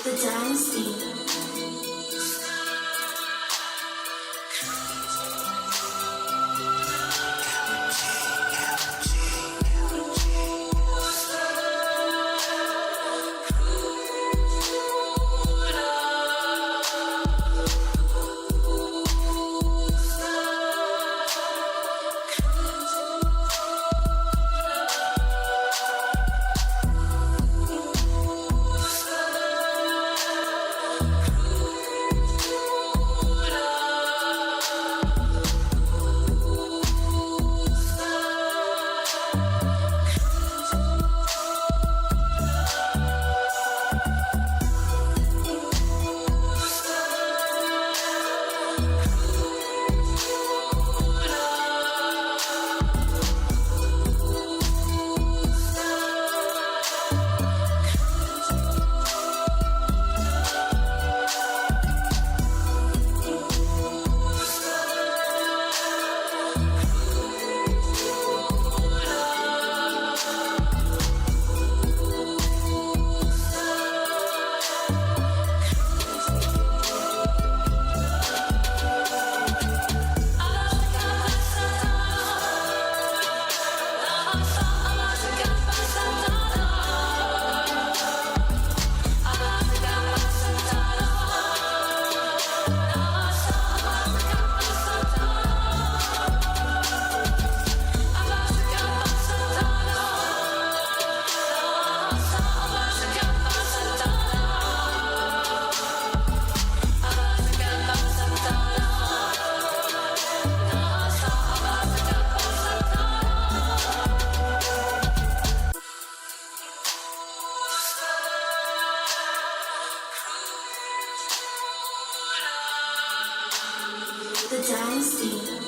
The Dynasty. The Dynasty.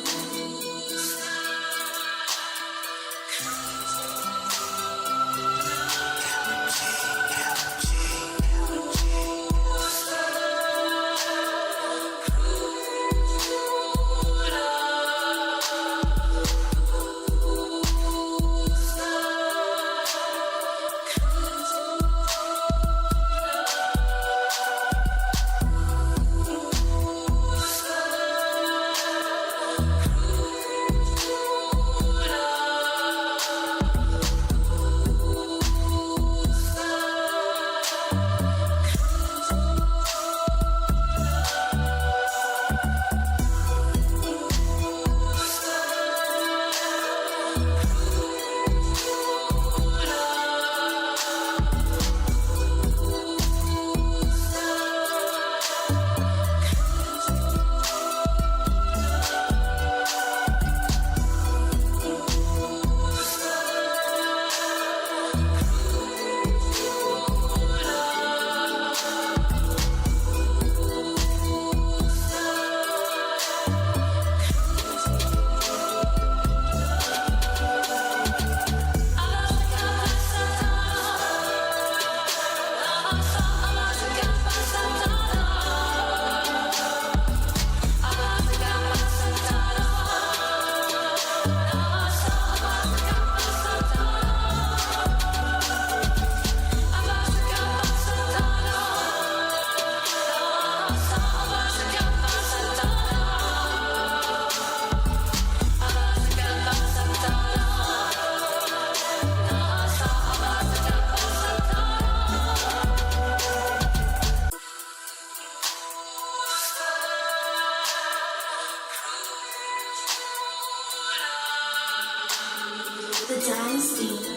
The Dynasty.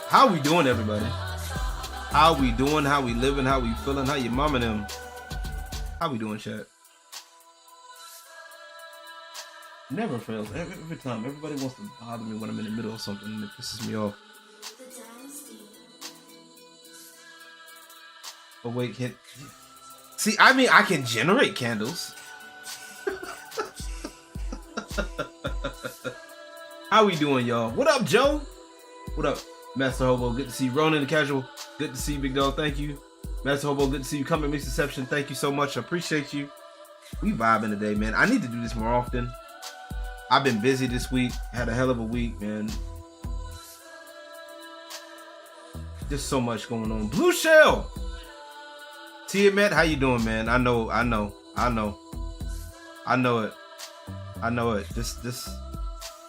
How we doing, everybody? How we doing? How we living? How we feeling? How your mom and them? How we doing, chat? Never fails. Every time. Everybody wants to bother me when I'm in the middle of something and it pisses me off. The Dynasty. But wait, see, I mean, I can generate candles. How we doing, y'all? What up, Joe? What up, Master Hobo? Good to see you. Ronan the Casual. Good to see you, Big Dog. Thank you. Master Hobo, good to see you. Coming Mixtapes. Thank you so much. I appreciate you. We vibing today, man. I need to do this more often. I've been busy this week. Had a hell of a week, man. Just so much going on. Blue Shell. Tiamat, how you doing, man? I know it.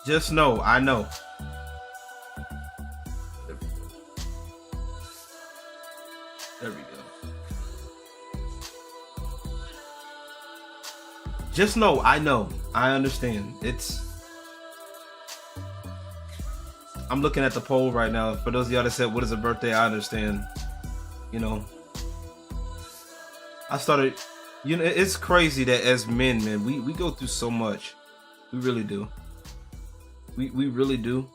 Just know, I know. There we go. Just know, I know. I understand. I'm looking at the poll right now. For those of y'all that said, what is a birthday? I understand. You know. I started, you know, it's crazy that as men, man, we go through so much. We really do. We really do.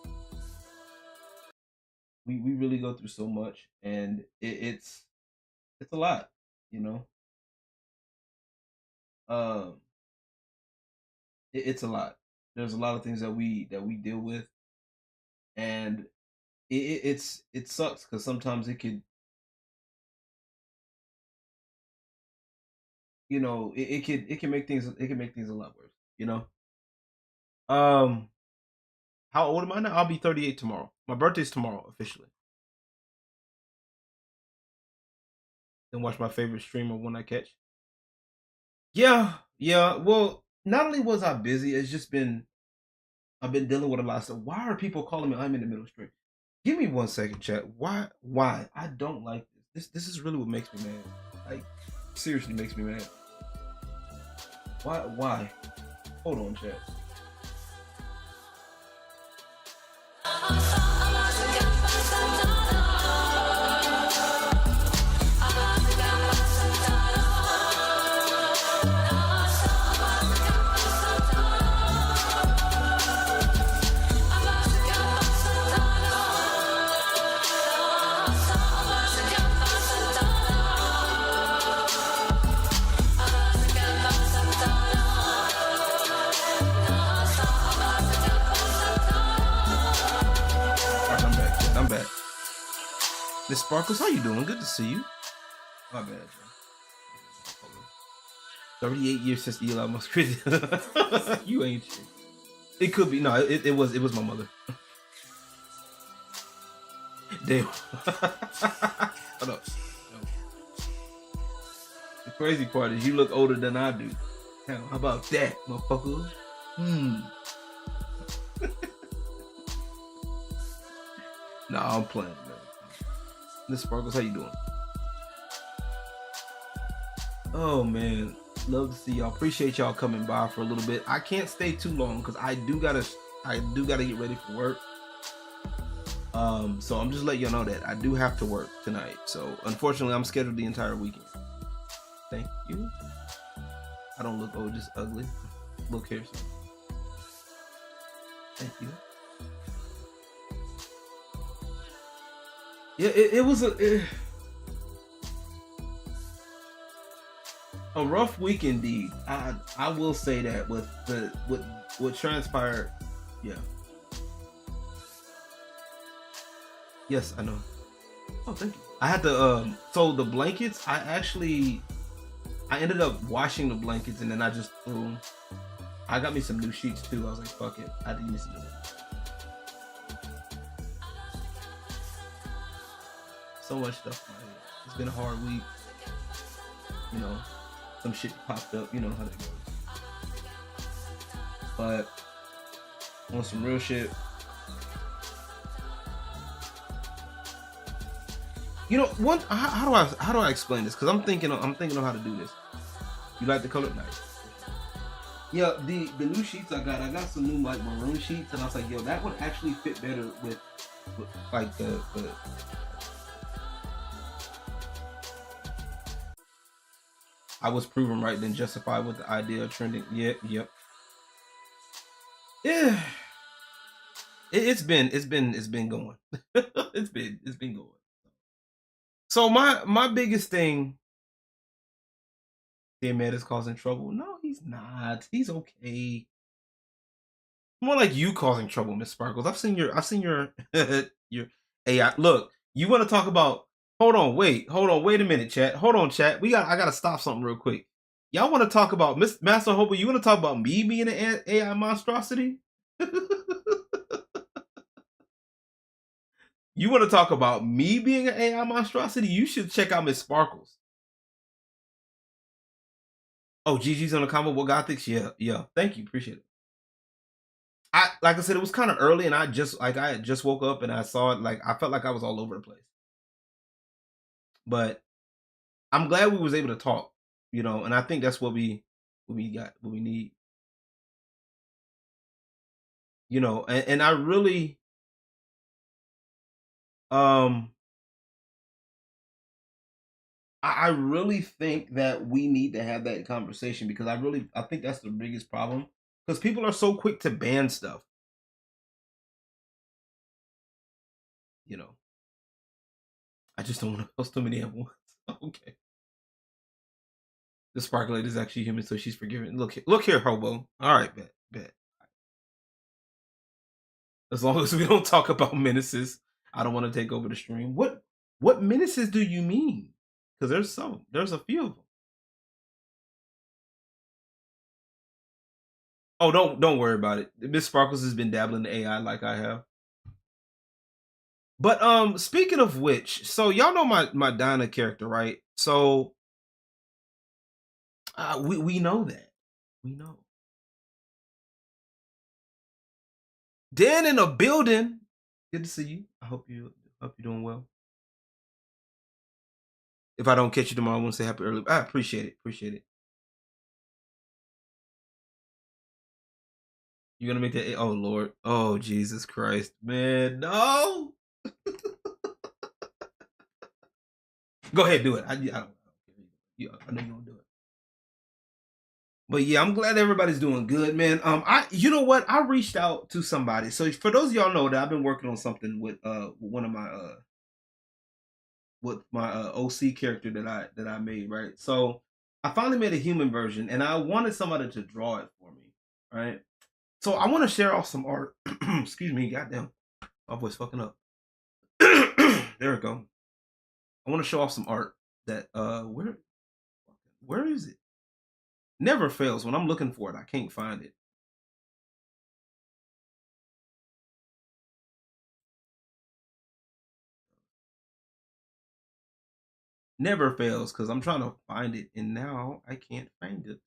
We really go through so much, and it's a lot, you know. It's a lot. There's a lot of things that we deal with, and it sucks because sometimes it could, you know, it can make things a lot worse, you know. How old am I now? I'll be 38 tomorrow. My birthday's tomorrow officially. Then watch my favorite streamer when I catch. Yeah. Well, not only was I busy, it's just I've been dealing with a lot of stuff. Why are people calling me? I'm in the middle of the stream. Give me 1 second, chat. Why? I don't like this. This is really what makes me mad. Like, seriously makes me mad. Why? Hold on, chat. Miss Sparkles, how you doing? Good to see you. My bad, bro. 38 years since Elon Musk crazy. You ain't shit. It could be. No, it was my mother. Damn. Hold up. The crazy part is you look older than I do. How about that, motherfucker? Nah, I'm playing, man. Miss Sparkles, how you doing? Oh man, love to see y'all. Appreciate y'all coming by for a little bit. I can't stay too long because I do gotta get ready for work. So I'm just letting y'all know that I do have to work tonight. So unfortunately, I'm scheduled the entire weekend. Thank you. I don't look old, just ugly. Look here, son. Thank you. Yeah, it was a rough week indeed. I will say that with what transpired. Yeah. Yes, I know. Oh, thank you. I had to so the blankets, I ended up washing the blankets and then I just threw them. I got me some new sheets too. I was like, fuck it. I didn't use them. So much stuff in my head. It's been a hard week. You know, some shit popped up. You know how that goes. But on some real shit, you know, how do I explain this? Because I'm thinking on how to do this. You like the color? Nice. Yeah, the new sheets I got some new like maroon sheets, and I was like, yo, that would actually fit better with like the I was proven right, then justified with the idea of trending. Yep. Yeah. It's been going. it's been going. So my biggest thing, the man is causing trouble. No, he's not. He's okay. More like you causing trouble, Miss Sparkles. I've seen your your AI. Look, you want to talk about? Hold on, wait a minute, chat. Hold on, chat. I gotta stop something real quick. Y'all want to talk about Miss Master Hope? You want to talk about me being an AI monstrosity? You want to talk about me being an AI monstrosity? You should check out Miss Sparkles. Oh, Gigi's on the comment. What Gothics? Yeah. Thank you. Appreciate it. Like I said, it was kind of early, and I had just woke up and I saw it. Like I felt like I was all over the place. But I'm glad we was able to talk, you know, and I think that's what we need, you know, and I really I really think that we need to have that conversation because I think that's the biggest problem because people are so quick to ban stuff, you know. I just don't want to post too many at once. Okay. The Sparklet is actually human, so she's forgiven. Look here, hobo. All right, bet. As long as we don't talk about menaces, I don't want to take over the stream. What menaces do you mean? Because there's a few of them. Oh, don't worry about it. Miss Sparkles has been dabbling in AI like I have. But speaking of which, so y'all know my Dinah character, right? So we know that. We know. Dan in a building. Good to see you. I hope you're doing well. If I don't catch you tomorrow, I want to say happy early. I appreciate it. Appreciate it. You're gonna make that. Oh Lord. Oh Jesus Christ, man. No. Go ahead, do it. I don't care. I know you don't do it. But yeah, I'm glad everybody's doing good, man. You know what? I reached out to somebody. So for those of y'all know that I've been working on something with one of my with my OC character that I made, right? So I finally made a human version, and I wanted somebody to draw it for me, right? So I want to share off some art. Excuse me, goddamn, my voice fucking up. There we go. I want to show off some art that where is it? Never fails when I'm looking for it. I can't find it. Never fails, because I'm trying to find it, and now I can't find it.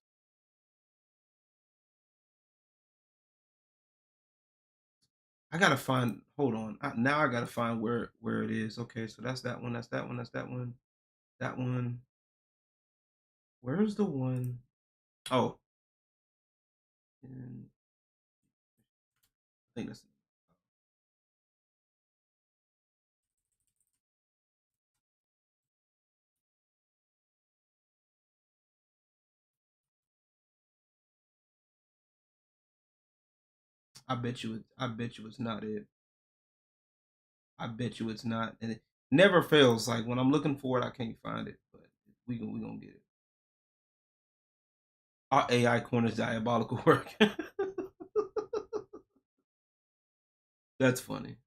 I gotta find. Hold on. Now I gotta find where it is. Okay, so that's that one. That's that one. That's that one. That one. Where's the one? Oh, I think that's. I bet you. I bet you it's not it. I bet you it's not, and it never fails. Like when I'm looking for it, I can't find it, but we gonna get it. Our AI corners diabolical work. That's funny.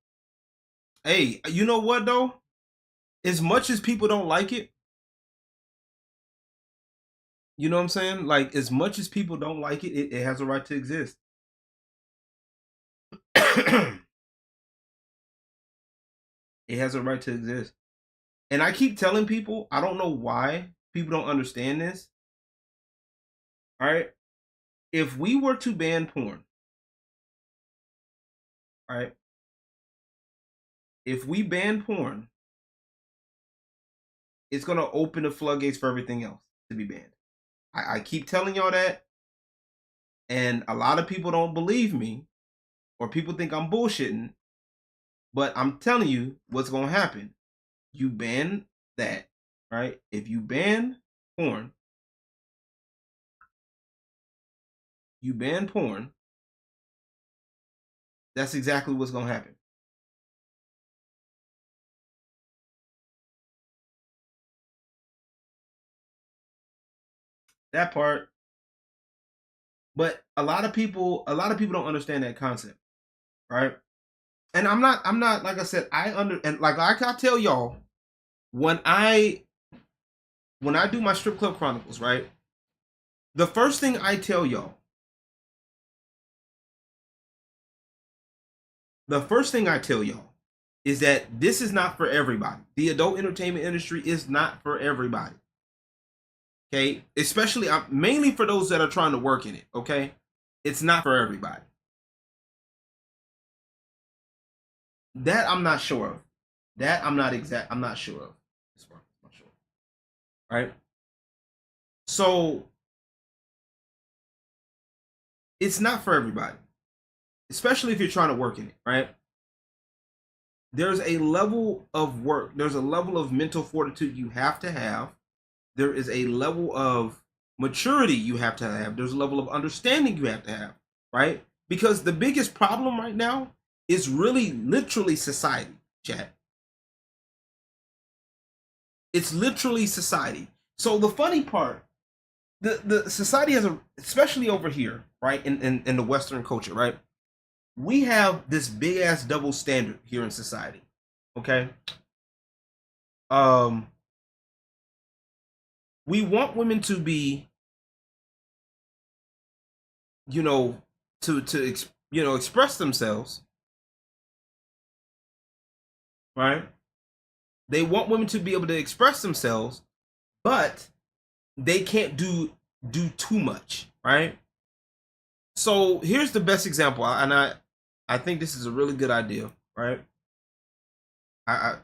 Hey, you know what though? As much as people don't like it, you know what I'm saying? Like as much as people don't like it, it has a right to exist. It has a right to exist. And I keep telling people, I don't know why people don't understand this. All right. If we were to ban porn, all right, if we ban porn, it's going to open the floodgates for everything else to be banned. I keep telling y'all that. And a lot of people don't believe me, or people think I'm bullshitting. But I'm telling you what's going to happen. You ban that, right? If you ban porn, that's exactly what's going to happen. That part. But a lot of people don't understand that concept, right? And I'm not like I said, and like I tell y'all, when I do my strip club chronicles, right? The first thing I tell y'all, is that this is not for everybody. The adult entertainment industry is not for everybody. Okay, especially mainly for those that are trying to work in it. Okay, it's not for everybody. That I'm not sure of. I'm not sure of. I'm not sure. Right. So it's not for everybody, especially if you're trying to work in it. Right. There's a level of work. There's a level of mental fortitude you have to have. There is a level of maturity you have to have. There's a level of understanding you have to have. Right. Because the biggest problem right now is really literally society, chat. It's literally society. So the funny part, the society has especially over here, right, in the Western culture, right, we have this big ass double standard here in society. Okay. Um we want women to be, you know, to express themselves, right? They want women to be able to express themselves, but they can't do too much, right? So here's the best example, and I think this is a really good idea, right? I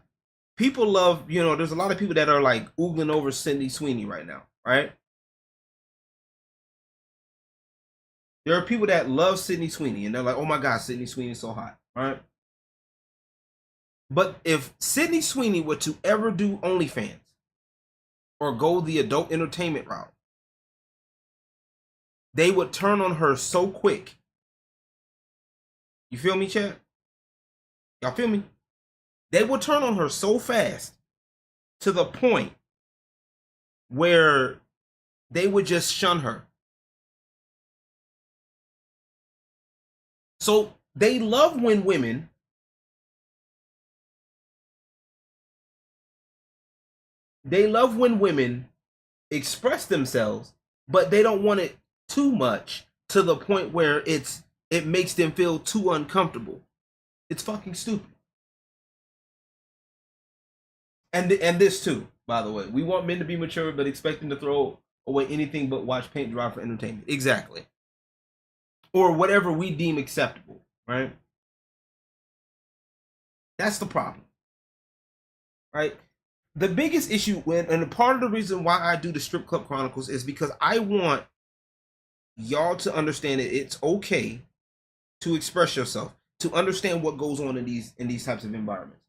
people love, there's a lot of people that are like oogling over Sydney Sweeney right now, right? There are people that love Sydney Sweeney, and they're like, oh my god, Sydney Sweeney's so hot, right? But if Sydney Sweeney were to ever do OnlyFans or go the adult entertainment route, they would turn on her so quick. You feel me, chat? Y'all feel me? They would turn on her so fast to the point where they would just shun her. So they love when women express themselves, but they don't want it too much to the point where it makes them feel too uncomfortable. It's fucking stupid. And this too, by the way. We want men to be mature, but expect them to throw away anything but watch paint dry for entertainment. Exactly. Or whatever we deem acceptable, right? That's the problem, right? The biggest issue and part of the reason why I do the Strip Club Chronicles is because I want y'all to understand that it's okay to express yourself, to understand what goes on in these types of environments,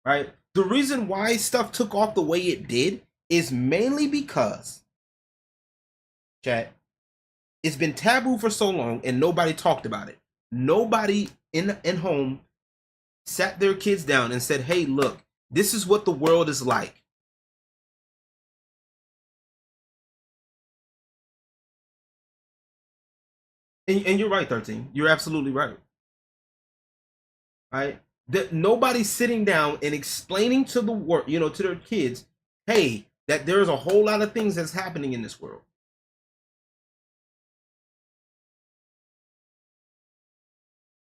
right? The reason why stuff took off the way it did is mainly because, chat, it's been taboo for so long and nobody talked about it. Nobody in home sat their kids down and said, "Hey, look, this is what the world is like." And you're right, 13. You're absolutely right. Right? That nobody's sitting down and explaining to the world, to their kids, hey, that there's a whole lot of things that's happening in this world.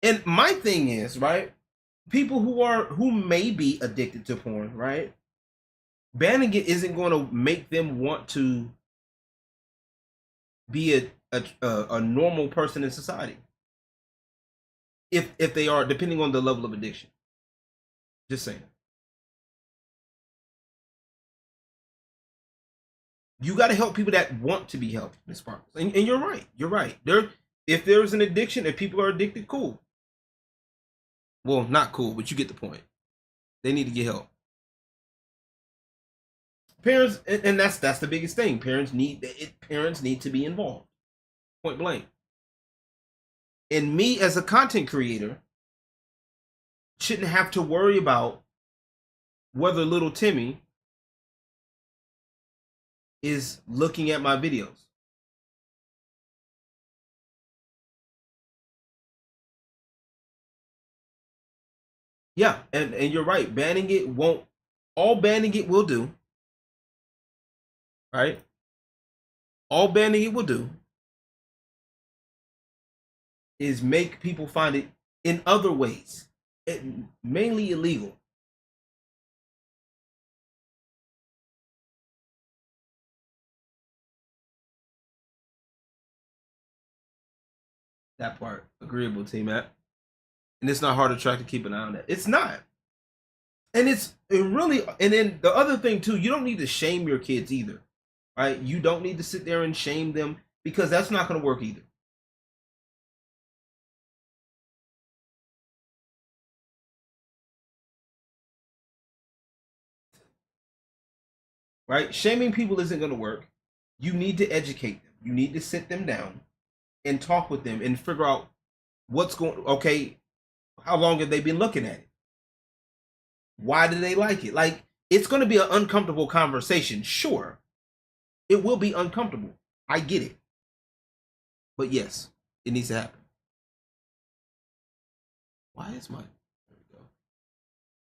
And my thing is, right, people who may be addicted to porn, right? Banning it isn't going to make them want to be a normal person in society. If they are, depending on the level of addiction. Just saying. You got to help people that want to be helped, Miss Sparkles. And you're right. You're right. If there's an addiction, if people are addicted, cool. Well, not cool, but you get the point. They need to get help. Parents, and that's the biggest thing. Parents need to be involved. Point blank. And me as a content creator shouldn't have to worry about whether little Timmy is looking at my videos. Yeah, and you're right. Banning it won't. All banning it will do, right? All banning it will do is make people find it in other ways, mainly illegal. That part, agreeable, T Matt. And it's not hard to track to keep an eye on that. It's not. And and then the other thing too, you don't need to shame your kids either, right? You don't need to sit there and shame them because that's not going to work either. Right? Shaming people isn't going to work. You need to educate them. You need to sit them down and talk with them and figure out what's going. Okay, how long have they been looking at it? Why do they like it? Like, it's going to be an uncomfortable conversation. Sure, it will be uncomfortable. I get it. But yes, it needs to happen. Why is my. There we go.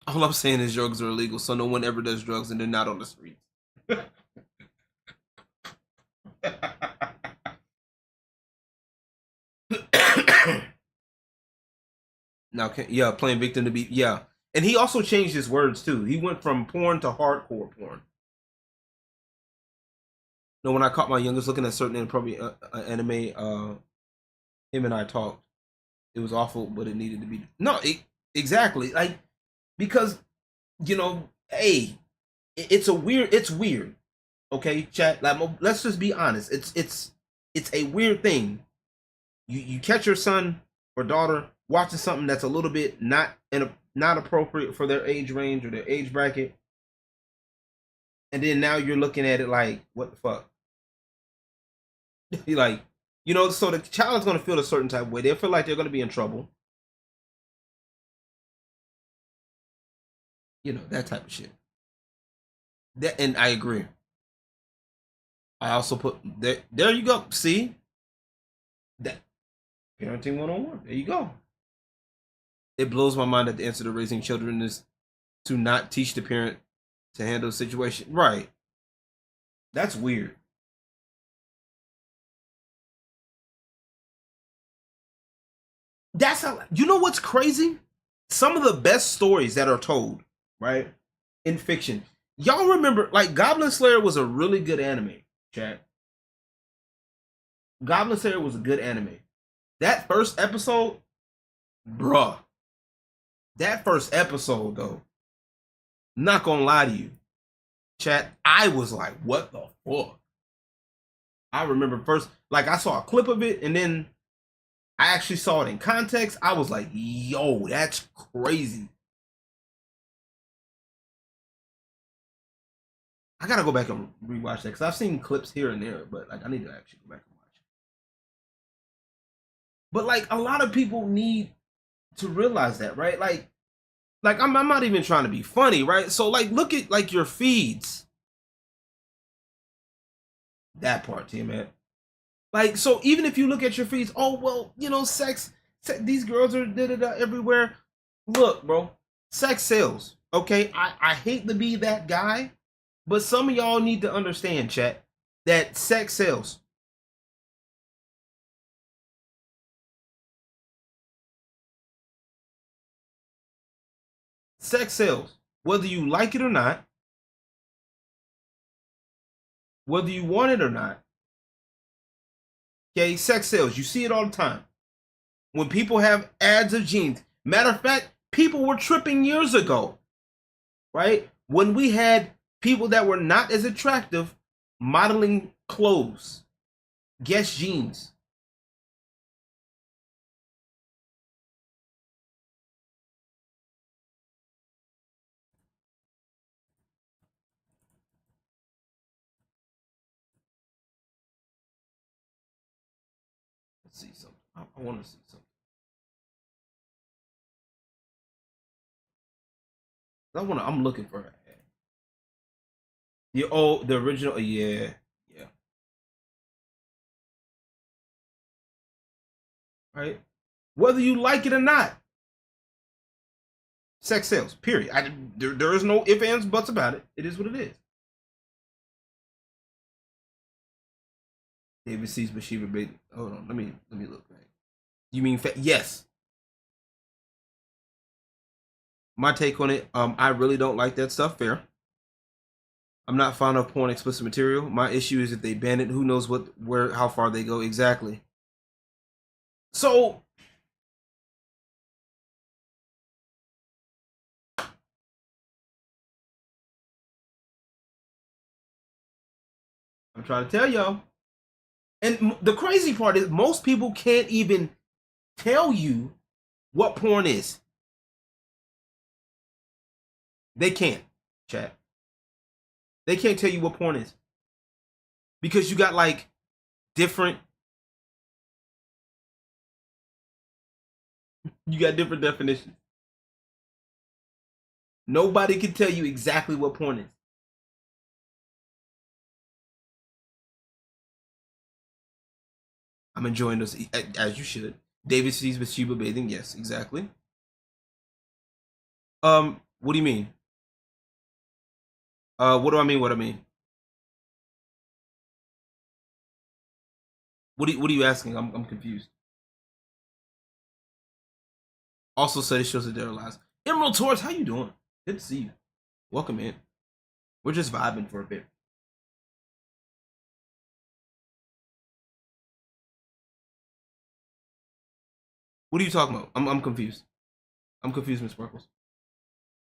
All I'm saying is drugs are illegal, so no one ever does drugs and they're not on the streets. Now, yeah, playing victim to be, yeah. And he also changed his words too. He went from porn to hardcore porn. No, when I caught my youngest looking at certain inappropriate anime, him and I talked. It was awful, but it needed to be. No, exactly. Like, because, hey, it's weird. It's weird. Okay, chat. Like, let's just be honest. It's a weird thing. You catch your son or daughter watching something that's a little bit not appropriate for their age range or their age bracket, and then now you're looking at it like, what the fuck? You like, so the child is going to feel a certain type of way. They'll feel like they're going to be in trouble. That type of shit. That, and I agree. I also put there you go. See? That parenting 101. There you go. It blows my mind that the answer to raising children is to not teach the parent to handle the situation. Right. That's weird. That's how, what's crazy? Some of the best stories that are told, right, in fiction. Y'all remember, like, Goblin Slayer was a really good anime, chat. Goblin Slayer was a good anime. That first episode, bruh. That first episode, though, not gonna lie to you, chat, I was like, what the fuck? I remember first, like, I saw a clip of it, and then I actually saw it in context. I was like, yo, that's crazy. I gotta go back and rewatch that because I've seen clips here and there, but like I need to actually go back and watch it. But like a lot of people need to realize that, right? Like I'm not even trying to be funny, right? So like look at like your feeds. That part, T man. Like so even if you look at your feeds, oh well, you know, sex these girls are everywhere. Look, bro, sex sells. Okay, I hate to be that guy, but some of y'all need to understand, chat, that sex sells. Sex sells. Whether you like it or not, whether you want it or not. Okay, sex sells. You see it all the time. When people have ads of jeans. Matter of fact, people were tripping years ago, right? When we had people that were not as attractive modeling clothes. Guess jeans. Let's see something. I want to see something. I'm looking for that. The original, yeah. Right? Whether you like it or not, sex sells. Period. There is no ifs, ands, buts about it. It is what it is. David sees Bathsheba bathing. Hold on, let me look back. You mean yes? My take on it, I really don't like that stuff. Fair. I'm not fond of porn explicit material. My issue is if they ban it, who knows how far they go exactly. So I'm trying to tell y'all. And the crazy part is most people can't even tell you what porn is. They can't, chat. They can't tell you what porn is. Because you got like different definitions. Nobody can tell you exactly what porn is. I'm enjoying this as you should. David sees Bathsheba bathing. Yes, exactly. What do you mean? What do I mean? What I mean? What are you asking? I'm confused. Also said it shows that they're lies. Emerald Taurus, how you doing? Good to see you. Welcome in. We're just vibing for a bit. What are you talking about? I'm confused. I'm confused, Miss Sparkles.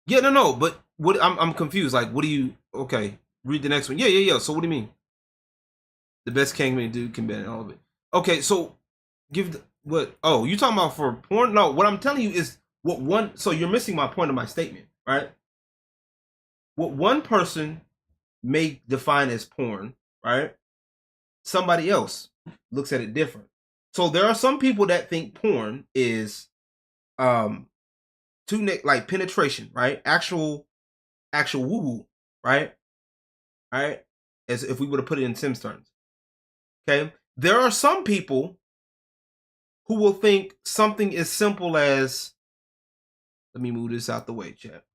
Yeah, no, but what I'm confused. Like, what do you? Okay, read the next one. Yeah. So what do you mean? The best Kangman dude can ban all of it. Okay, so what? Oh, you talking about for porn? No, what I'm telling you is what one. So you're missing my point of my statement, right? What one person may define as porn, right? Somebody else looks at it different. So there are some people that think porn is like penetration, right? Actual woo woo, right? Right? As if we were to put it in Sims terms. Okay. There are some people who will think something as simple as, let me move this out the way, chat.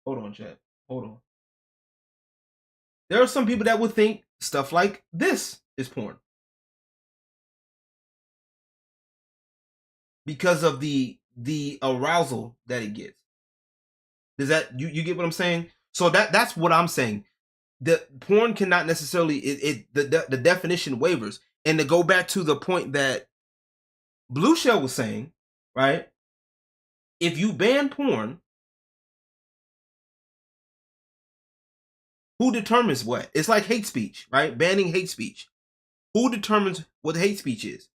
Hold on, chat. Hold on. There are some people that would think stuff like this is porn. Because of the the arousal that it gets. Does that you get what I'm saying? So that's what I'm saying. The porn cannot necessarily the definition wavers. And to go back to the point that Blue Shell was saying, right? If you ban porn, who determines what? It's like hate speech, right? Banning hate speech. Who determines what hate speech is?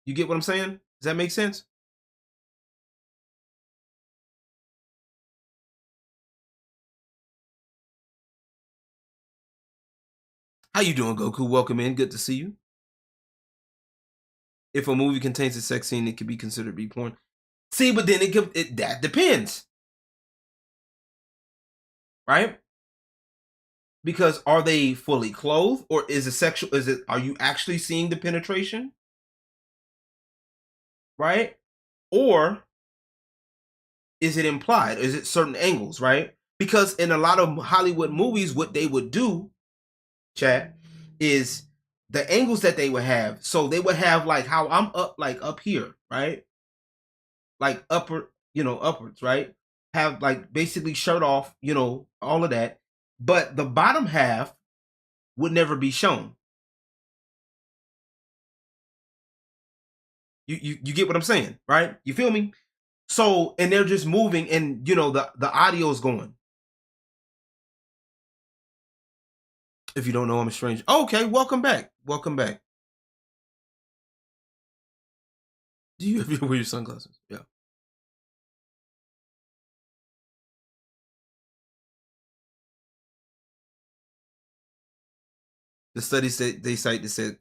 You get what I'm saying? Does that make sense? How you doing, Goku? Welcome in. Good to see you. If a movie contains a sex scene, it could be considered B porn. See, but then that depends, right? Because are they fully clothed, or is it sexual? Are you actually seeing the penetration, right? Or is it implied? Is it certain angles, right? Because in a lot of Hollywood movies, what they would do, chat, is the angles that they would have. So they would have like how I'm up, like up here, right? Like upwards, right? Have like basically shirt off, all of that. But the bottom half would never be shown. You get what I'm saying, right? You feel me? So, and they're just moving, and the audio is going. If you don't know, I'm a stranger. Okay, welcome back. Welcome back. Do you ever wear your sunglasses? Yeah. The studies that they cite that said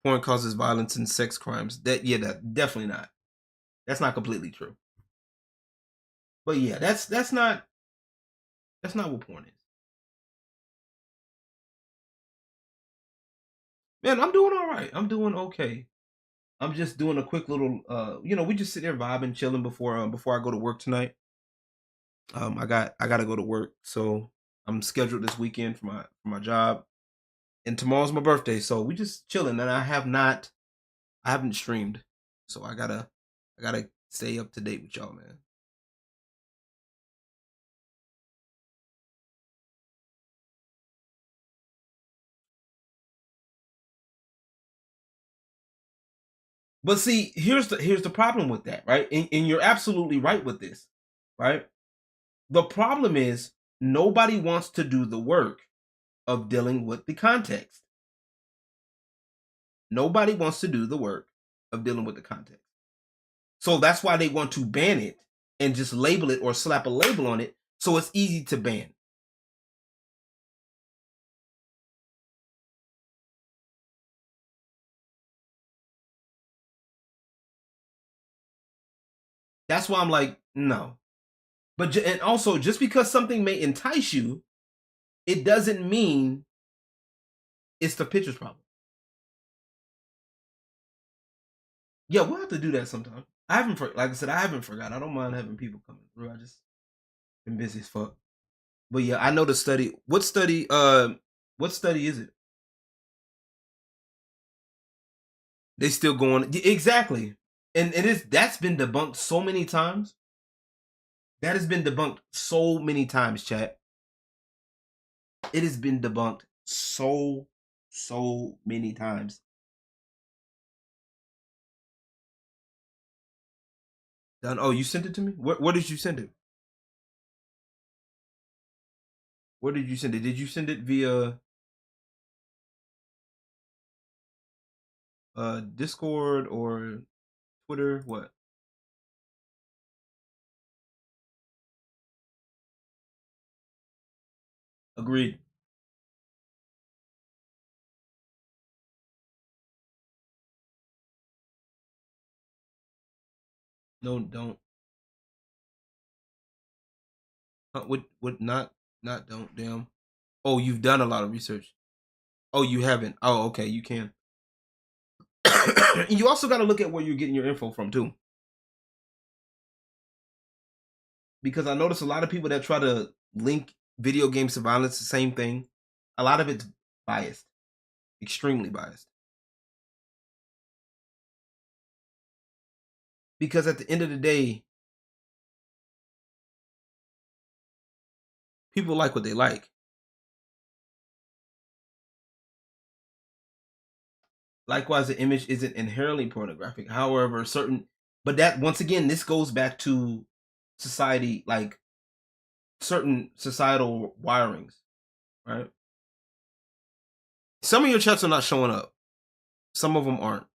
porn causes violence and sex crimes. That definitely not. That's not completely true. But yeah, that's not what porn is. Man, I'm doing all right. I'm doing okay. I'm just doing a quick little we just sit there vibing, chilling before I go to work tonight. I gotta go to work, so I'm scheduled this weekend for my job. And tomorrow's my birthday, so we just chilling, and I haven't streamed. So I gotta stay up to date with y'all, man. But see, here's the problem with that, right? And you're absolutely right with this, right? The problem is nobody wants to do the work of dealing with the context. Nobody wants to do the work of dealing with the context. So that's why they want to ban it and just label it or slap a label on it so it's easy to ban. That's why I'm like, no. But and also, just because something may entice you, it doesn't mean it's the picture's problem. Yeah, we'll have to do that sometime. I haven't, like I said, I haven't forgot. I don't mind having people coming through. I just been busy as fuck. But yeah, I know the study. What study? What study is it? They still going exactly, and that's been debunked so many times. That has been debunked so many times, chat. It has been debunked so many times. Done. Oh, you sent it to me. Where did you send it? Where did you send it? Did you send it via Discord or Twitter? What? Agreed. No, don't. What? Not don't. Damn. Oh, you've done a lot of research. Oh, you haven't. Oh, okay. You can. You also got to look at where you're getting your info from too, because I notice a lot of people that try to link video games to violence, the same thing. A lot of it's biased, extremely biased. Because at the end of the day, people like what they like. Likewise, the image isn't inherently pornographic. However, but that once again, this goes back to society, like certain societal wirings, right? Some of your chats are not showing up. Some of them aren't.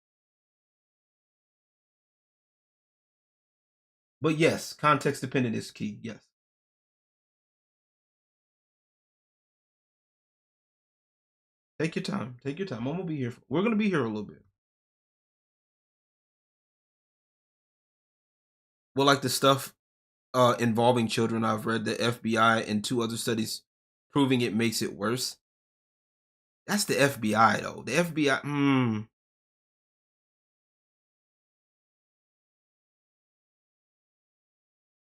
But yes, context dependent is key. Yes. Take your time. Take your time. I'm gonna be here. We're gonna be here a little bit. Well, like the stuff involving children, I've read the FBI and 2 other studies proving it makes it worse. That's the FBI though. The FBI.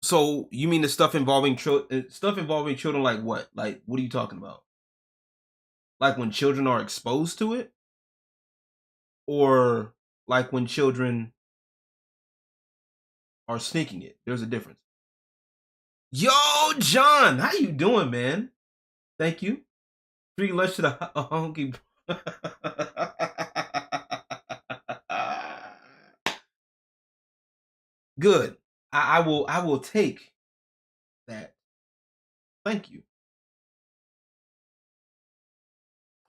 So you mean the stuff involving children? Like what? Like what are you talking about? Like when children are exposed to it, or like when children are sneaking it? There's a difference. Yo, John, how you doing, man? Thank you. Free lunch to the honky. Good. I will. I will take that. Thank you.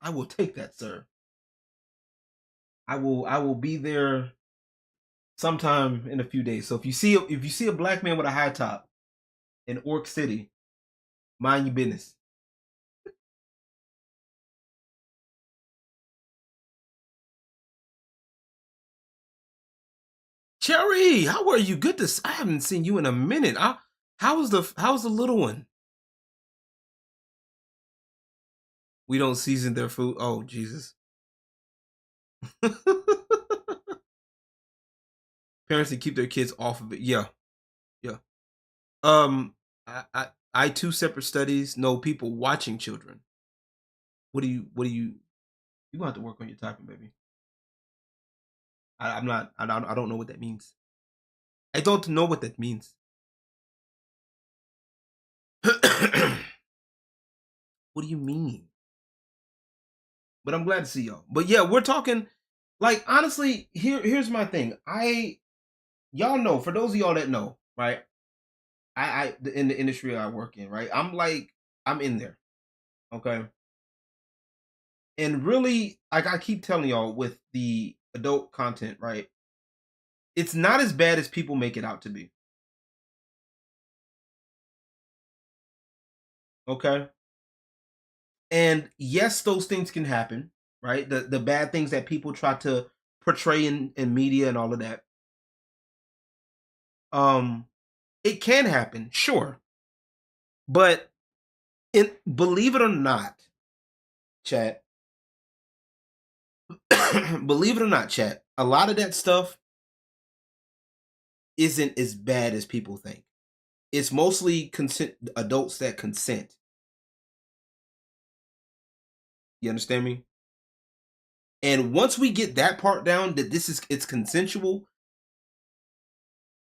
I will take that, sir. I will. I will be there sometime in a few days. So if you see a black man with a high top in Orc City, mind your business. Cherry, how are you? Good to. I haven't seen you in a minute. How's the little one? We don't season their food. Oh Jesus. Parents to keep their kids off of it. Yeah, yeah. Um, I two separate studies know people watching children. What do you? You gonna have to work on your typing, baby. I'm not. I don't know what that means. I don't know what that means. What do you mean? But I'm glad to see y'all. But yeah, we're talking. Like honestly, here's my thing. Y'all know, for those of y'all that know, right? In the industry I work in, right? I'm in there, okay. And really, like I keep telling y'all, with the adult content, right? It's not as bad as people make it out to be. Okay. And yes, those things can happen, right? The bad things that people try to portray in media and all of that. Um, it can happen, sure. But believe it or not, chat, believe it or not, chat, a lot of that stuff isn't as bad as people think. It's mostly consent adults that consent. You understand me? And once we get that part down, that it's consensual,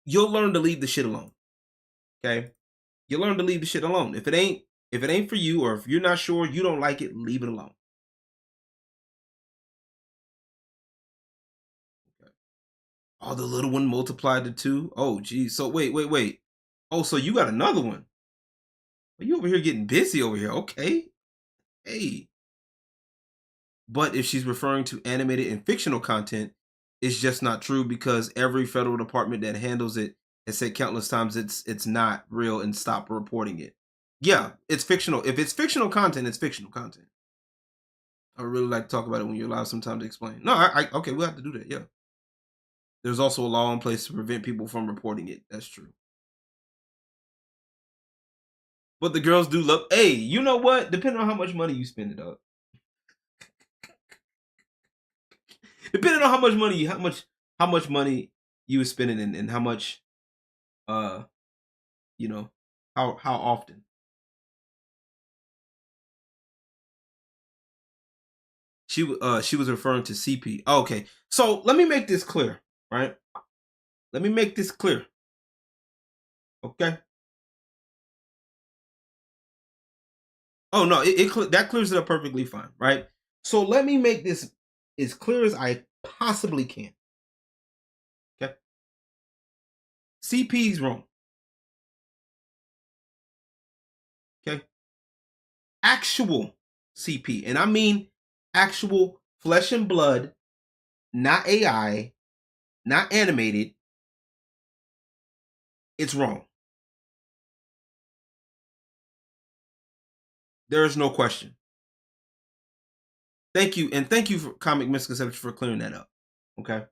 you'll learn to leave the shit alone. Okay? You learn to leave the shit alone. If it ain't for you, or if you're not sure, you don't like it, leave it alone. Okay. Oh, the little one multiplied to 2. Oh, geez. So wait. Oh, so you got another one. Well, you over here getting busy over here. Okay. Hey. But if she's referring to animated and fictional content, it's just not true, because every federal department that handles it has said countless times it's not real and stop reporting it. Yeah, it's fictional. If it's fictional content, it's fictional content. I would really like to talk about it when you're allowed some time to explain. No, okay, we'll have to do that. Yeah. There's also a law in place to prevent people from reporting it. That's true. But the girls do love. Hey, you know what? Depending on how much money you spend it up. Depending on how much money you were spending, and how much, uh you know, how often. She was referring to CP. Okay. So let me make this clear, right? Let me make this clear. Okay. Oh no, that clears it up perfectly fine, right? So let me make this as clear as I possibly can. Okay. CP's wrong. Okay. Actual CP, and I mean actual flesh and blood, not AI, not animated. It's wrong. There is no question. Thank you, and thank you for Comic Misconception for clearing that up. Okay.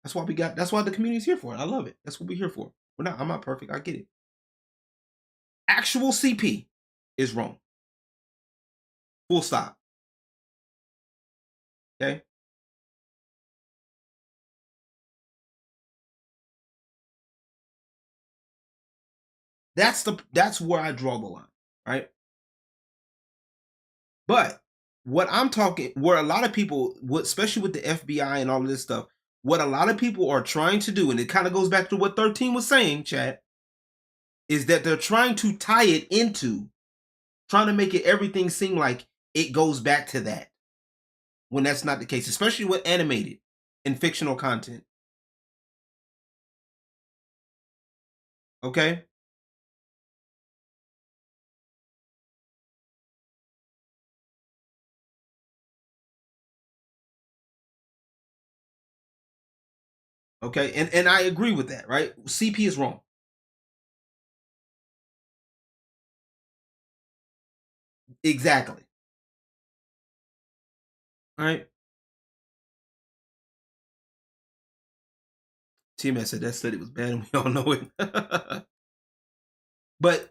That's why we got. That's why the community's here for it. I love it. That's what we're here for. We're not. I'm not perfect. I get it. Actual CP is wrong. Full stop. Okay. That's where I draw the line, right? But what I'm talking, where a lot of people, especially with the FBI and all of this stuff, what a lot of people are trying to do, and it kind of goes back to what 13 was saying, chat, is that they're trying to tie it into, trying to make it everything seem like it goes back to that, when that's not the case, especially with animated and fictional content. Okay. Okay. And I agree with that, right? CP is wrong. Exactly. All right. T-Man said that study was bad and we all know it. But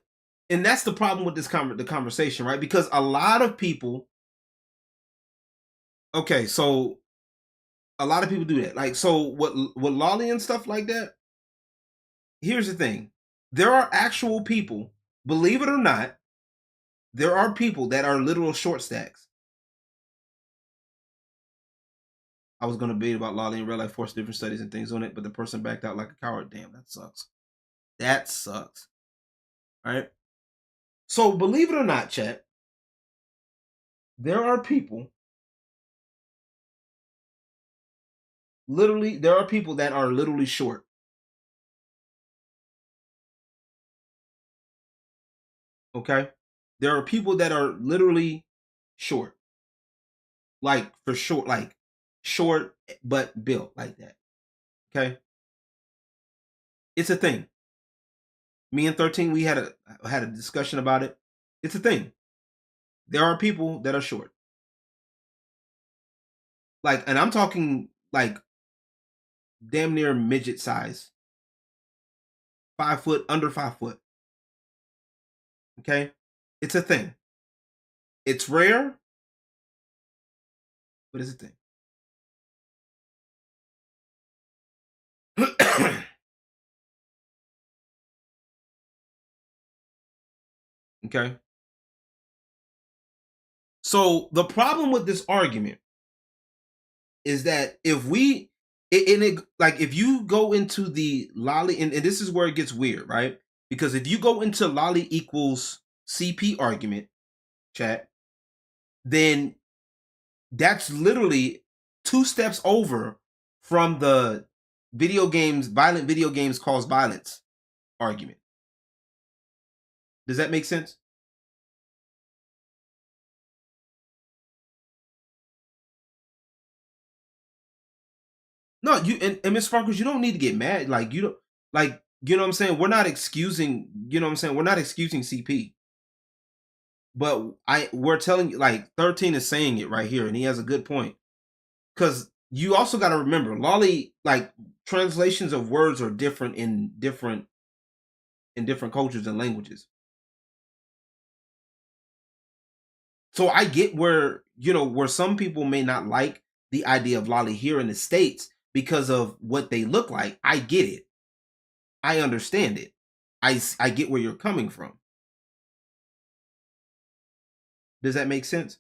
and that's the problem with this the conversation, right? Because a lot of people, okay, so a lot of people do that. Like, so what Lolly and stuff like that. Here's the thing: there are actual people, believe it or not, there are people that are literal short stacks. I was going to debate about Lolly and real life force different studies and things on it, but the person backed out like a coward. Damn, that sucks. That sucks. All right. So believe it or not, chat, there are people. Literally, there are people that are literally short. Okay. There are people that are literally short. Like for short, like short but built like that. Okay. It's a thing. Me and 13, we had a discussion about it. It's a thing. There are people that are short. Like, and I'm talking like damn near midget size. 5 foot, under 5 foot. Okay. It's a thing. It's rare, but it's a thing. Okay. So the problem with this argument is that if we in it, like if you go into the lolly, and this is where it gets weird, right? Because if you go into lolly equals CP argument, chat, then that's literally 2 steps over from the violent video games cause violence argument. Does that make sense? No, you and Miss Sparkles, you don't need to get mad. Like you don't, like, you know what I'm saying? We're not excusing, you know what I'm saying? We're not excusing CP. But we're telling you, like, 13 is saying it right here, and he has a good point. Because you also got to remember, lolly, like, translations of words are different in different cultures and languages. So I get where, where some people may not like the idea of lolly here in the States because of what they look like. I get it. I understand it. I get where you're coming from. Does that make sense?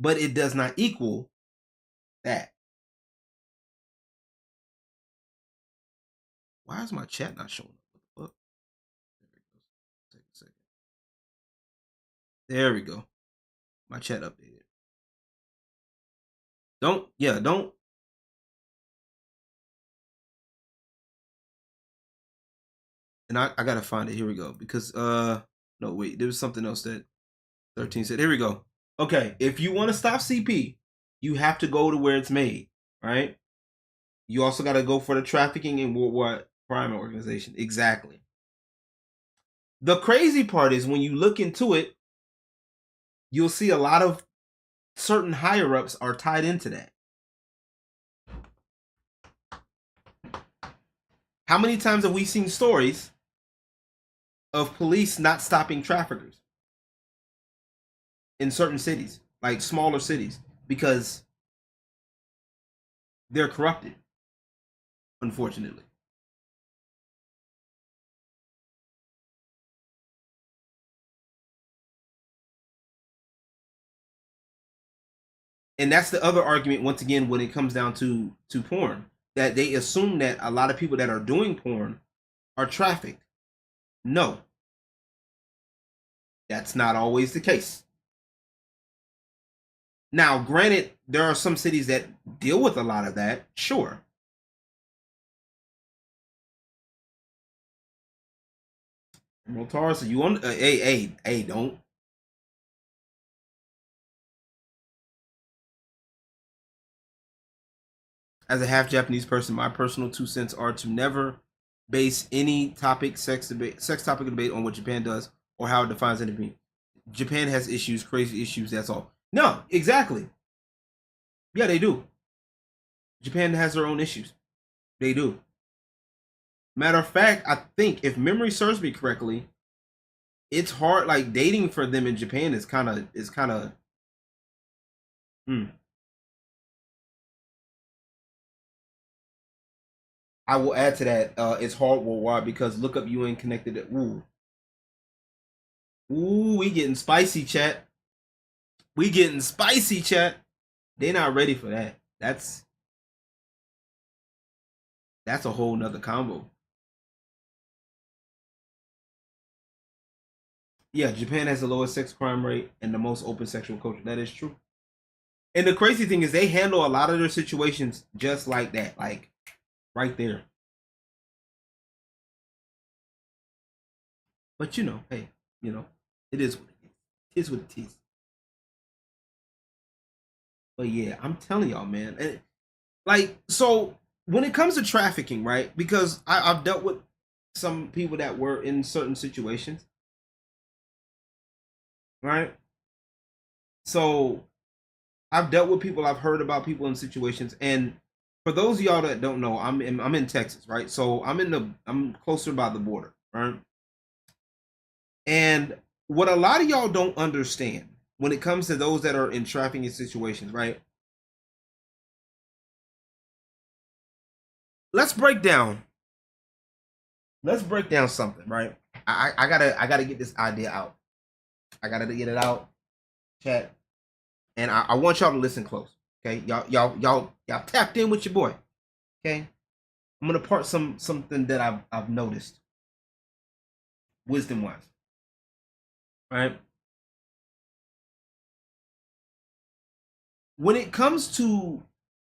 but it does not equal that. Why is my chat not showing up? What the fuck? Take a second. There we go. My chat updated. Don't. And I gotta find it. Here we go. Because no, wait, there was something else that 13 said. Here we go. Okay, if you want to stop CP, you have to go to where it's made, right? You also got to go for the trafficking and what crime organization. Exactly. The crazy part is when you look into it, you'll see a lot of certain higher ups are tied into that. How many times have we seen stories of police not stopping traffickers in certain cities, like smaller cities, because they're corrupted, unfortunately. And that's the other argument, once again, when it comes down to porn, that they assume that a lot of people that are doing porn are trafficked. No, that's not always the case. Now, granted, there are some cities that deal with a lot of that, sure. Taurus, you want? Hey, don't. As a half Japanese person, my personal 2 cents are to never base any topic, sex topic debate on what Japan does or how it defines anything. Japan has issues, crazy issues. That's all. No, exactly. Yeah, they do. Japan has their own issues. They do. Matter of fact, I think if memory serves me correctly, it's hard. Like dating for them in Japan is kind of. I will add to that. It's hard worldwide because look up UN connected. Ooh, we getting spicy, chat. We getting spicy, chat. They not ready for that. That's a whole nother combo. Yeah, Japan has the lowest sex crime rate and the most open sexual culture. That is true. And the crazy thing is they handle a lot of their situations just like that. Like right there. But hey, it is what it is. It is what it is. But yeah, I'm telling y'all, man. And like, so when it comes to trafficking, right? Because I've dealt with some people that were in certain situations, right? So I've dealt with people. I've heard about people in situations, and for those of y'all that don't know, I'm in Texas, right? So I'm closer by the border, right? And what a lot of y'all don't understand when it comes to those that are in trafficking situations, right? Let's break down something, right? I gotta get this idea out. I gotta get it out, chat, and I want y'all to listen close. Okay, y'all tapped in with your boy. Okay, I'm gonna part something that I've noticed, wisdom wise. Right. When it comes to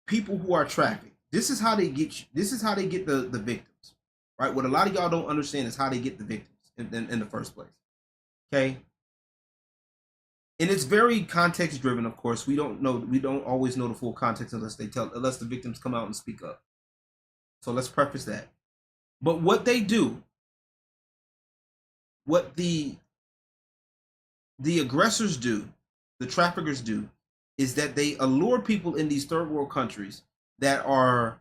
people who are trafficked, this is how they get you. This is how they get the victims. Right. What a lot of y'all don't understand is how they get the victims in the first place. Okay. And it's very context driven, of course. We don't always know the full context unless the victims come out and speak up. So let's preface that. But what they do, what the aggressors do, the traffickers do, is that they allure people in these third world countries that are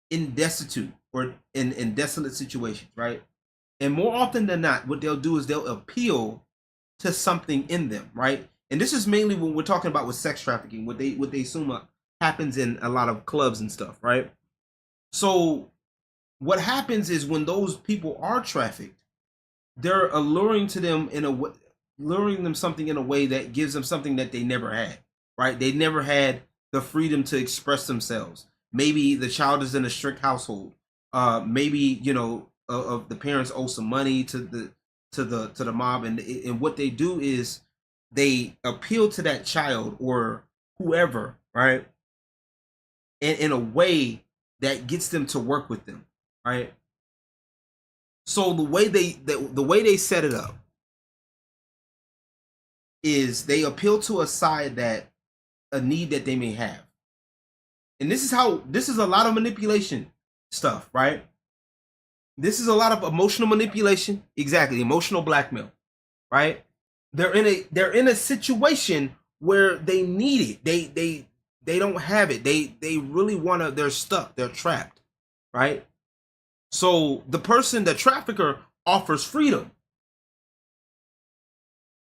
in destitute or in desolate situations, right? And more often than not, what they'll do is they'll appeal to something in them, right? And this is mainly when we're talking about with sex trafficking, what they assume happens in a lot of clubs and stuff, right? So what happens is when those people are trafficked, they're alluring to them in a way, luring them something in a way that gives them something that they never had, right? They never had the freedom to express themselves. Maybe the child is in a strict household. Maybe the parents owe some money to the mob, and what they do is they appeal to that child or whoever, right? In a way that gets them to work with them, right? So the way they set it up is they appeal to a side that a need that they may have. And this is a lot of manipulation stuff, right? This is a lot of emotional manipulation, exactly, emotional blackmail, right? They're in a situation where they need it. They don't have it. They really want to, they're stuck, they're trapped, right? So the trafficker offers freedom,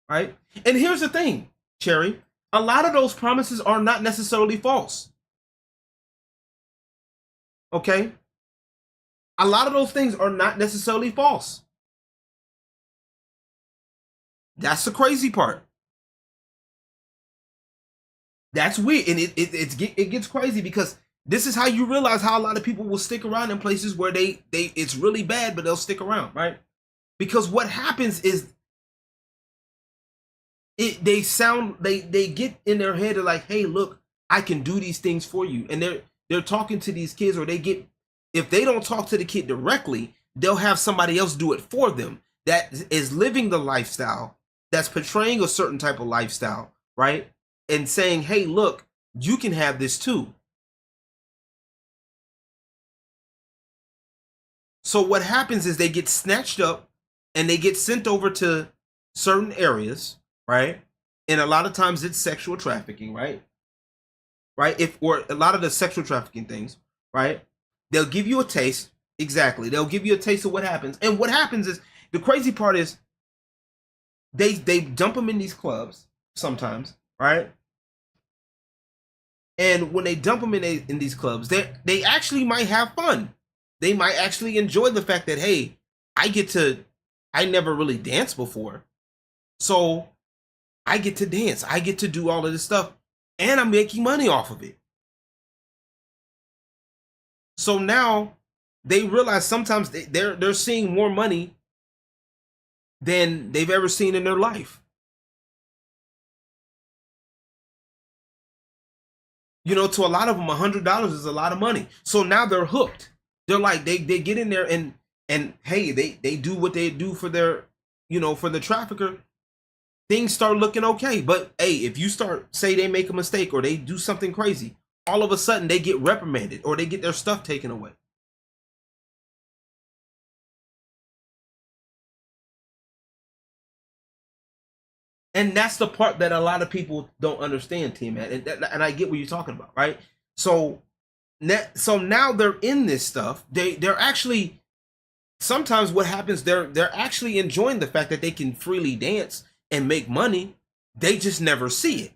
right? And here's the thing, Cherry, a lot of those promises are not necessarily false. Okay? A lot of those things are not necessarily false. That's the crazy part. That's weird, and it gets crazy because this is how you realize how a lot of people will stick around in places where they it's really bad, but they'll stick around, right? Because what happens is they get in their head, they're like, hey, look, I can do these things for you, and they're talking to these kids, or if they don't talk to the kid directly, they'll have somebody else do it for them that is living the lifestyle, that's portraying a certain type of lifestyle, right? And saying, hey, look, you can have this too. So what happens is they get snatched up and they get sent over to certain areas, right? And a lot of times it's sexual trafficking, right? Or a lot of the sexual trafficking things, right? They'll give you a taste. Exactly. They'll give you a taste of what happens. And what happens is, the crazy part is they dump them in these clubs sometimes, right? And when they dump them in these clubs, they actually might have fun. They might actually enjoy the fact that, hey, I never really danced before, so I get to dance. I get to do all of this stuff, and I'm making money off of it. So now they realize sometimes they're seeing more money than they've ever seen in their life. To a lot of them, $100 is a lot of money. So now they're hooked. They're like, they get in there and hey, they do what they do for their, for the trafficker. Things start looking okay. But hey, if you say they make a mistake or they do something crazy, all of a sudden they get reprimanded or they get their stuff taken away. And that's the part that a lot of people don't understand, T-Man. And I get what you're talking about, right? So now they're in this stuff. They're actually, sometimes what happens, they're actually enjoying the fact that they can freely dance and make money. They just never see it.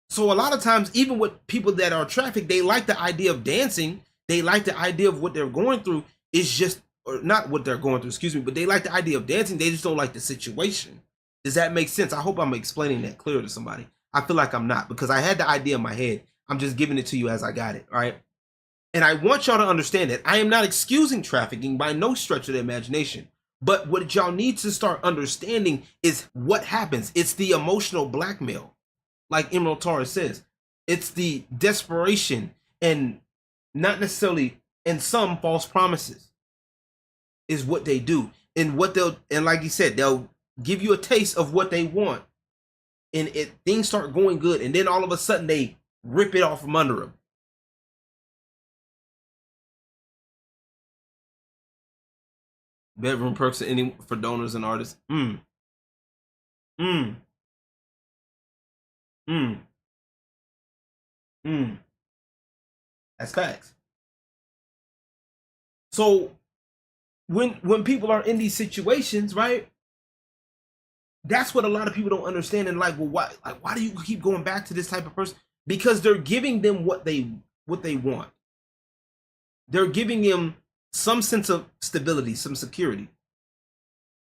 So a lot of times, even with people that are trafficked, they like the idea of dancing. They like the idea of what they're going through. It's just, or not what they're going through, excuse me, but they like the idea of dancing. They just don't like the situation. Does that make sense? I hope I'm explaining that clear to somebody. I feel like I'm not, because I had the idea in my head. I'm just giving it to you as I got it, all right? And I want y'all to understand that I am not excusing trafficking by no stretch of the imagination. But what y'all need to start understanding is what happens. It's the emotional blackmail. Like Emerald Taurus says, it's the desperation and not necessarily, and some false promises is what they do. And like you said, they'll give you a taste of what they want. And things start going good. And then all of a sudden they rip it off from under them. Bedroom perks for donors and artists. That's facts. So when people are in these situations, right? That's what a lot of people don't understand. And like, well, why do you keep going back to this type of person? Because they're giving them what they want. They're giving them some sense of stability, some security.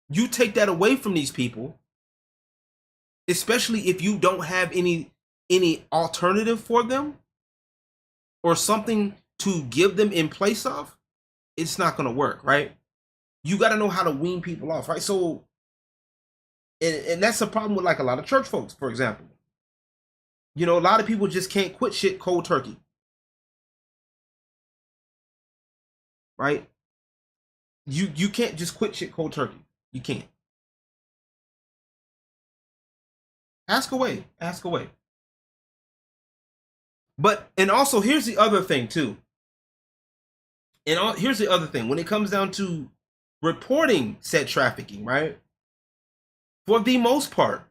You take that away from these people, especially if you don't have any alternative for them or something to give them in place of, it's not going to work, right? You got to know how to wean people off, right? So, and that's a problem with like a lot of church folks, for example. You know, a lot of people just can't quit shit cold turkey, right? You can't just quit shit cold turkey. You can't. Ask away, ask away. But and also here's the other thing too. Here's the other thing when it comes down to reporting said trafficking, right? For the most part,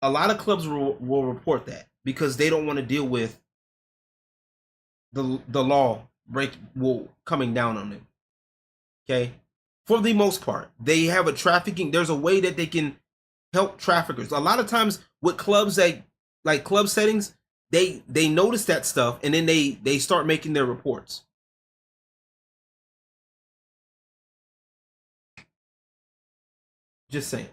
a lot of clubs will report that because they don't want to deal with the law coming down on them. Okay, for the most part, they have a trafficking. There's a way that they can help traffickers. A lot of times with clubs like club settings, they notice that stuff and then they start making their reports. Just saying.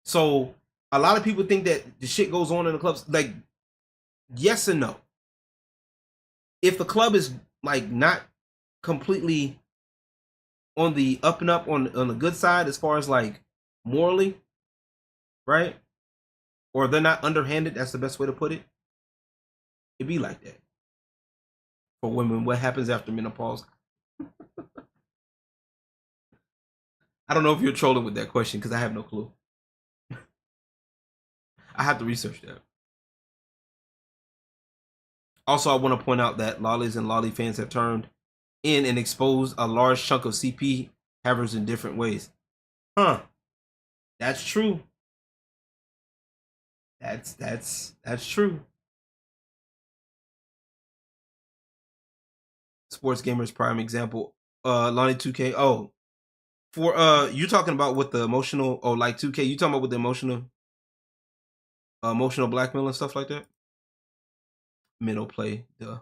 So a lot of people think that the shit goes on in the clubs. Like, yes and no. If the club is like not completely on the up and up on the good side as far as like morally, right? Or they're not underhanded, that's the best way to put it. It be like that. For women, what happens after menopause? I don't know if you're trolling with that question because I have no clue. I have to research that. Also, I want to point out that lollies and lolly fans have turned in and exposed a large chunk of CP havers in different ways. Huh. That's true. That's true. Sports gamers prime example. Lonnie 2K. Oh, for you're talking about with the emotional. Oh, like 2K. You talking about with the emotional blackmail and stuff like that. Mental play. Duh.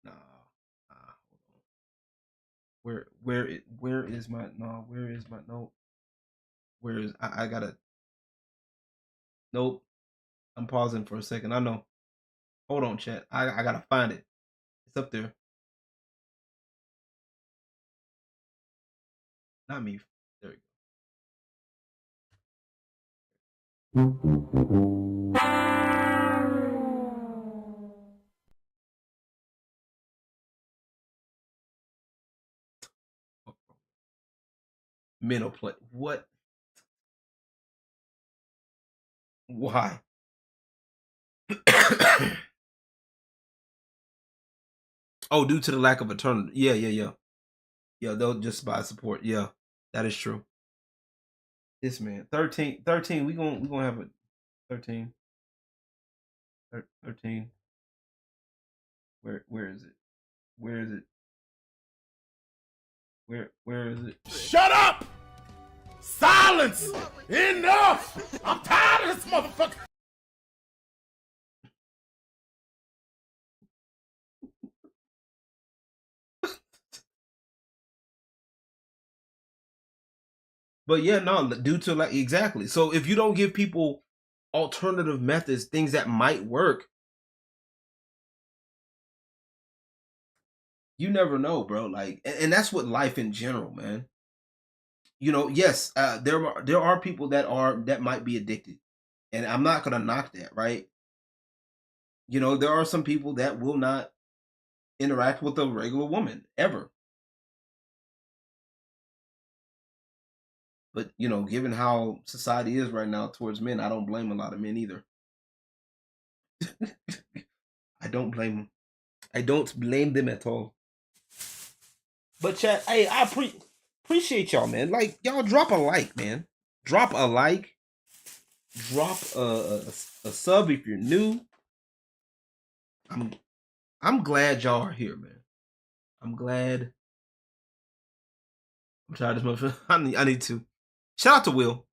Nah. Hold on. Where is my no? Where is my note? Where is I gotta nope. I'm pausing for a second. I know. Hold on, chat. I gotta find it. It's up there. Not me. There we go. Mental play. What? Why? Oh, due to the lack of alternative. Yeah. Yeah, they'll just buy support. Yeah, that is true. This man, 13. We gonna have a 13. 13. Where is it? Where is it? Where is it? Shut up! Silence! Enough! I'm tired of this motherfucker! But yeah, no, due to like exactly. So if you don't give people alternative methods, things that might work, you never know, bro. Like, and that's what life in general, man. You know, yes, there are people that might be addicted, and I'm not gonna knock that, right? You know, there are some people that will not interact with a regular woman ever. But you know, given how society is right now towards men, I don't blame a lot of men either. I don't blame them. I don't blame them at all. But chat, hey, I appreciate y'all, man. Like y'all, drop a like, man. Drop a like. Drop a sub if you're new. I'm glad y'all are here, man. I'm glad I'm tired of this motherfucker. I need to. Shout out to Will.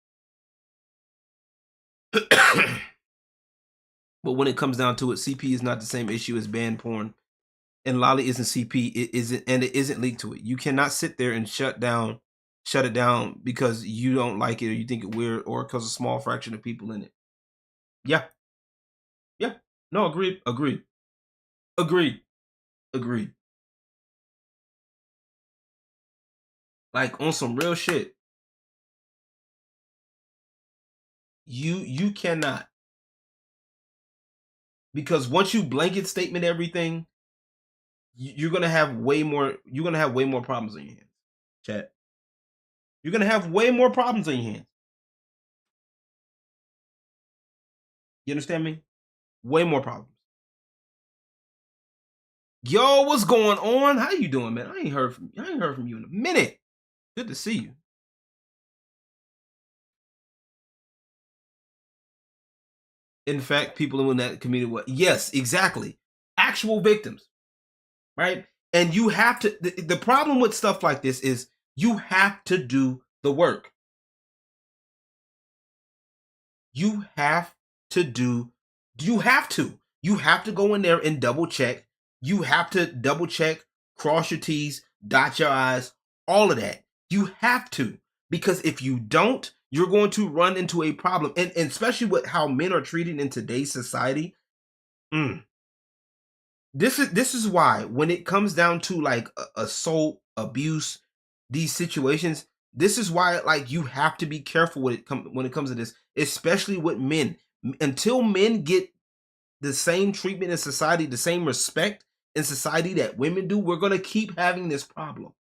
But when it comes down to it, CP is not the same issue as banned porn. And Lolly isn't CP. It isn't, and it isn't linked to it. You cannot sit there and shut it down because you don't like it or you think it weird or because a small fraction of people in it. Yeah. Yeah. No, agreed. Agreed. Agreed. Agreed. Like on some real shit. You cannot. Because once you blanket statement everything, you're gonna have way more problems on your hands. Chat. You're gonna have way more problems on your hands. You understand me? Way more problems. Yo, what's going on? How you doing, man? I ain't heard from you in a minute. Good to see you. In fact, people in that community, what? Yes, exactly. Actual victims, right? And you have to. The problem with stuff like this is you have to do the work. You have to do. You have to. You have to go in there and double check. You have to double check, cross your T's, dot your I's, all of that. You have to. Because if you don't, you're going to run into a problem. And especially with how men are treated in today's society. This is why when it comes down to like assault, abuse, these situations, this is why like you have to be careful when it comes to this, especially with men. Until men get the same treatment in society, the same respect in society that women do, we're going to keep having this problem.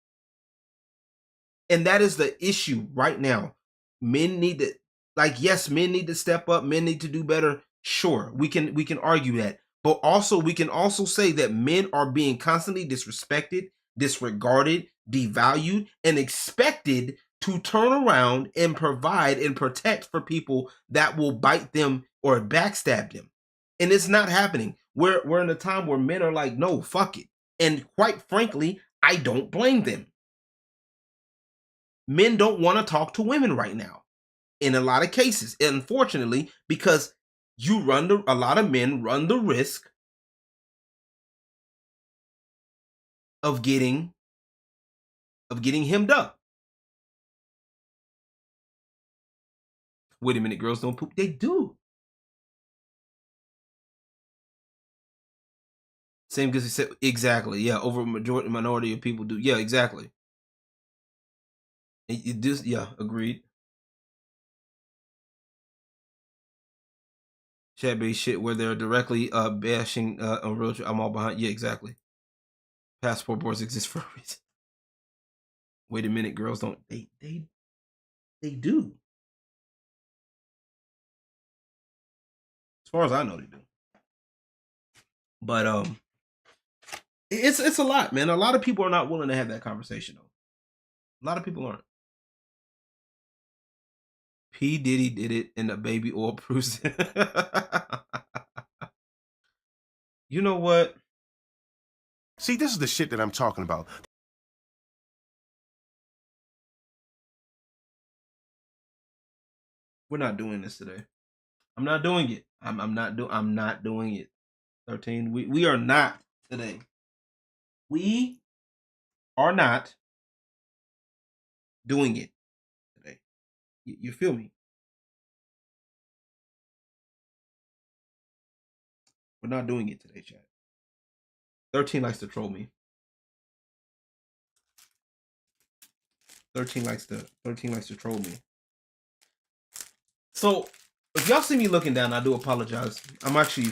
And that is the issue right now. Men need to, like, yes, men need to step up, men need to do better. Sure, we can argue that. But also we can also say that men are being constantly disrespected, disregarded, devalued, and expected to turn around and provide and protect for people that will bite them or backstab them. And it's not happening. We're in a time where men are like, no, fuck it. And quite frankly, I don't blame them. Men don't want to talk to women right now in a lot of cases, unfortunately, because a lot of men run the risk of getting hemmed up. Wait a minute, girls don't poop. They do. Same because he said exactly. Yeah, over a minority of people do. Yeah, exactly. It just yeah, agreed. Chat based shit where they're directly bashing on real. I'm all behind. Yeah, exactly. Passport boards exist for a reason. Wait a minute, girls don't. They do. As far as I know, they do. But it's a lot, man. A lot of people are not willing to have that conversation, though. A lot of people aren't. P. Diddy did it, and the baby oil proves it. You know what? See, this is the shit that I'm talking about. We're not doing this today. I'm not doing it. I'm not doing it. 13. We are not today. We are not doing it today. You feel me? We're not doing it today, chat. 13 likes to troll me. 13 likes to troll me. So if y'all see me looking down, I do apologize. I'm actually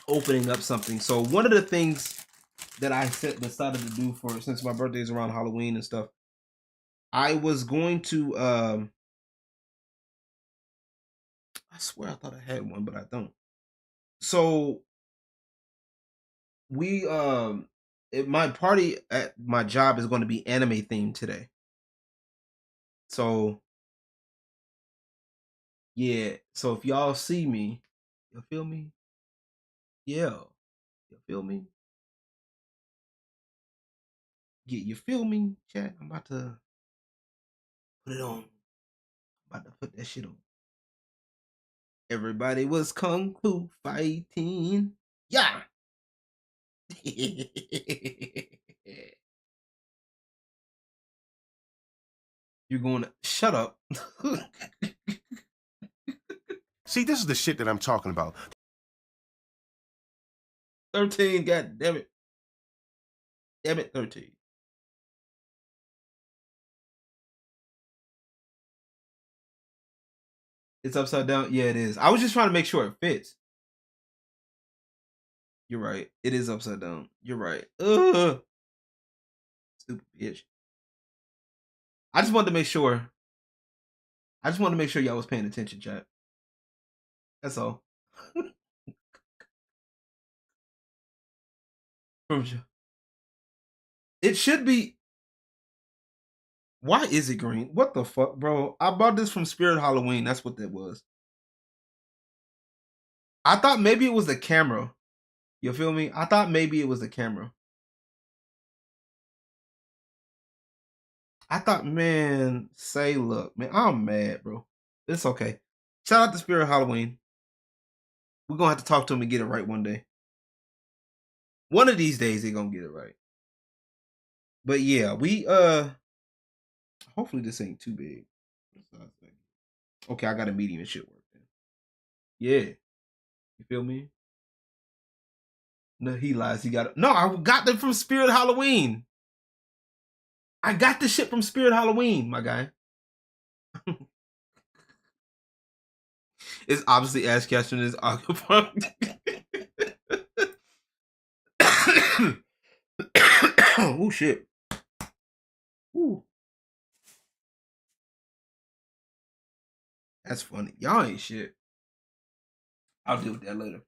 opening up something. So one of the things that I decided to do since my birthday is around Halloween and stuff, I was going to I swear I thought I had one, but I don't. So we my party at my job is going to be anime themed today. So yeah, so if y'all see me, you feel me? Yeah. You feel me? Yeah, you feel me, chat? I'm about to Put it on. I'm about to put that shit on. Everybody was kung fu fighting. Yeah. You're going to shut up. See, this is the shit that I'm talking about. 13, god damn it. Damn it, 13. It's upside down. Yeah, it is. I was just trying to make sure it fits. You're right. It is upside down. You're right. Ugh. Stupid bitch. I just wanted to make sure. I just wanted to make sure y'all was paying attention, chat. That's all. It should be. Why is it green? What the fuck, bro? I bought this from Spirit Halloween. That's what that was. I thought maybe it was the camera. You feel me? I thought maybe it was the camera. I thought, man, say, look, man, I'm mad, bro. It's okay. Shout out to Spirit Halloween. We're gonna have to talk to him and get it right one day. One of these days, they're gonna get it right. But yeah, we hopefully this ain't too big. Okay, I got a medium and shit work then. Yeah. You feel me? No, he lies. He got it. No, I got them from Spirit Halloween. I got the shit from Spirit Halloween, my guy. It's obviously Ash Ketchum is Aquapunk. Oh shit. Ooh. That's funny. Y'all ain't shit. I'll deal with that later.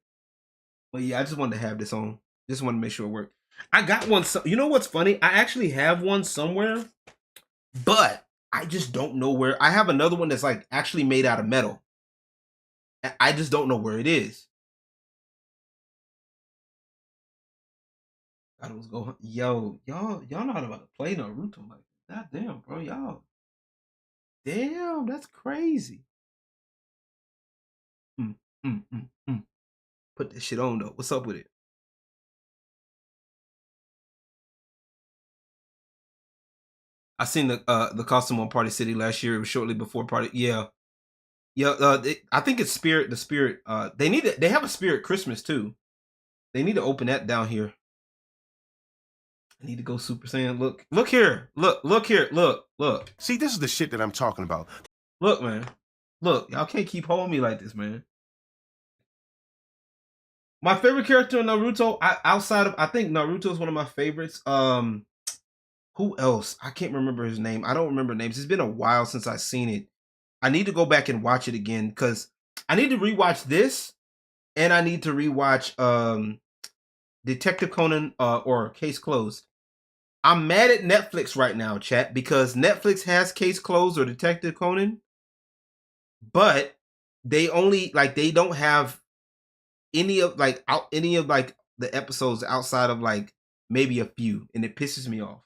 But yeah, I just wanted to have this on. Just wanted to make sure it worked. I got one. You know what's funny? I actually have one somewhere, but I just don't know where. I have another one that's like actually made out of metal. I just don't know where it is. I was going, yo, y'all not about to play Naruto like that. Damn, bro, y'all. Damn, that's crazy. Put this shit on though. What's up with it? I seen the costume on Party City last year. It was shortly before Party. Yeah, yeah. I think it's Spirit. The Spirit. They have a Spirit Christmas too. They need to open that down here. I need to go Super Saiyan. Look here. Look here. Look. See, this is the shit that I'm talking about. Look, man. Look, y'all can't keep holding me like this, man. My favorite character in Naruto, I think Naruto is one of my favorites. Who else? I can't remember his name. I don't remember names. It's been a while since I've seen it. I need to go back and watch it again because I need to rewatch this, and I need to rewatch Detective Conan or Case Closed. I'm mad at Netflix right now, chat, because Netflix has Case Closed or Detective Conan, but they only they don't have any of the episodes outside of like maybe a few, and it pisses me off.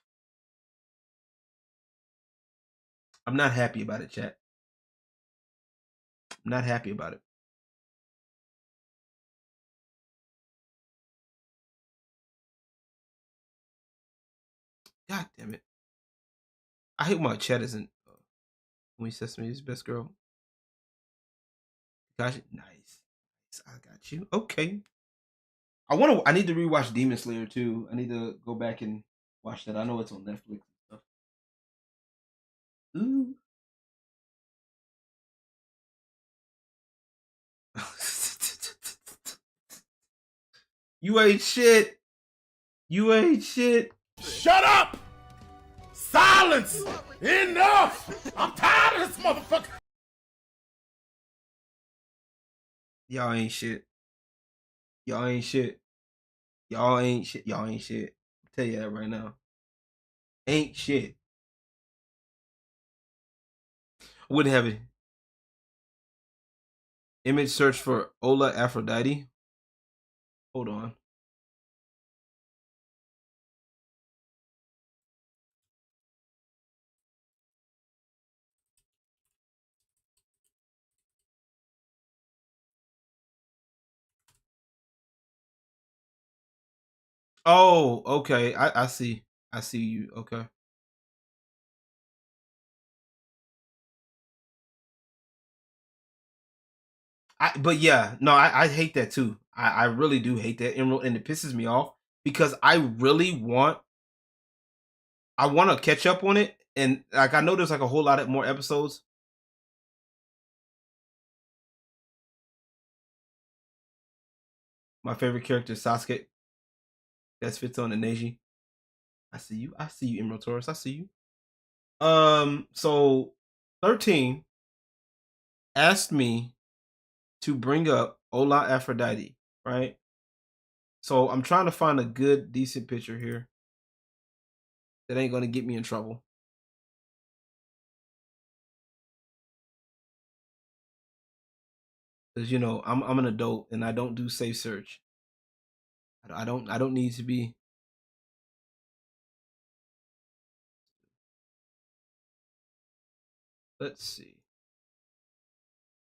I'm not happy about it, chat. I'm not happy about it. God damn it. I hate my chat isn't when he says to me his best girl. Gosh, nice. I got you. Okay. I need to rewatch Demon Slayer too. I need to go back and watch that. I know it's on Netflix and stuff. Ooh. You ain't shit. You ain't shit. Shut up! Silence! Enough! I'm tired of this motherfucker! Y'all ain't shit. Y'all ain't shit. Y'all ain't shit. Y'all ain't shit. I'll tell you that right now. Ain't shit. Wouldn't have it. Image search for Ola Aphrodite. Hold on. Oh, okay. I see. I see you. Okay. But yeah, no, I hate that too. I really do hate that Emerald, and it pisses me off because I want to catch up on it, and like I know there's like a whole lot of more episodes. My favorite character is Sasuke. That's fits on the Neji. I see you. I see you, Emerald Taurus. I see you. So 13 asked me to bring up Ola Aphrodite, right? So I'm trying to find a good, decent picture here that ain't gonna get me in trouble. Because you know I'm an adult and I don't do safe search. I don't need to be. Let's see.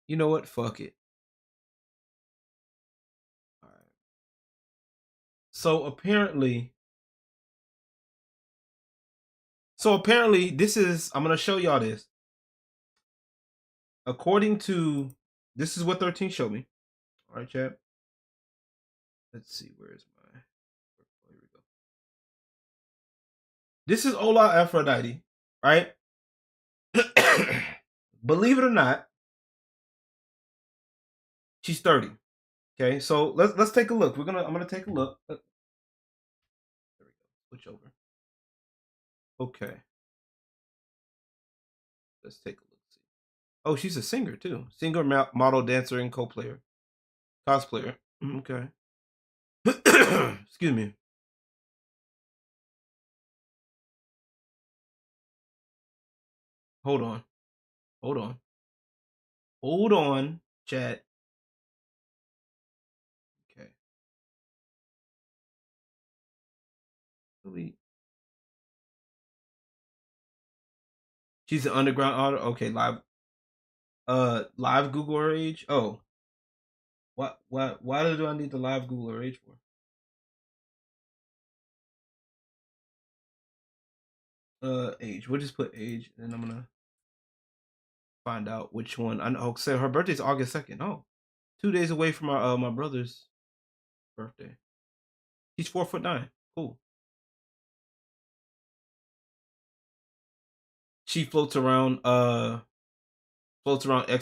You know what? Fuck it. All right. So apparently this is. I'm gonna show y'all this. According to this is what 13 showed me. All right, chat. Let's see. Where is my? Oh, here we go. This is Ola Aphrodite, right? Believe it or not, she's 30. Okay, so let's take a look. I'm gonna take a look. There we go. Switch over. Okay. Let's take a look. See. Oh, she's a singer too. Singer, model, dancer, and co-player, cosplayer. Okay. Excuse me. Hold on. Hold on. Hold on, chat. Okay. She's an underground author. Okay, live Google her age. Oh, why do I need to live Google her age for? Age. We'll just put age, and I'm gonna find out which one. I know. So her birthday's August 2nd. Oh, 2 days away from my brother's birthday. He's 4'9". Cool. She floats around X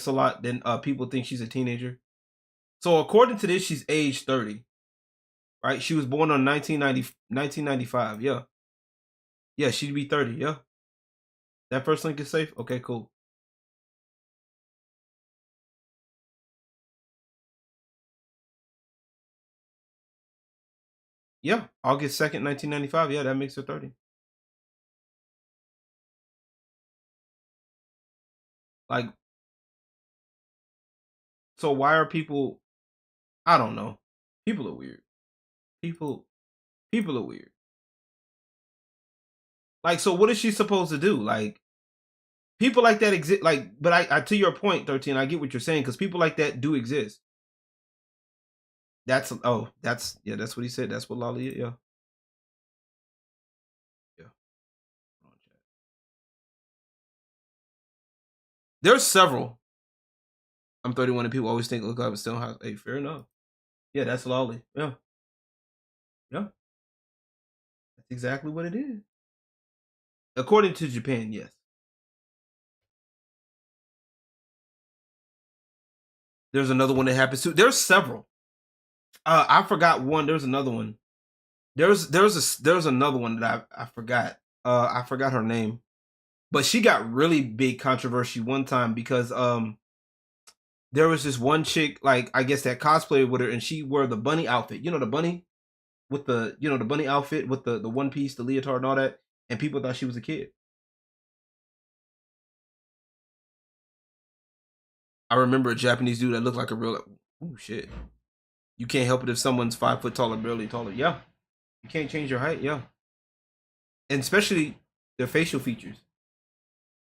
a lot. Then people think she's a teenager. So according to this, she's age 30. Right? She was born on 1995. Yeah. Yeah, she'd be 30. Yeah. That first link is safe? Okay, cool. Yeah, August 2nd, 1995. Yeah, that makes her 30. Like, so why are people, I don't know. People are weird. People are weird. Like, so what is she supposed to do? Like, people like that exist. Like, but I to your point, 13, I get what you're saying, because people like that do exist. That's what he said. That's what Lolly is. Yeah. Yeah. There's several. I'm 31 and people always think look I was still house. Hey, fair enough. Yeah, that's Lolly. Yeah. Yeah. That's exactly what it is. According to Japan, yes. There's another one that happens too. There's several. I forgot one. There's another one. There's another one that I forgot. I forgot her name. But she got really big controversy one time because there was this one chick, like I guess that cosplayed with her, and she wore the bunny outfit. You know the bunny with the the bunny outfit with the one piece, the leotard, and all that, and people thought she was a kid. I remember a Japanese dude that looked like a real. Oh shit! You can't help it if someone's 5 foot taller, barely taller. Yeah, you can't change your height. Yeah, and especially their facial features.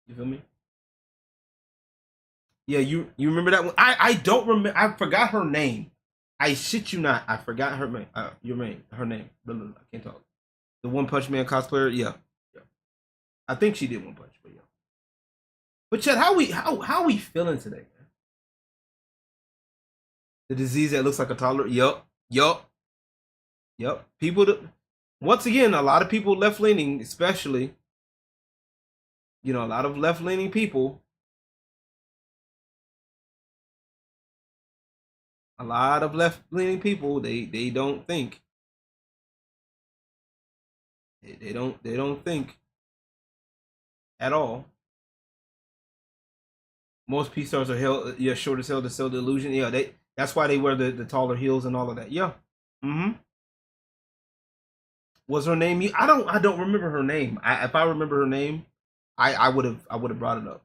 You feel me? Yeah, you remember that one? I don't remember. I forgot her name. I shit you not. I forgot her name. Her name. I can't talk. The One Punch Man cosplayer. Yeah. I think she did One Punch, but yeah. But Chet, how we feeling today, man? The disease that looks like a toddler. Yup. People. Once again, a lot of people left leaning, especially. A lot of left leaning people. A lot of left leaning people. They don't think. They don't think at all. Most P stars are held, short as hell to sell the illusion. Yeah, that's why they wear the taller heels and all of that. Yeah. Was her name? I don't remember her name. If I remember her name, I would have brought it up.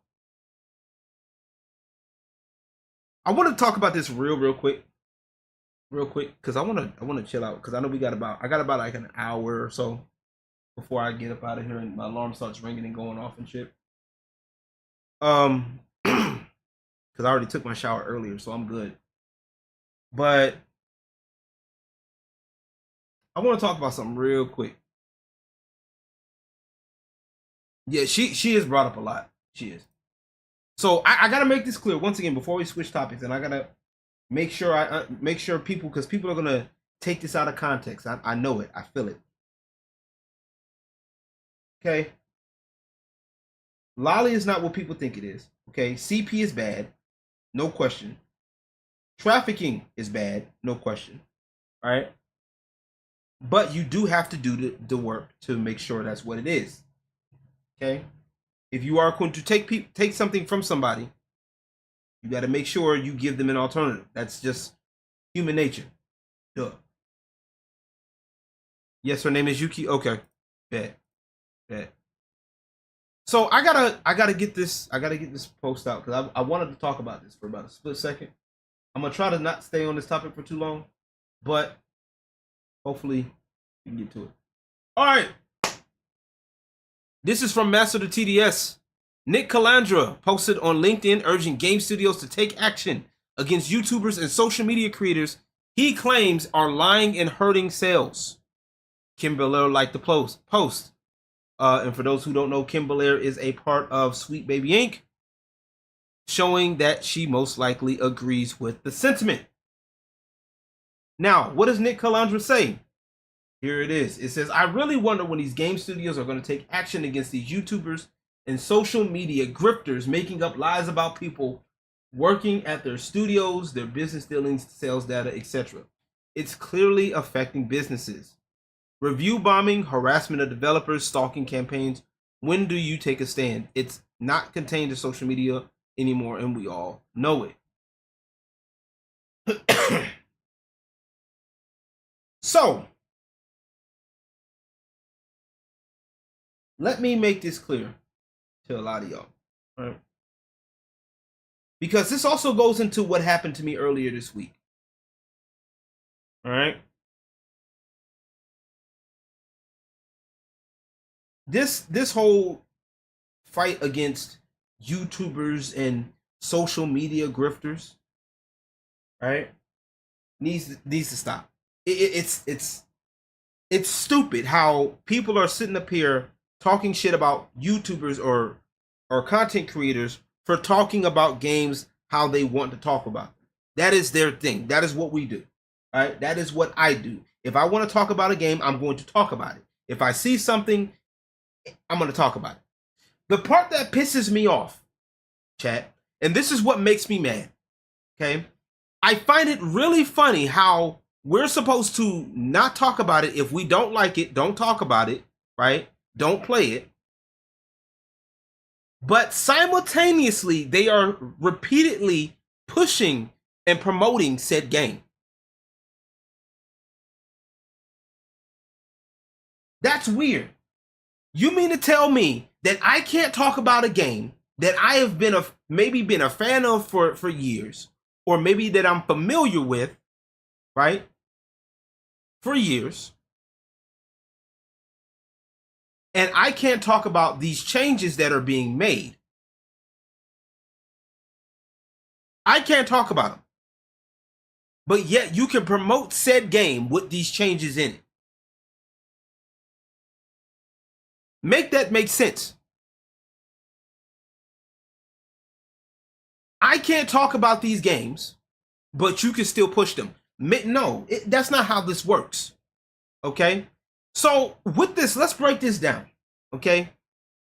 I want to talk about this real quick, because I want to chill out, because I know I got about like an hour or so before I get up out of here and my alarm starts ringing and going off and shit. Because I already took my shower earlier, so I'm good. But I want to talk about something real quick. Yeah, she is brought up a lot. She is. So I gotta make this clear once again before we switch topics, and I gotta make sure people, because people are gonna take this out of context. I know it. I feel it. Okay. Lolly is not what people think it is. Okay. CP is bad, no question. Trafficking is bad, no question. All right. But you do have to do the work to make sure that's what it is. Okay. If you are going to take something from somebody, you got to make sure you give them an alternative. That's just human nature. Duh. Yes, her name is Yuki. Okay. Bad. So I gotta get this post out, because I wanted to talk about this for about a split second. I'm gonna try to not stay on this topic for too long, but hopefully we can get to it. All right. This is from Master the TDS. Nick Calandra posted on LinkedIn urging game studios to take action against YouTubers and social media creators he claims are lying and hurting sales. Kim Belair liked the post. And for those who don't know, Kim Belair is a part of Sweet Baby Inc., showing that she most likely agrees with the sentiment. Now, what does Nick Calandra say? Here it is. It says, I really wonder when these game studios are going to take action against these YouTubers and social media grifters making up lies about people working at their studios, their business dealings, sales data, etc. It's clearly affecting businesses. Review bombing, harassment of developers, stalking campaigns. When do you take a stand? It's not contained to social media anymore, and we all know it. So, let me make this clear to a lot of y'all, right? Because this also goes into what happened to me earlier this week. All right? This whole fight against YouTubers and social media grifters, right, needs to stop. It's stupid how people are sitting up here talking shit about YouTubers or content creators for talking about games how they want to talk about them. That is their thing. That is what we do. All right? That is what I do. If I want to talk about a game, I'm going to talk about it. If I see something, I'm going to talk about it. The part that pisses me off, chat, and this is what makes me mad, okay? I find it really funny how we're supposed to not talk about it. If we don't like it, don't talk about it, right? Don't play it. But simultaneously, they are repeatedly pushing and promoting said game. That's weird. You mean to tell me that I can't talk about a game that I have been a fan of for years, or maybe that I'm familiar with, right? For years. And I can't talk about these changes that are being made. I can't talk about them. but yet you can promote said game with these changes in it. Make that make sense. I can't talk about these games, but you can still push them. No, that's not how this works. Okay? So with this, let's break this down. Okay?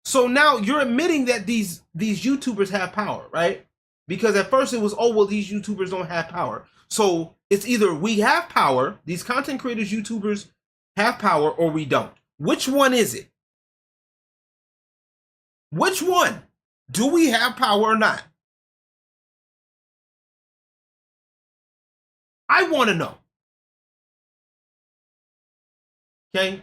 So now you're admitting that these YouTubers have power, right? Because at first it was, oh, well, these YouTubers don't have power. So it's either we have power, these content creators, YouTubers have power, or we don't. Which one is it? Which one? Do we have power or not? I want to know. Okay?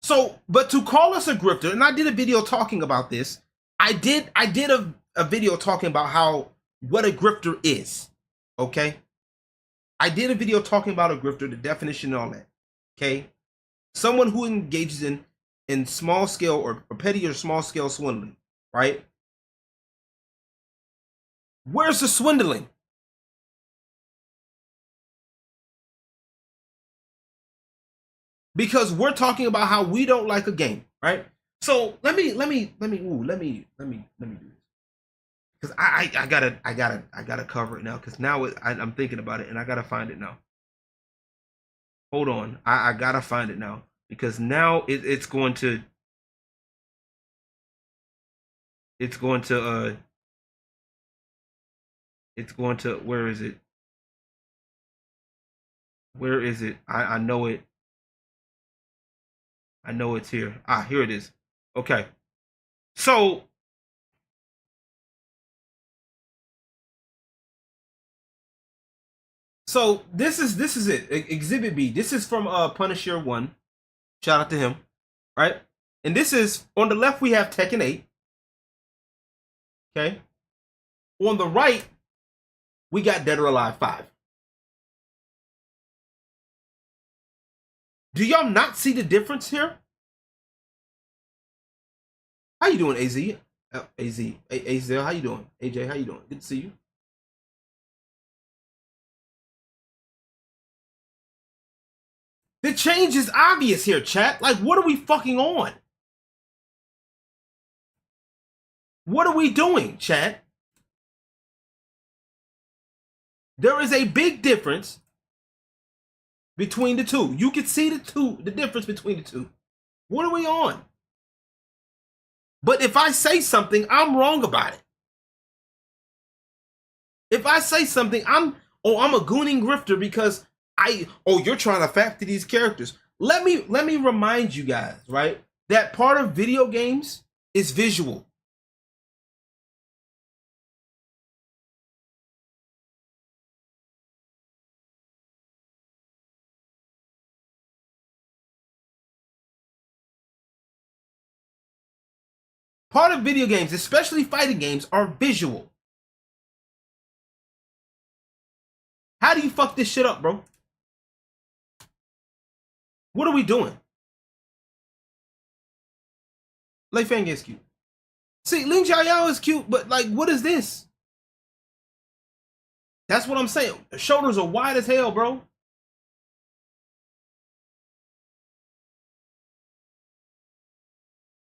So, but to call us a grifter, and I did a video talking about this. I did a video talking about what a grifter is. Okay? I did a video talking about a grifter, the definition and all that. Okay? Someone who engages in small scale or petty or small scale swindling, right? Where's the swindling? Because we're talking about how we don't like a game, right? So let me do this. Because I gotta cover it now. Because now I'm thinking about it and I gotta find it now. Hold on, I gotta find it now because now it's going to where is it? Where is it? I know it. I know it's here. Here it is. Okay. So this is it. Exhibit B. This is from Punisher 1. Shout out to him. Right? And this is on the left we have Tekken 8. Okay. On the right, we got Dead or Alive 5. Do y'all not see the difference here? How you doing, AZ? AZ, how you doing? AJ, how you doing? Good to see you. The change is obvious here, chat. Like, what are we fucking on? What are we doing, chat? There is a big difference between the two. You can see the difference between the two. What are we on? But if I say something, I'm wrong about it. If I say something, I'm a gooning grifter because you're trying to factor these characters. Let me remind you guys, right? That part of video games is visual. Part of video games, especially fighting games, are visual. How do you fuck this shit up, bro? What are we doing? Lei Fang is cute. See, Ling Xiaoyao is cute, but like, what is this? That's what I'm saying. The shoulders are wide as hell, bro.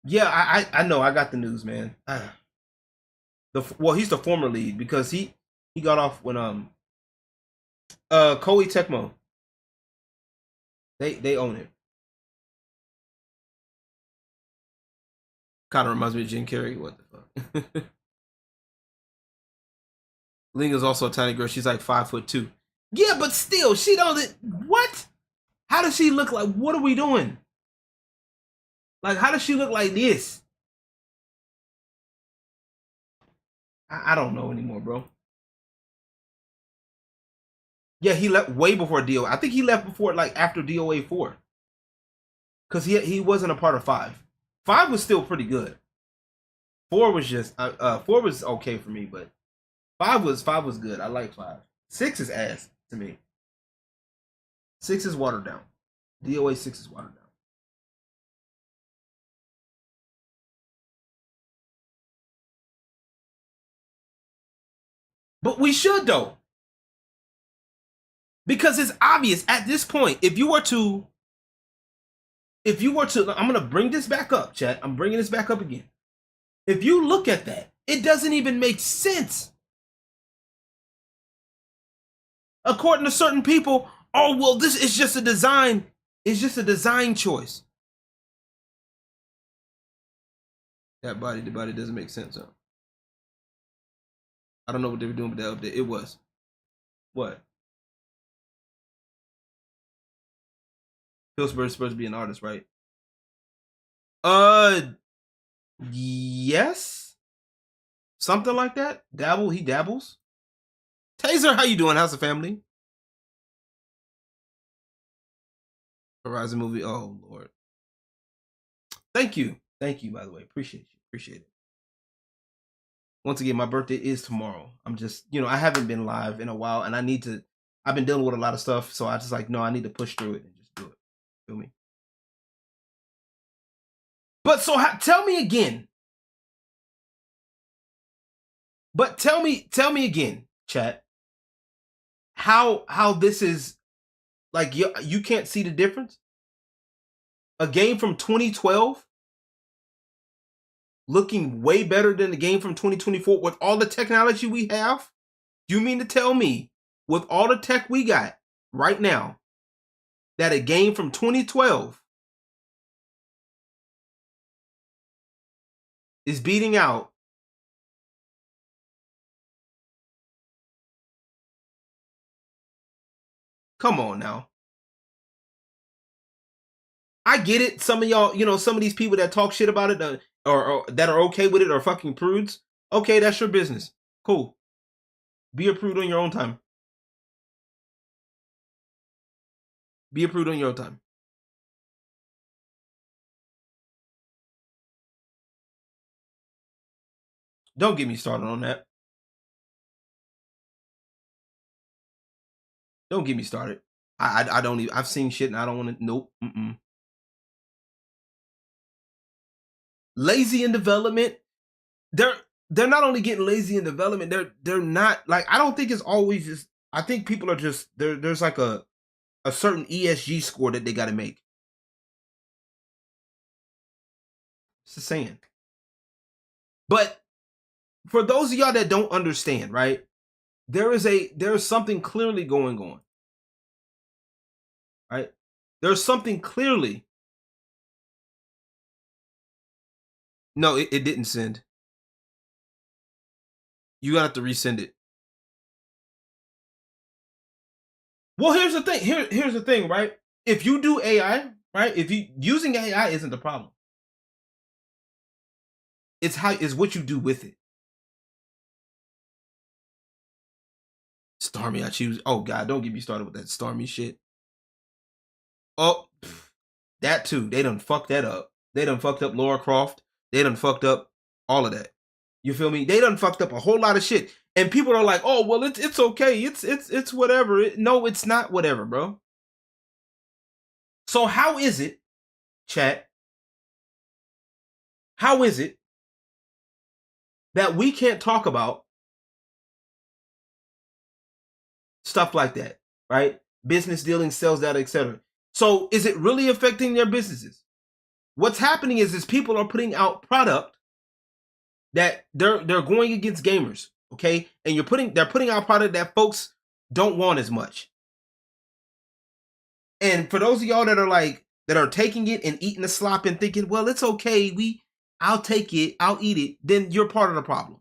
Yeah, I know. I got the news, man. He's the former lead because he got off when Koei Tecmo. They own it. Kind of reminds me of Jim Carrey. What the fuck? Ling is also a tiny girl. She's like 5'2". Yeah, but still, she doesn't. What? How does she look like? What are we doing? Like, how does she look like this? I don't know anymore, bro. Yeah, he left way before DOA. I think he left before, like, after DOA 4. Because he wasn't a part of 5. 5 was still pretty good. 4 was just 4 was okay for me, but 5 was good. I like 5. 6 is ass to me. 6 is watered down. DOA 6 is watered down. But we should though. Because it's obvious at this point, if you were to, I'm going to bring this back up, chat. I'm bringing this back up again. If you look at that, it doesn't even make sense. According to certain people, oh, well, this is just a design. It's just a design choice. The body doesn't make sense, huh? I don't know what they were doing with that update. It was. What? Pillsbury's supposed to be an artist, right? Yes. Something like that. He dabbles. Taser, how you doing? How's the family? Horizon movie. Oh, Lord. Thank you. Thank you, by the way. Appreciate it. Once again, my birthday is tomorrow. I'm just, I haven't been live in a while, and I've been dealing with a lot of stuff, so I just no, I need to push through it and just do it. Feel me? But so tell me again. But tell me again, chat. How this is like you can't see the difference? A game from 2012 looking way better than the game from 2024 with all the technology we have? You mean to tell me, with all the tech we got right now, that a game from 2012 is beating out Come on now. I get it. Some of y'all, some of these people that talk shit about it or that are okay with it are fucking prudes. Okay, that's your business. Cool. Be a prude on your own time. Be a prude on your own time. Don't get me started on that. Don't get me started. I don't even. I've seen shit and I don't want to. Nope. Lazy in development. They're not only getting lazy in development. They're not like. I don't think it's always just. I think people are just there's like a certain ESG score that they got to make. It's the saying. But for those of y'all that don't understand, right? There's something clearly going on. Right? There's something clearly. No, it didn't send. You got to resend it. Well, here's the thing. Here's the thing, right? If you do AI, right? If you using AI isn't the problem. It's what you do with it. Stormy, I choose. Oh God, don't get me started with that Stormy shit. Oh, that too. They done fucked that up. They done fucked up Laura Croft. They done fucked up all of that. You feel me? They done fucked up a whole lot of shit. And people are like, oh, well, it's okay. It's whatever. No, it's not whatever, bro. So how is it, chat? How is it that we can't talk about stuff like that, right? Business dealings, sales data, etc. So is it really affecting their businesses? What's happening is people are putting out product that they're going against gamers, okay? And they're putting out product that folks don't want as much. And for those of y'all that are taking it and eating the slop and thinking, well, it's okay, I'll take it, I'll eat it, then you're part of the problem.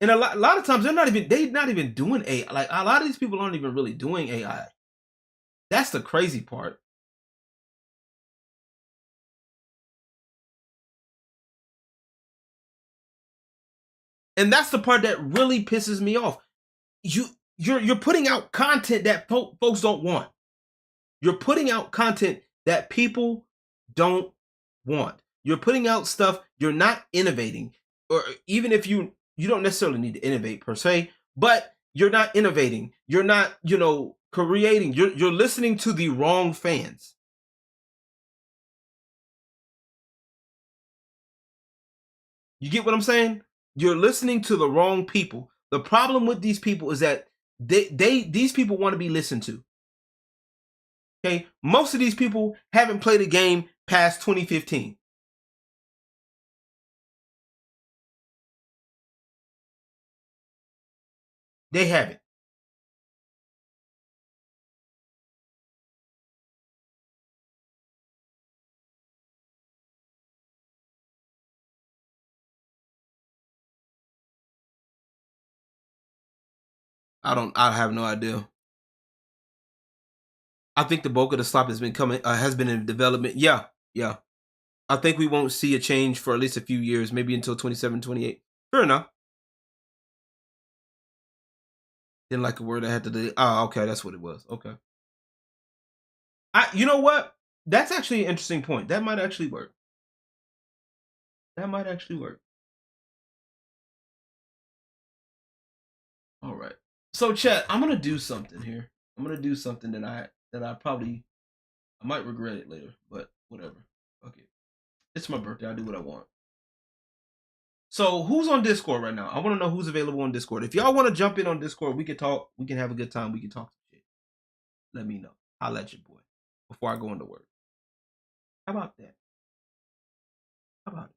And a lot of times they're not even doing AI. Like a lot of these people aren't even really doing AI. That's the crazy part. And that's the part that really pisses me off. You're putting out content that folks don't want. You're putting out content that people don't want. You're putting out stuff. You're not innovating, or even if you don't necessarily need to innovate per se, but you're not innovating. You're not, creating. You're listening to the wrong fans. You get what I'm saying? You're listening to the wrong people. The problem with these people is that these people want to be listened to. Okay, most of these people haven't played a game past 2015. They haven't. I have no idea. I think the bulk of the slop has been in development. Yeah, yeah. I think we won't see a change for at least a few years, maybe until 27, 28. Fair enough. Didn't like a word I had to do. Oh, okay, that's what it was. Okay. You know what? That's actually an interesting point. That might actually work. That might actually work. All right. So, chat, I'm gonna do something here. I'm gonna do something that I might regret it later, but whatever. Okay. It's my birthday. I do what I want. So, who's on Discord right now? I want to know who's available on Discord. If y'all want to jump in on Discord, we can talk. We can have a good time. We can talk some shit. Let me know. I'll let you, boy, before I go into work. How about that? How about it?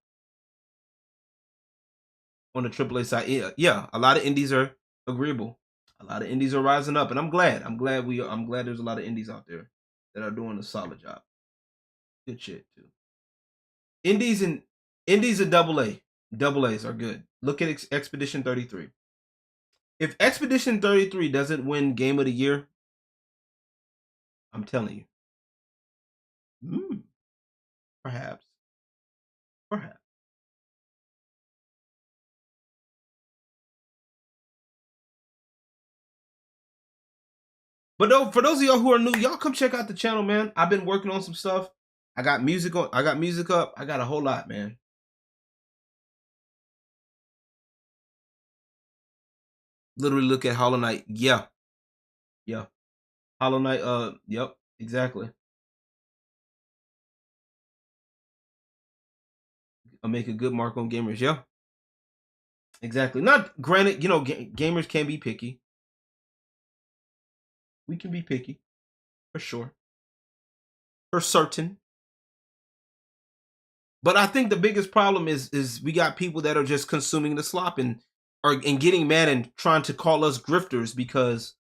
On the AAA side, yeah, a lot of indies are agreeable. A lot of indies are rising up, and I'm glad. I'm glad there's a lot of indies out there that are doing a solid job. Good shit too. Indies and double A. Double A's are good. Look at Expedition 33. If Expedition 33 doesn't win Game of the Year, I'm telling you. Perhaps. Perhaps. But though, for those of y'all who are new, y'all come check out the channel, man. I've been working on some stuff. I got music up. I got a whole lot, man. Literally look at Hollow Knight. Yeah. Yeah. Hollow Knight, yep, exactly. I'll make a good mark on gamers, yeah. Exactly. Not granted, gamers can be picky. We can be picky. For sure. For certain. But I think the biggest problem is we got people that are just consuming the slop and getting mad and trying to call us grifters because,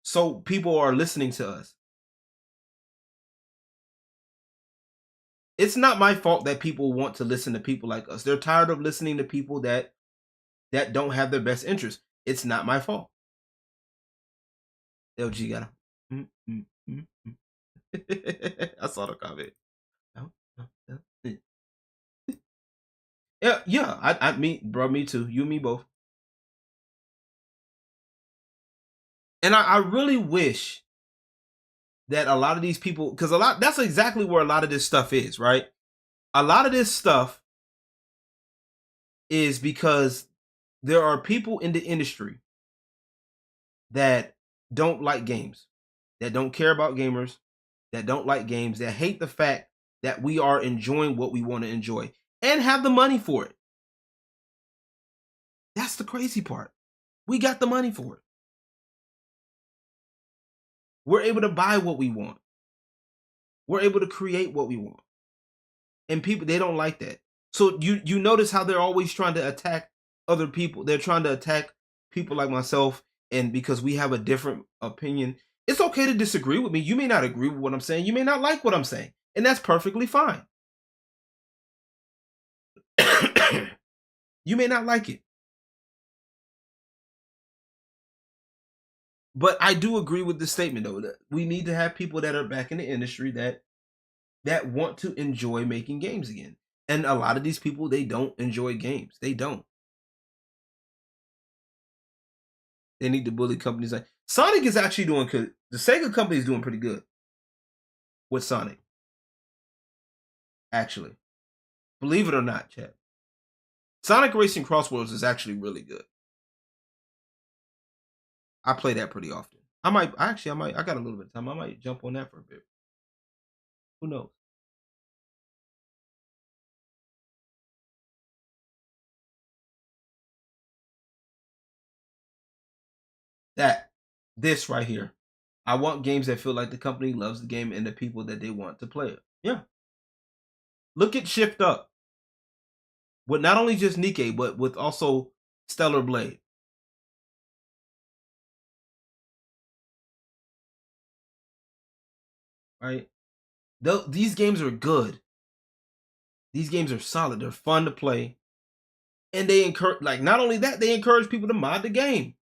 so people are listening to us. It's not my fault that people want to listen to people like us. They're tired of listening to people that don't have their best interest. It's not my fault. LG got him. I saw the comment. Yeah. Me too. You and me both. And I really wish that a lot of these people, because that's exactly where a lot of this stuff is, right? A lot of this stuff is because there are people in the industry that don't like games, that don't care about gamers, that don't like games, that hate the fact that we are enjoying what we want to enjoy and have the money for it. That's the crazy part. We got the money for it. We're able to buy what we want. We're able to create what we want. And people, they don't like that. So you notice how they're always trying to attack other people. They're trying to attack people like myself, and because we have a different opinion. It's okay to disagree with me. You may not agree with what I'm saying. You may not like what I'm saying. And that's perfectly fine. You may not like it. But I do agree with the statement, though, that we need to have people that are back in the industry that want to enjoy making games again. And a lot of these people, they don't enjoy games. They don't. They need to bully companies like Sonic is actually doing good. The Sega company is doing pretty good with Sonic. Actually, believe it or not, chat. Sonic Racing Crossworlds is actually really good. I play that pretty often. I got a little bit of time. I might jump on that for a bit. Who knows? This right here. I want games that feel like the company loves the game and the people that they want to play it. Yeah. Look at Shift Up. With not only just Nikkei, but with also Stellar Blade. Right? These games are good. These games are solid. They're fun to play. And they encourage, like, not only that, they encourage people to mod the game.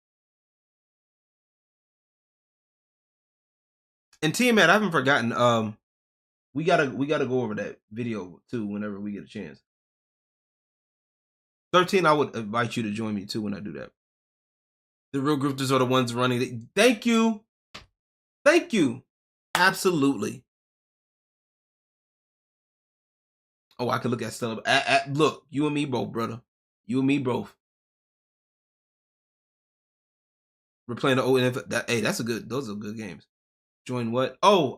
And TMAT, I haven't forgotten. We gotta go over that video too whenever we get a chance. 13, I would invite you to join me too when I do that. The real grifters are the ones running it. Thank you. Thank you. Absolutely. Oh, I could look at Stella. Look, you and me both, brother. You and me both. We're playing the old NFL. Hey, that's a good. Those are good games. Join what? Oh,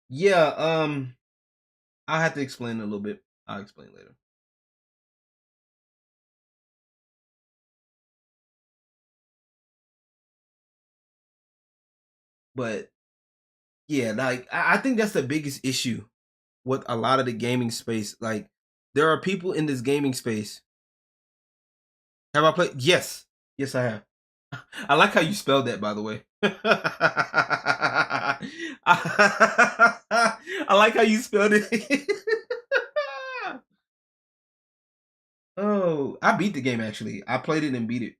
yeah. I'll have to explain a little bit. I'll explain later. But yeah, like I think that's the biggest issue with a lot of the gaming space. Like, there are people in this gaming space. Have I played? Yes. Yes, I have. I like how you spelled that, by the way. I like how you spelled it. Oh, I beat the game, actually. I played it and beat it.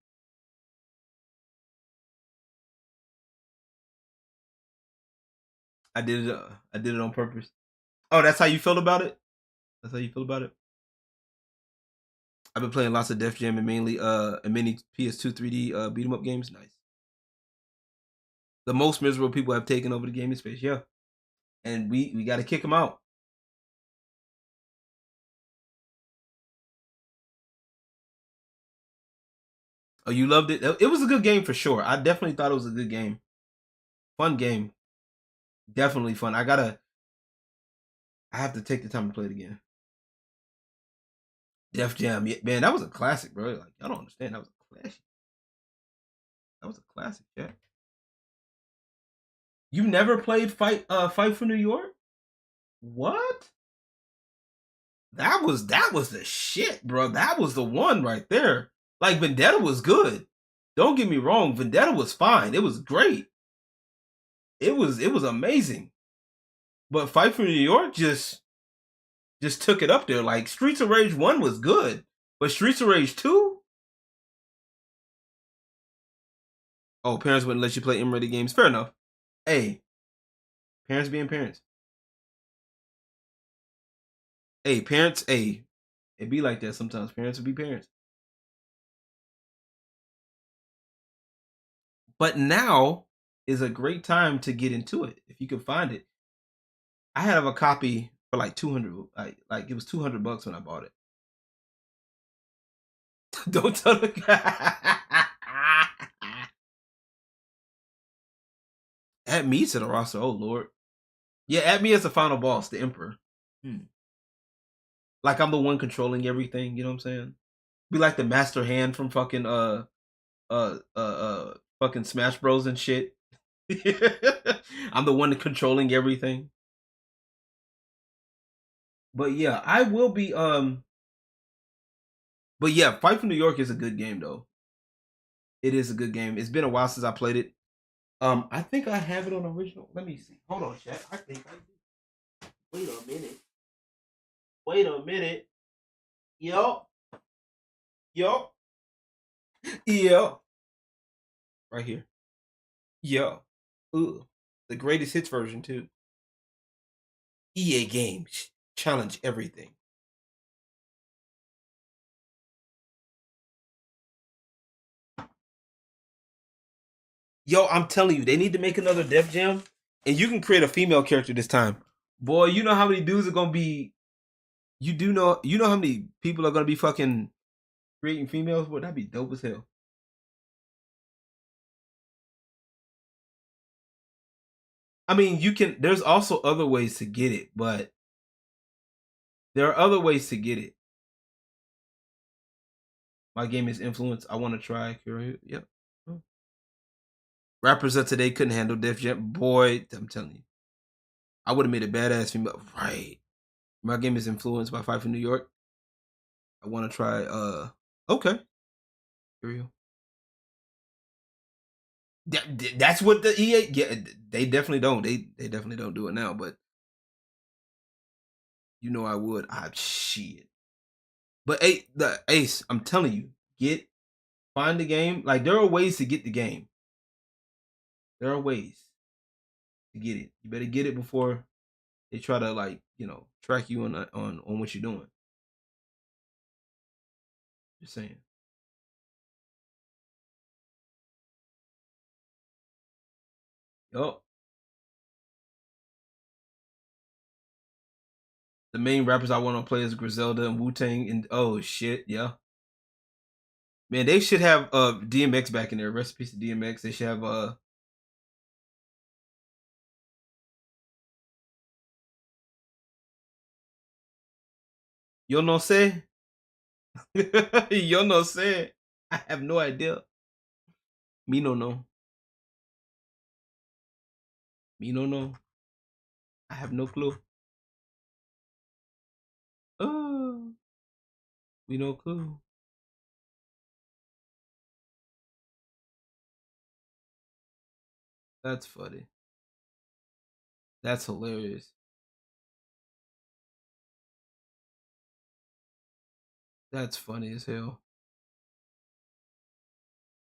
I did it on purpose. Oh, that's how you feel about it? That's how you feel about it? I've been playing lots of Def Jam and mainly many PS2 3D beat 'em up games. Nice. The most miserable people have taken over the gaming space, yeah. And we got to kick them out. Oh, you loved it? It was a good game for sure. I definitely thought it was a good game. Fun game. Definitely fun. I have to take the time to play it again. Def Jam, yeah, man, that was a classic, bro. Like, I don't understand. That was a classic. That was a classic, yeah. You never played Fight for New York? What? That was the shit, bro. That was the one right there. Like, Vendetta was good. Don't get me wrong, Vendetta was fine. It was great. It was amazing. But Fight for New York just took it up there. Like, Streets of Rage 1 was good, but Streets of Rage 2? Oh, parents wouldn't let you play M-rated games. Fair enough. Hey, parents being parents. Hey, parents, hey, it be like that sometimes. Parents will be parents. But now is a great time to get into it if you can find it. I have a copy for like 200. Like it was $200 when I bought it. Don't tell the guy. Add me to the roster. Oh Lord. Yeah, add me as the final boss, the Emperor. Like I'm the one controlling everything. You know what I'm saying? Be like the master hand from fucking fucking Smash Bros and shit. I'm the one controlling everything. But yeah, I will be but yeah, Fight for New York is a good game though. It is a good game. It's been a while since I played it. I think I have it on original. Let me see. Hold on, chat. I think I do. Wait a minute. Wait a minute. Yup. Yup. Yeah. Right here. Yeah. Ugh. The greatest hits version too. EA Games. Challenge everything. Yo, I'm telling you, they need to make another Def Jam, and you can create a female character this time. Boy, you know how many dudes are gonna be. You know how many people are gonna be fucking creating females? Boy, that'd be dope as hell. I mean, you can. There's also other ways to get it, but there are other ways to get it. My game is influence. I want to try. Yep. Rappers of today couldn't handle Def Jam. Boy, I'm telling you. I would have made a badass female. Right. My game is influenced by Five from New York. I want to try. Okay. Here that's what the EA. Yeah, they definitely don't. They definitely don't do it now. But you know, I would. Shit. But the Ace, I'm telling you, find the game. Like there are ways to get the game. There are ways to get it. You better get it before they try to track you on what you're doing. Just saying. Yup. The main rappers I want to play is Griselda and Wu-Tang and oh shit, yeah. Man, they should have DMX back in there. Rest in peace to DMX. They should have Yo no sé. Yo no sé. I have no idea. Me no know. Me no know. I have no clue. Oh, we no clue. That's funny. That's hilarious. That's funny as hell.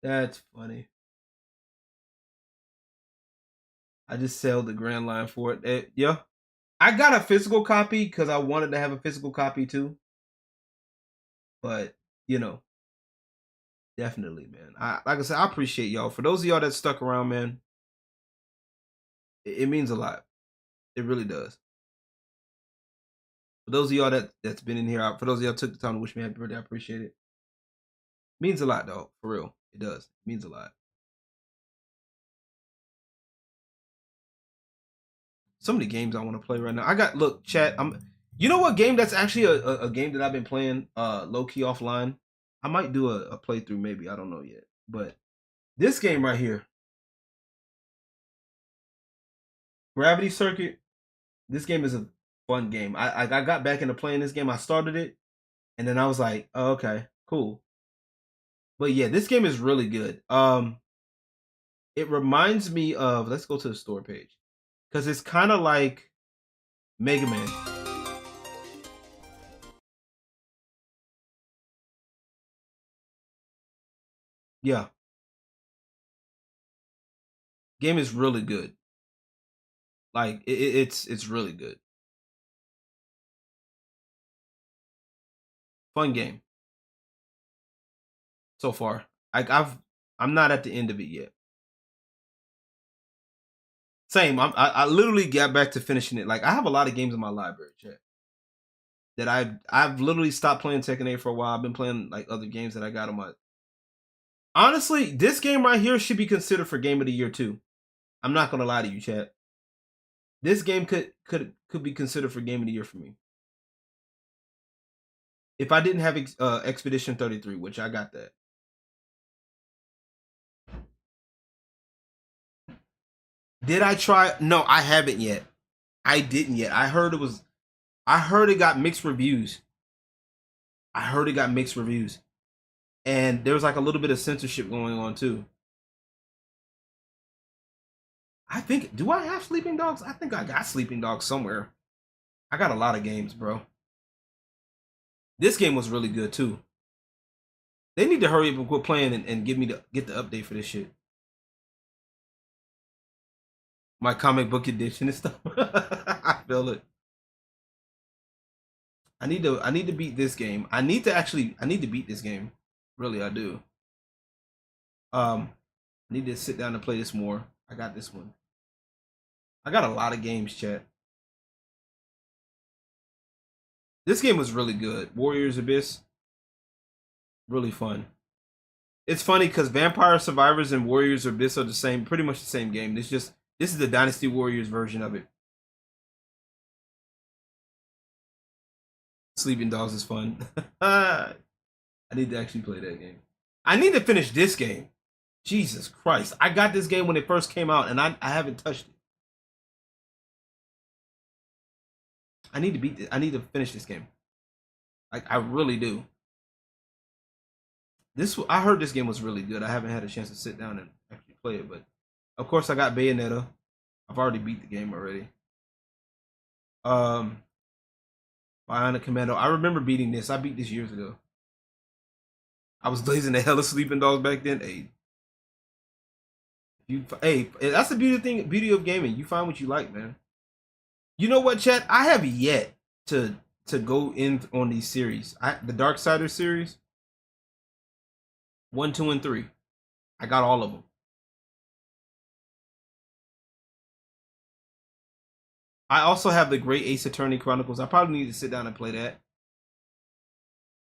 That's funny. I just sell the Grand Line for it. Yeah. I got a physical copy because I wanted to have a physical copy too. But, definitely, man. Like I said, I appreciate y'all. For those of y'all that stuck around, man, it means a lot. It really does. For those of y'all that's been in here, for those of y'all took the time to wish me happy birthday, I appreciate it. Means a lot, though. For real. It does. It means a lot. So many games I want to play right now. Look, chat. You know what game that's actually a game that I've been playing low key offline? I might do a playthrough, maybe. I don't know yet. But this game right here, Gravity Circuit. This game is a fun game. I got back into playing this game. I started it, and then I was like, oh, okay, cool. But yeah, this game is really good. It reminds me of, let's go to the store page, because it's kind of like Mega Man. Yeah. Game is really good. Like it's really good. Fun game. So far. I'm not at the end of it yet. Same. I literally got back to finishing it. Like I have a lot of games in my library, chat, that I've literally stopped playing Tekken 8 for a while. I've been playing like other games that I got on my. Honestly, this game right here should be considered for Game of the Year too. I'm not gonna lie to you, chat. This game could be considered for Game of the Year for me. If I didn't have Expedition 33, which I got that. Did I try? No, I haven't yet. I didn't yet. I heard it got mixed reviews. And there was like a little bit of censorship going on too. Do I have Sleeping Dogs? I think I got Sleeping Dogs somewhere. I got a lot of games, bro. This game was really good too. They need to hurry up and quit playing and get the update for this shit. My comic book edition and stuff. I feel it. I need to beat this game. I need to beat this game. Really, I do. I need to sit down and play this more. I got this one. I got a lot of games, chat. This game was really good. Warriors Abyss. Really fun. It's funny because Vampire Survivors and Warriors Abyss are pretty much the same game. This is the Dynasty Warriors version of it. Sleeping Dogs is fun. I need to actually play that game. I need to finish this game. Jesus Christ. I got this game when it first came out, and I haven't touched it. I need to beat this. I need to finish this game. Like, I really do. I heard this game was really good. I haven't had a chance to sit down and actually play it, but of course I got Bayonetta. I've already beat the game already. Bionic Commando. I remember beating this. I beat this years ago. I was blazing the hell of Sleeping Dogs back then. Hey, that's the beauty of gaming. You find what you like, man. You know what, chat? I have yet to go in on these series. The Darksiders series, 1, 2, and 3. I got all of them. I also have the Great Ace Attorney Chronicles. I probably need to sit down and play that.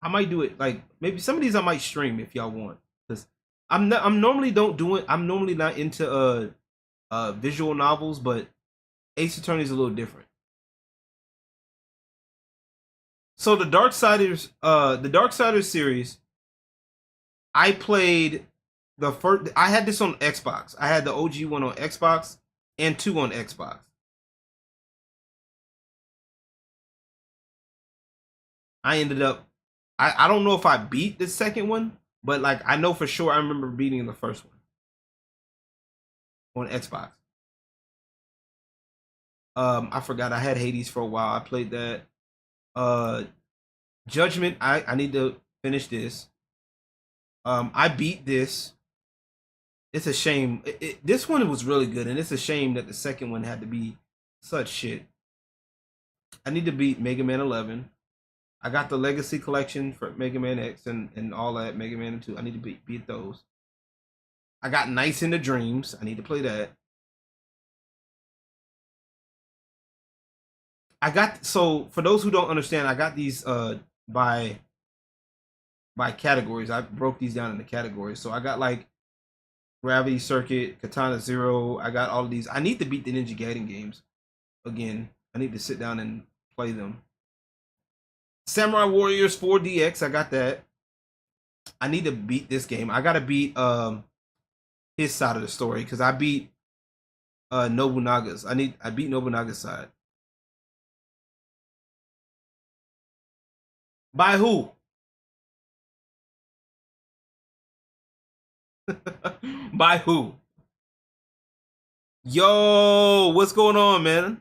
I might do it, like, maybe some of these I might stream if y'all want, because I'm normally not into visual novels, but Ace Attorney is a little different. So the Darksiders series, I played the first. I had this on Xbox. I had the OG one on Xbox and 2 on Xbox. I ended up. I don't know if I beat the second one, but like I know for sure I remember beating the first one on Xbox. I forgot I had Hades for a while. I played that. Judgment. I need to finish this. I beat this. It's a shame. This one was really good, and it's a shame that the second one had to be such shit. I need to beat Mega Man 11. I got the Legacy Collection for Mega Man X and all that, Mega Man 2. I need to beat those. I got Nights into Dreams. I need to play that. So for those who don't understand, I got these by categories. I broke these down into categories. So I got like Gravity Circuit, Katana Zero. I got all of these. I need to beat the Ninja Gaiden games again. I need to sit down and play them. Samurai Warriors 4DX, I got that. I need to beat this game. I gotta beat his side of the story because I beat Nobunaga's. I beat Nobunaga's side. By who? By who? Yo, what's going on, man?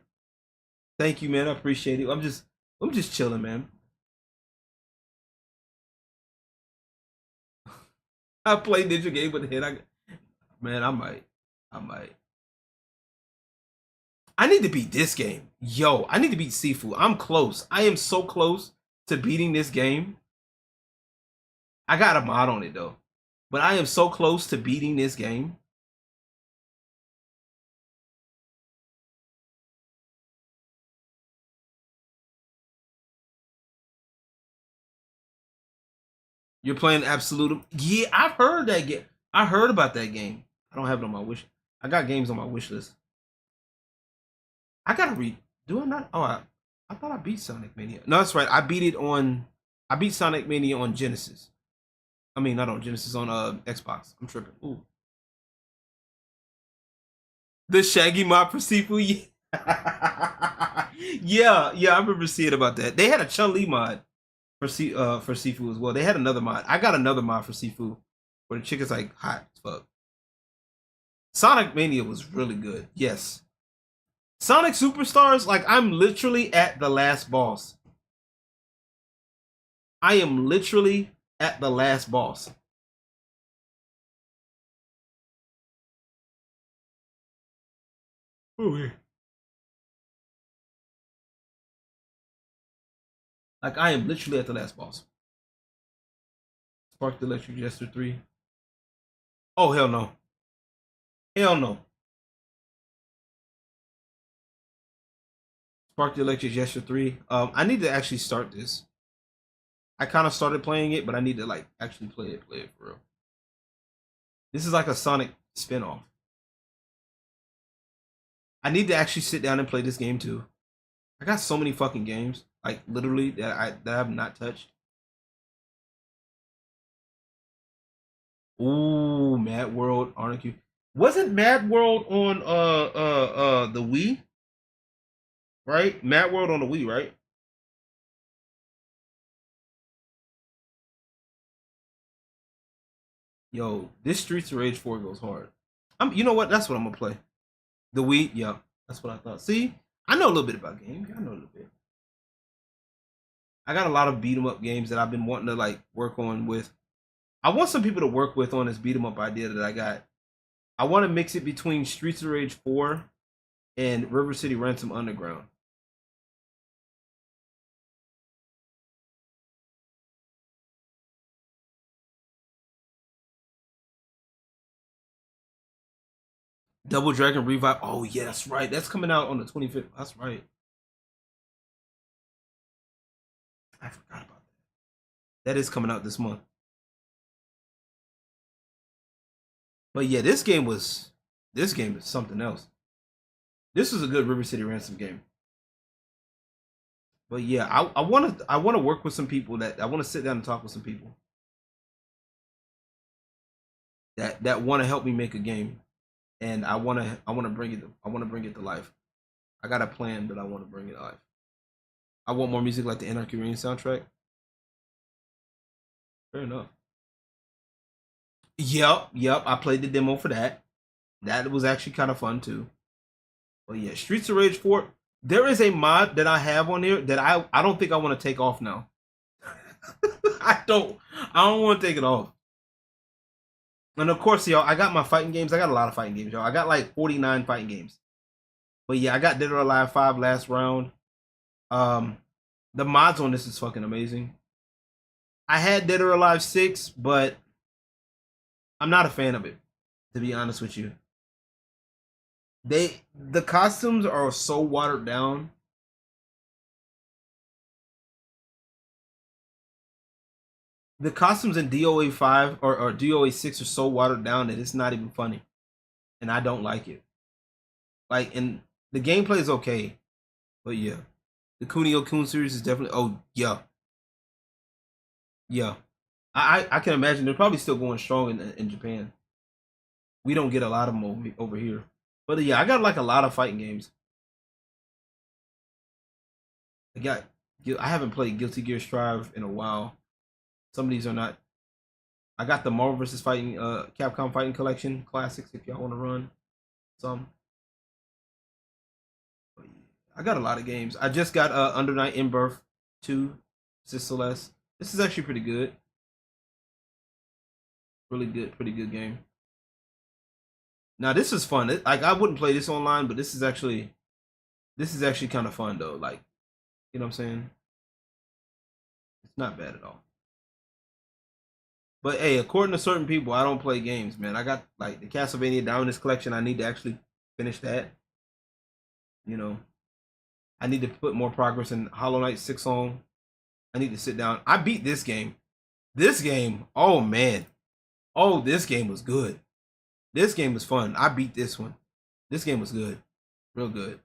Thank you, man. I appreciate it. I'm just chilling, man. I played Ninja Game with the head. Man, I might. I need to beat this game. Yo, I need to beat Sifu. I'm close. I am so close to beating this game. I got a mod on it though. But I am so close to beating this game. You're playing Absolute. Yeah, I've heard that game. I heard about that game. I don't have it on my wish. I got games on my wish list. I gotta read. Do I not? Oh, I thought I beat Sonic Mania. No, that's right. I beat Sonic Mania on Genesis. I mean, not on Genesis, on Xbox. I'm tripping. Ooh. The Shaggy mod for Sifu. Yeah. Yeah, I remember seeing about that. They had a Chun-Li mod for Sifu as well. They had another mod. I got another mod for Sifu where the chick is like hot as fuck. Sonic Mania was really good. Yes. Sonic Superstars, like I'm literally at the last boss. I am literally at the last boss. Ooh. Like I am literally at the last boss. Spark the Electric Jester 3. Oh hell no. Hell no. Spark the Electric Jester 3. I need to actually start this. I kind of started playing it, but I need to like actually play it for real. This is like a Sonic spinoff. I need to actually sit down and play this game too. I got so many fucking games, like literally that I have not touched. Ooh, Mad World RQ. Wasn't Mad World on the Wii? Right? Mad World on the Wii, right? Yo, this Streets of Rage 4 goes hard. You know what? That's what I'm gonna play. The Wii, yeah. That's what I thought. See, I know a little bit about games. I know a little bit. I got a lot of beat 'em up games that I've been wanting to like work on with. I want some people to work with on this beat 'em up idea that I got. I want to mix it between Streets of Rage 4 and River City Ransom Underground. Double Dragon Revive. Oh yeah, that's right. That's coming out on the 25th. That's right. I forgot about that. That is coming out this month. But yeah, this game is something else. This is a good River City Ransom game. But yeah, I want to work with some people that I want to sit down and talk with some people that want to help me make a game, and I want to bring it to life. I got a plan, but I want to bring it to life. I want more music like the Anarchy Reign soundtrack. Fair enough. Yep. I played the demo for that. That was actually kind of fun too. But yeah, Streets of Rage 4. There is a mod that I have on here that I don't think I want to take off now. I don't want to take it off. And of course, y'all, I got my fighting games. I got a lot of fighting games, y'all. I got like 49 fighting games. But yeah, I got Dead or Alive 5 last round. The mods on this is fucking amazing. I had Dead or Alive 6, but I'm not a fan of it, to be honest with you. The costumes are so watered down. The costumes in DOA 5 or DOA 6 are so watered down that it's not even funny. And I don't like it. Like, and the gameplay is okay. But yeah. The Kunio Kun series is definitely, oh yeah. Yeah. I can imagine they're probably still going strong in Japan. We don't get a lot of them over here. But yeah, I got like a lot of fighting games. I haven't played Guilty Gear Strive in a while. Some of these are not. I got the Marvel vs. Fighting Capcom Fighting Collection classics if y'all want to run some. I got a lot of games. I just got Under Night in Birth 2, Sis Celeste. This is actually pretty good. Really good, pretty good game. Now this is fun. Like I wouldn't play this online, but this is actually kind of fun though. Like, you know what I'm saying? It's not bad at all. But hey, according to certain people, I don't play games, man. I got like the Castlevania Dominus collection. I need to actually finish that. You know, I need to put more progress in Hollow Knight 6 on. I need to sit down. I beat this game. This game, oh man. Oh, this game was good. This game was fun. I beat this one. This game was good. Real good.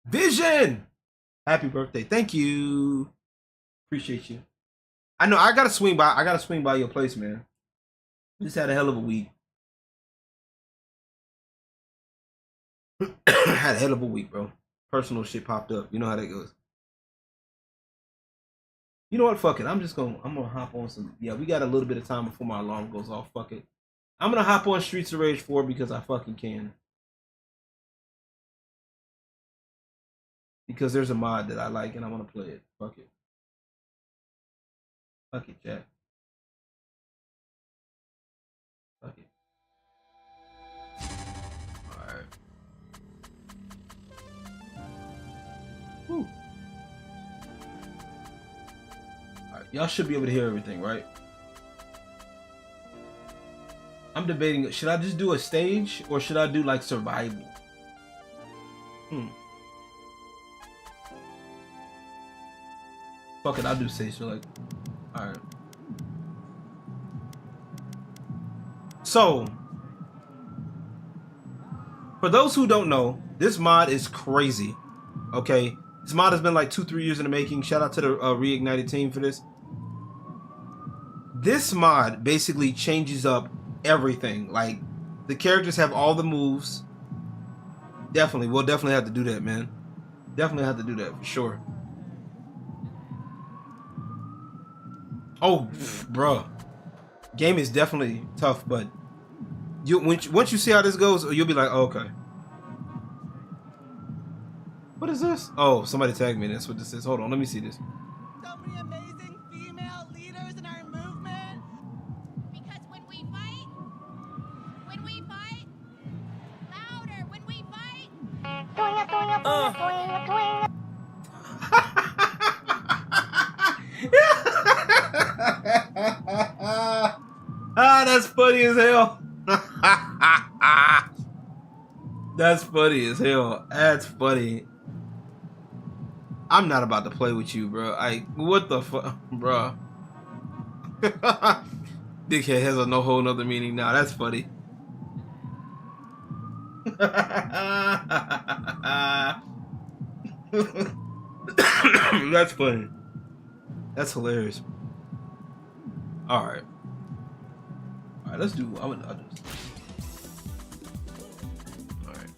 Vision! Happy birthday. Thank you. Appreciate you. I know I gotta swing by your place, man. Just had a hell of a week. Had a hell of a week, bro. Personal shit popped up. You know how that goes. You know what? Fuck it. I'm gonna hop on some. Yeah, we got a little bit of time before my alarm goes off. Fuck it. I'm gonna hop on Streets of Rage 4 because I fucking can. Because there's a mod that I like and I want to play it. Fuck it. Fuck it, Jack. Fuck it. Alright. Whew. Alright, y'all should be able to hear everything, right? I'm debating, should I just do a stage or should I do like survival? Fuck it, I'll do stage. So like, alright. So, for those who don't know, this mod is crazy. Okay, this mod has been like 2-3 years in the making. Shout out to the Reignited team for this. this mod basically changes up everything. Like the characters have all the moves. Definitely, we'll definitely have to do that, man. Definitely have to do that for sure. Oh, bruh. Game is definitely tough, but once you see how this goes, you'll be like, oh, okay. What is this? Oh, somebody tagged me. That's what this is. Hold on, let me see this. So many amazing female leaders in our movement. Because when we fight, louder, when we fight. Ah, that's funny as hell. That's funny as hell. That's funny. I'm not about to play with you, bro. What the fuck, bro? Dickhead has a no whole nother meaning now. That's funny. That's funny. That's hilarious. All right. All right, let's do. I'll do this. All right.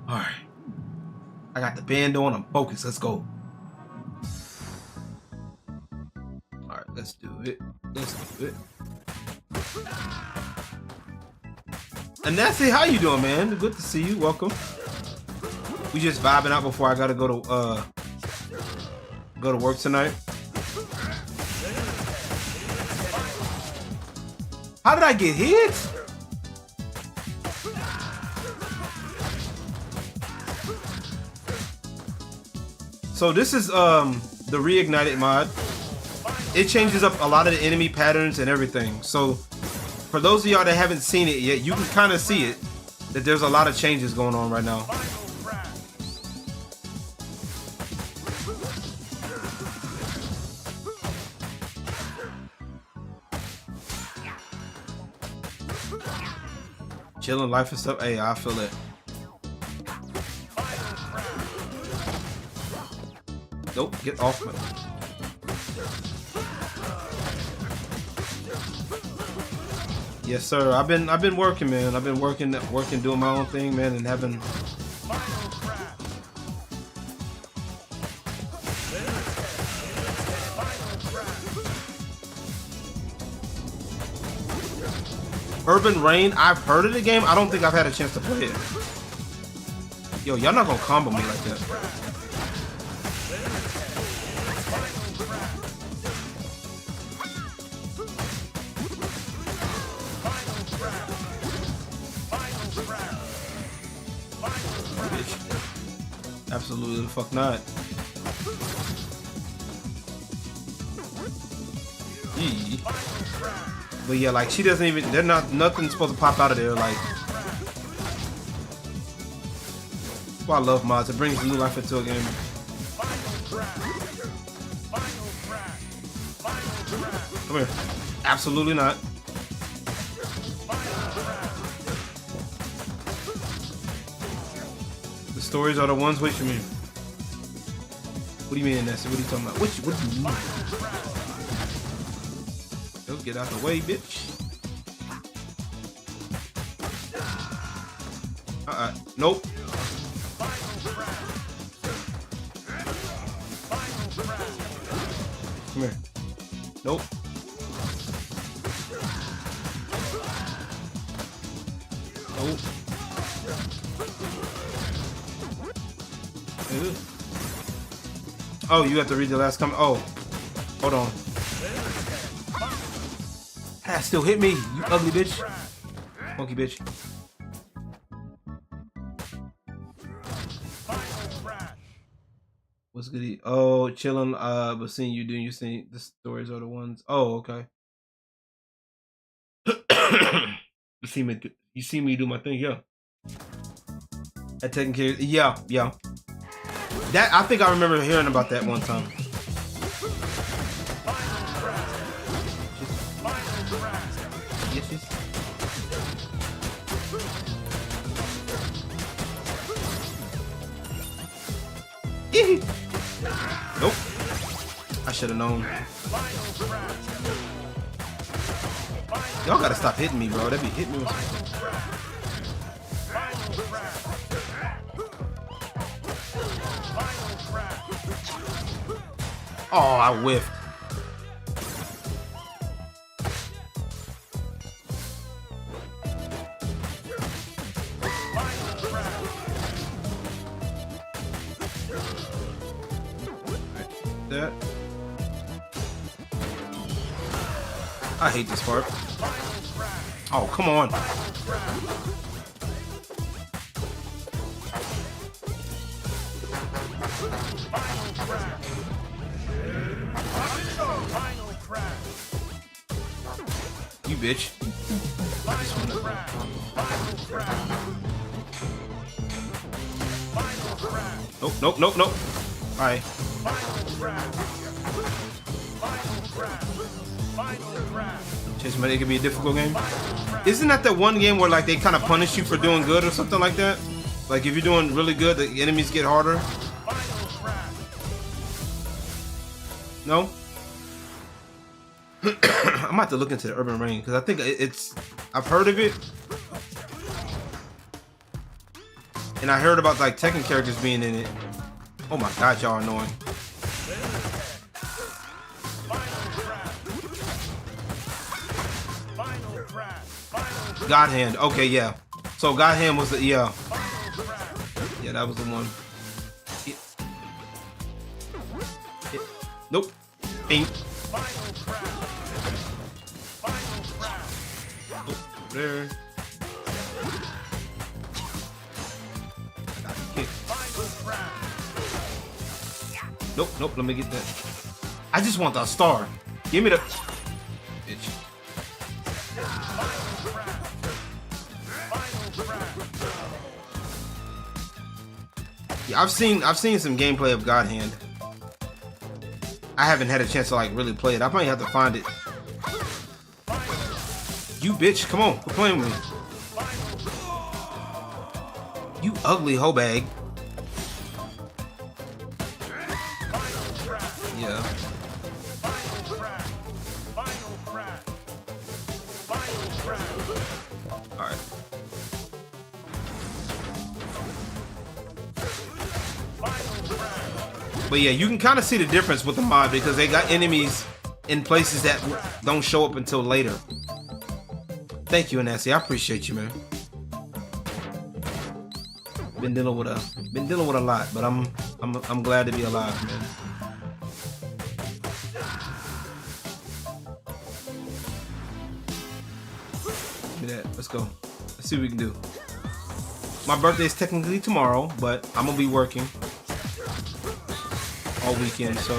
All right. I got the band on. I'm focused. Let's go. All right, let's do it. Let's do it. And Nancy, how you doing, man? Good to see you. Welcome. We just vibing out before I gotta go to work tonight. How did I get hit? So this is the reignited mod. It changes up a lot of the enemy patterns and everything. So for those of y'all that haven't seen it yet, you can kind of see it, that there's a lot of changes going on right now. Chilling life and stuff. Hey, I feel it. Nope, get off me. Yes, sir. I've been working, man. I've been working, doing my own thing, man, and having. Urban Rain. I've heard of the game. I don't think I've had a chance to play it. Yo, y'all not gonna combo me like that. Absolutely the fuck not. Yee. But yeah, like she doesn't even. They're not. Nothing's supposed to pop out of there. Like, that's why I love mods. It brings new life into a game. Come here. Absolutely not. The stories are the ones. What you mean? What do you mean, Nessie? What are you talking about? What do you mean? Don't get out the way, bitch. Nope. Come here. Nope. Nope. Oh, you have to read the last comment. Oh, hold on. Ah, still hit me, you ugly bitch. Monkey bitch. What's good? Oh, chilling. But seeing you doing, you see the stories are the ones. Oh, okay. You see me do my thing, yeah. At taking care. Yeah. That I think I remember hearing about that one time. Nope. I should have known. Y'all gotta stop hitting me, bro. They be hitting me with something. Oh, I whiffed. That. I hate this part. Oh, come on. You bitch. Nope, nope, nope, nope. Alright. Chase Money, it could be a difficult game. Isn't that one game where like they kind of punish you for doing good or something like that? Like if you're doing really good, the enemies get harder? No? I'm about to look into the Urban Reign because I think I've heard of it. And I heard about like Tekken characters being in it. Oh my god, y'all are annoying. God Hand. Okay, yeah. So God Hand was the yeah. Yeah, that was the one. Nope. Bing. Oh, there. Kick. Nope, nope. Let me get that. I just want the star. Give me the bitch. Yeah, I've seen some gameplay of God Hand. I haven't had a chance to like really play it. I might have to find it. You bitch, come on, quit playing with me. You ugly hoe bag. Yeah. Alright. But yeah, you can kind of see the difference with the mod because they got enemies in places that don't show up until later. Thank you, Nancy. I appreciate you, man. Been dealing with a lot, but I'm glad to be alive, man. Give me that. Let's go. Let's see what we can do. My birthday is technically tomorrow, but I'm gonna be working all weekend, so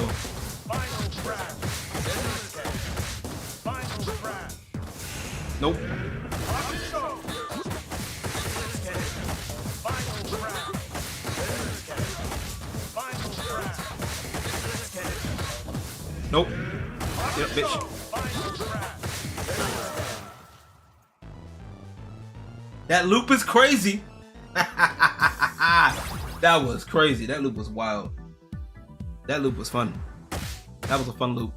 nope. Nope. Yep, bitch. That loop is crazy. That was crazy. That loop was wild. That loop was fun. That was a fun loop.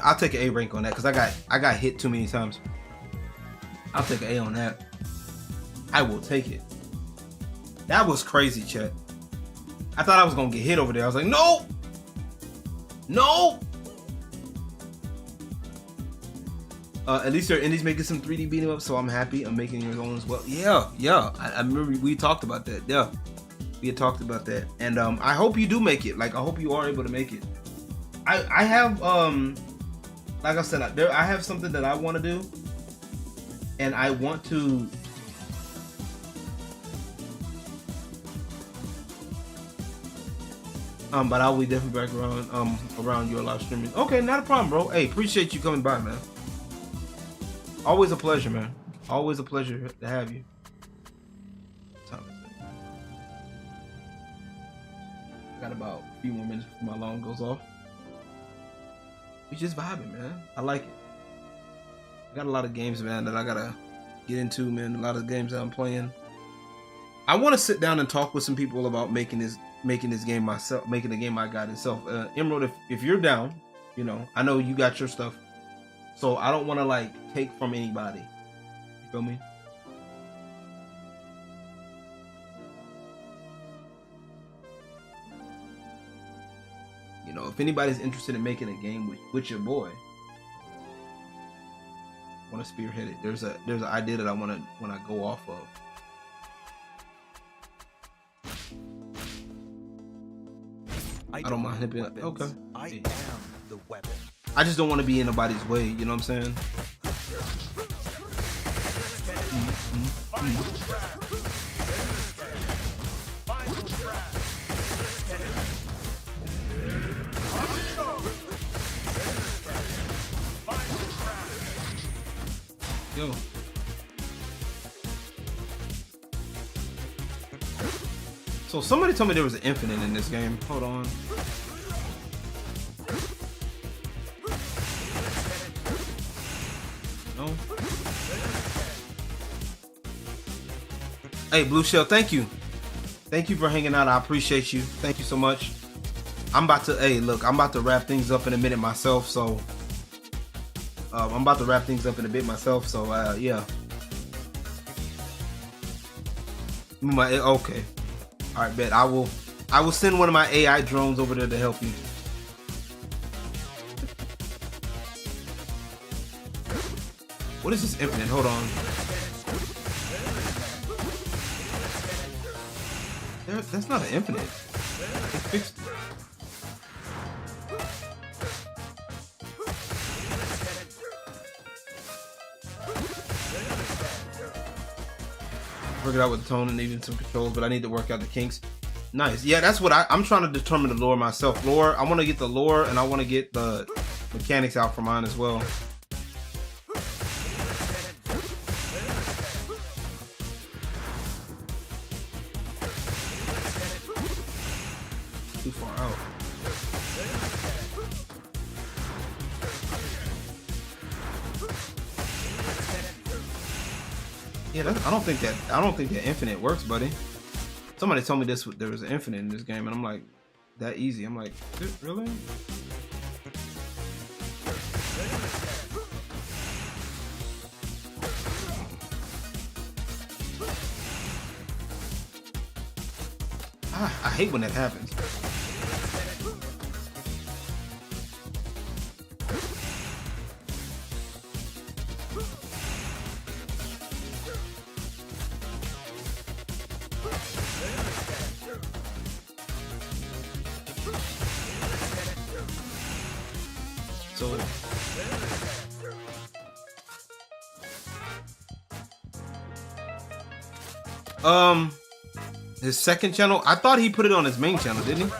I'll take an A rank on that because I got hit too many times. I'll take an A on that. I will take it. That was crazy, chat. I thought I was gonna get hit over there. I was like, no, no. At least their indies making some 3D beat 'em up, so I'm happy. I'm making your own as well. Yeah, yeah. I remember we talked about that. Yeah, we had talked about that, and I hope you do make it. Like, I hope you are able to make it. I have like I said, I have something that I want to do, and I want to. But I'll be definitely back around your live streaming. Okay, not a problem, bro. Hey, appreciate you coming by, man. Always a pleasure, man. Always a pleasure to have you. I got about a few more minutes before my alarm goes off. We just vibing, man. I like it. I got a lot of games, man, that I gotta get into, man. A lot of games that I'm playing. I want to sit down and talk with some people about making this game myself, making the game I got itself. Emerald, if you're down, you know, I know you got your stuff, so I don't want to like take from anybody. You feel me? You know, if anybody's interested in making a game with your boy, want to spearhead it. There's an idea that I want to go off of. I don't mind him being okay. I am the weapon. I just don't want to be in nobody's way. You know what I'm saying? Yo. So somebody told me there was an infinite in this game. Hold on. No. Hey, Blue Shell, thank you. Thank you for hanging out. I appreciate you. Thank you so much. I'm about to wrap things up in a minute myself, so I'm about to wrap things up in a bit myself, so yeah. Okay. All right, bet. I will send one of my AI drones over there to help you. What is this infinite? Hold on. That's not an infinite. It's fixed. Work it out with the tone and even some controls, but I need to work out the kinks. Nice. Yeah, that's what I'm trying to determine the lore myself. Lore, I want to get the lore and I want to get the mechanics out for mine as well. Too far out. Yeah, I don't think that infinite works, buddy. Somebody told me there was an infinite in this game, and I'm like, that easy? I'm like, really? I hate when that happens. His second channel, I thought he put it on his main channel, didn't he?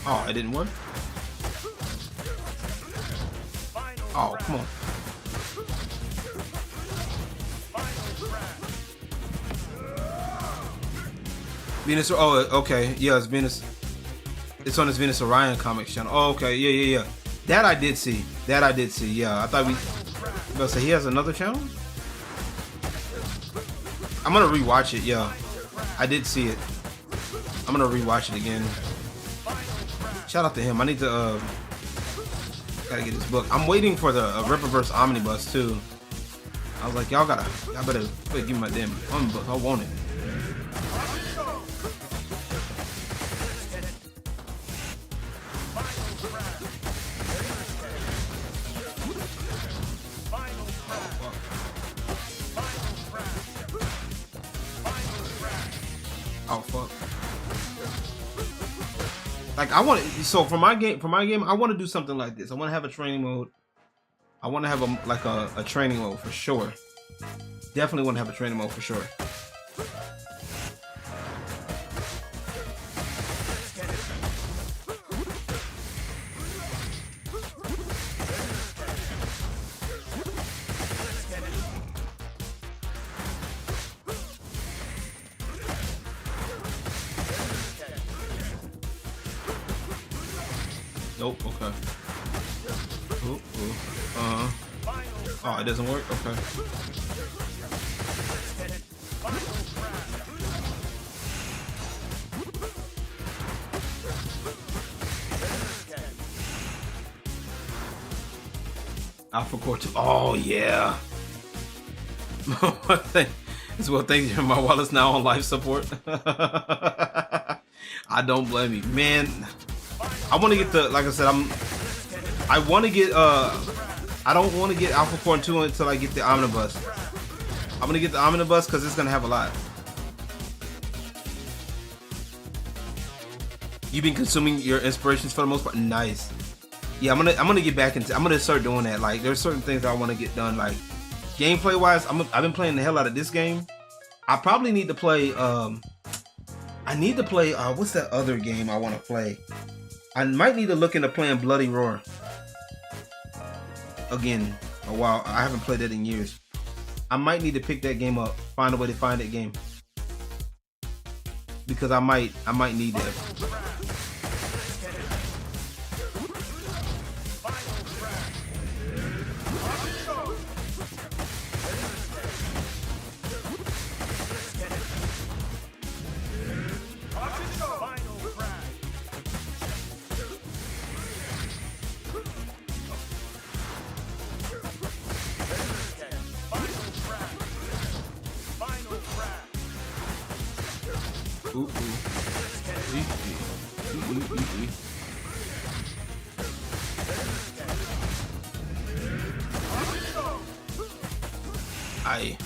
Oh, it didn't work? Oh, come on. Venus, oh, okay. Yeah, it's Venus. It's on his Venus Orion comics channel. Oh, okay. Yeah. That I did see. Yeah, I thought but say he has another channel? I'm gonna rewatch it, yeah. I did see it. I'm gonna rewatch it again. Shout out to him. I need to gotta get this book. I'm waiting for the Rippaverse Omnibus too. I was like, y'all better give me my damn book. I want it. Oh fuck! Like I want to. So for my game, I want to do something like this. I want to have a training mode. I want to have a training mode for sure. Definitely want to have a training mode for sure. Nope. Okay. Ooh, ooh. Oh, it doesn't work. Okay. Alpha Core 2. Oh yeah. What thing? This is what thing. My wallet's now on life support. I don't blame you, man. I want to get the, like I said, I want to get I don't want to get Alpha Core 2 until I get the Omnibus. I'm gonna get the Omnibus because it's gonna have a lot. You've been consuming your inspirations for the most part. Nice. Yeah, I'm gonna get back into. I'm gonna start doing that. Like, there's certain things I want to get done. Like, gameplay wise, I've been playing the hell out of this game. I probably need to play. I need to play. What's that other game I want to play? I might need to look into playing Bloody Roar again. A while. I haven't played it in years. I might need to pick that game up. Find a way to find that game because I might need that. Ooh, ooh. Aye.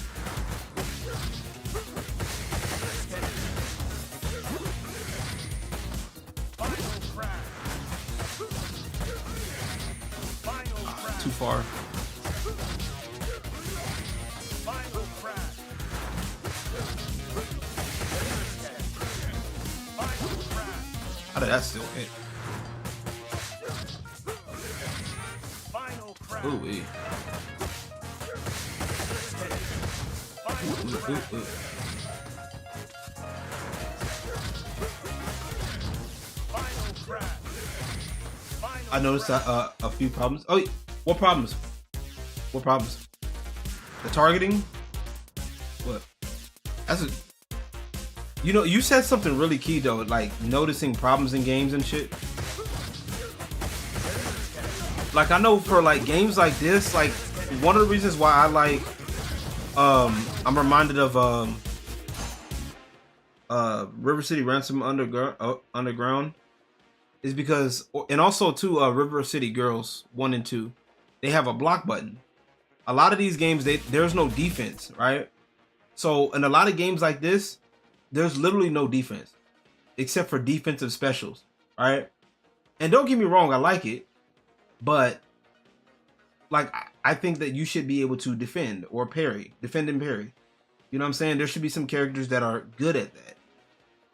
Too far. How did that still hit? Ooh, wee. Ooh. I noticed a few problems. Oh, what problems? What problems? The targeting? What? That's a. You know, you said something really key though, like noticing problems in games and shit. Like, I know for like games like this, like one of the reasons why I like, I'm reminded of River City Ransom Underground is because, and also too, River City Girls 1 and 2, they have a block button. A lot of these games, there's no defense, right? So in a lot of games like this, there's literally no defense except for defensive specials, right? And don't get me wrong, I like it, but like I think that you should be able to defend or parry, defend and parry. You know what I'm saying? There should be some characters that are good at that.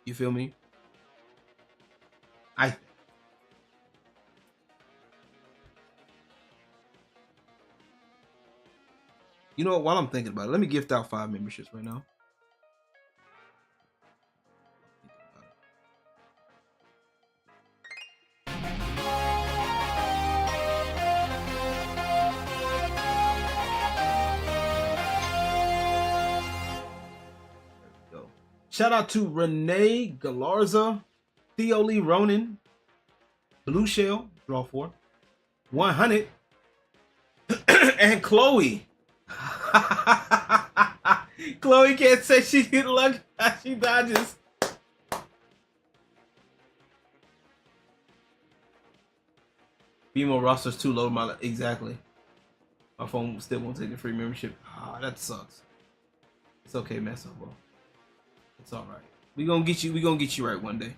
You feel me? You know what? While I'm thinking about it, let me gift out 5 memberships right now. Shout out to Renee Galarza, Theo Lee Ronan, Blue Shell, draw 4, 100, and Chloe. Chloe can't say she get lucky. She dodges. BMO roster's too low. Exactly. My phone still won't take the free membership. Ah, that sucks. It's okay, mess up, bro. It's all right. We gonna get you right one day.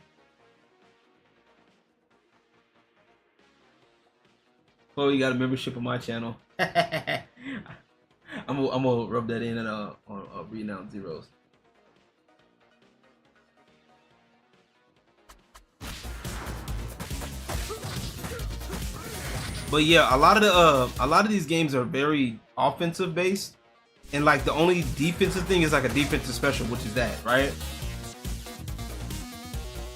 Chloe got a membership on my channel. I'm gonna rub that in on Renowned Zeros. But yeah, a lot of these games are very offensive based, and like the only defensive thing is like a defensive special, which is that, right?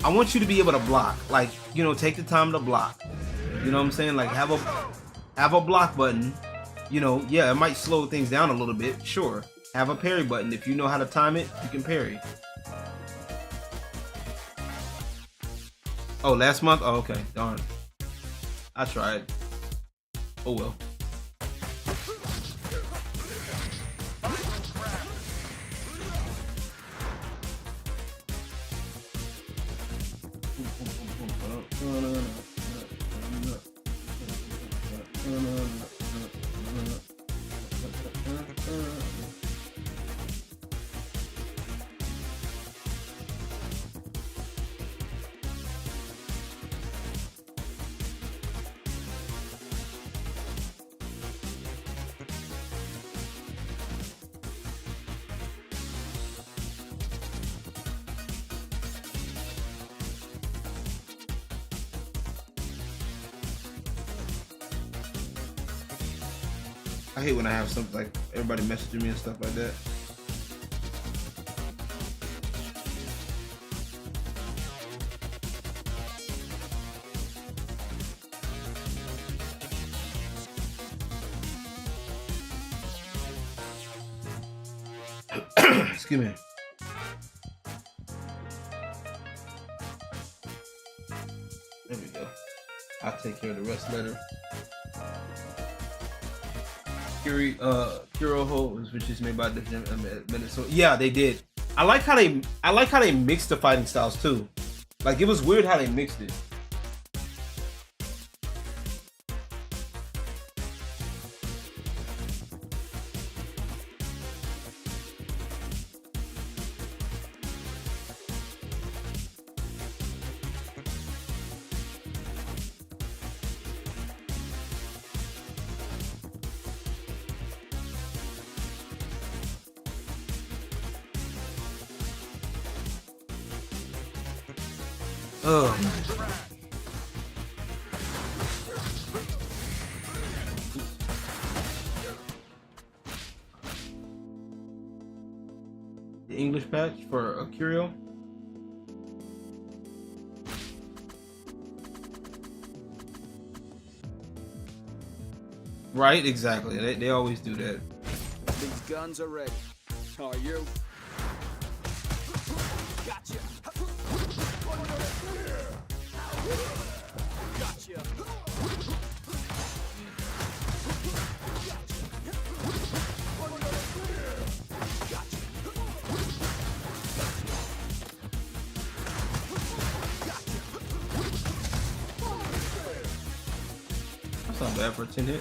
I want you to be able to block, like, you know, take the time to block. You know what I'm saying? Like have a block button. You know, yeah, it might slow things down a little bit. Sure. Have a parry button. If you know how to time it, you can parry. Oh, last month? Oh, okay. Darn. I tried. Oh well. I hate when I have something like everybody messaging me and stuff like that. Excuse me. There we go. I'll take care of the rest later. Kuroho, which is made by Minnesota. Yeah, they did. I like how they mixed the fighting styles too. Like it was weird how they mixed it. Oh. The English patch for Curio. Right, exactly. They always do that. These guns are ready. Are you? Gotcha. Gotcha. That's not bad for a 10 hit.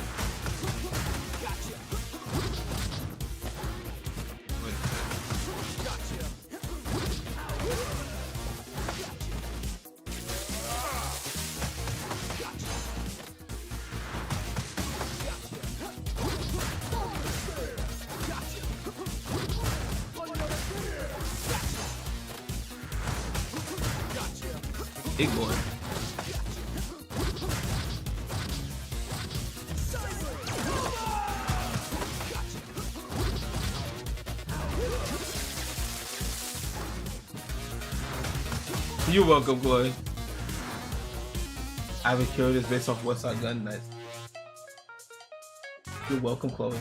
Big boy. You're welcome, Chloe. I have a cure this based off West Side Gun. Nice. You're welcome, Chloe.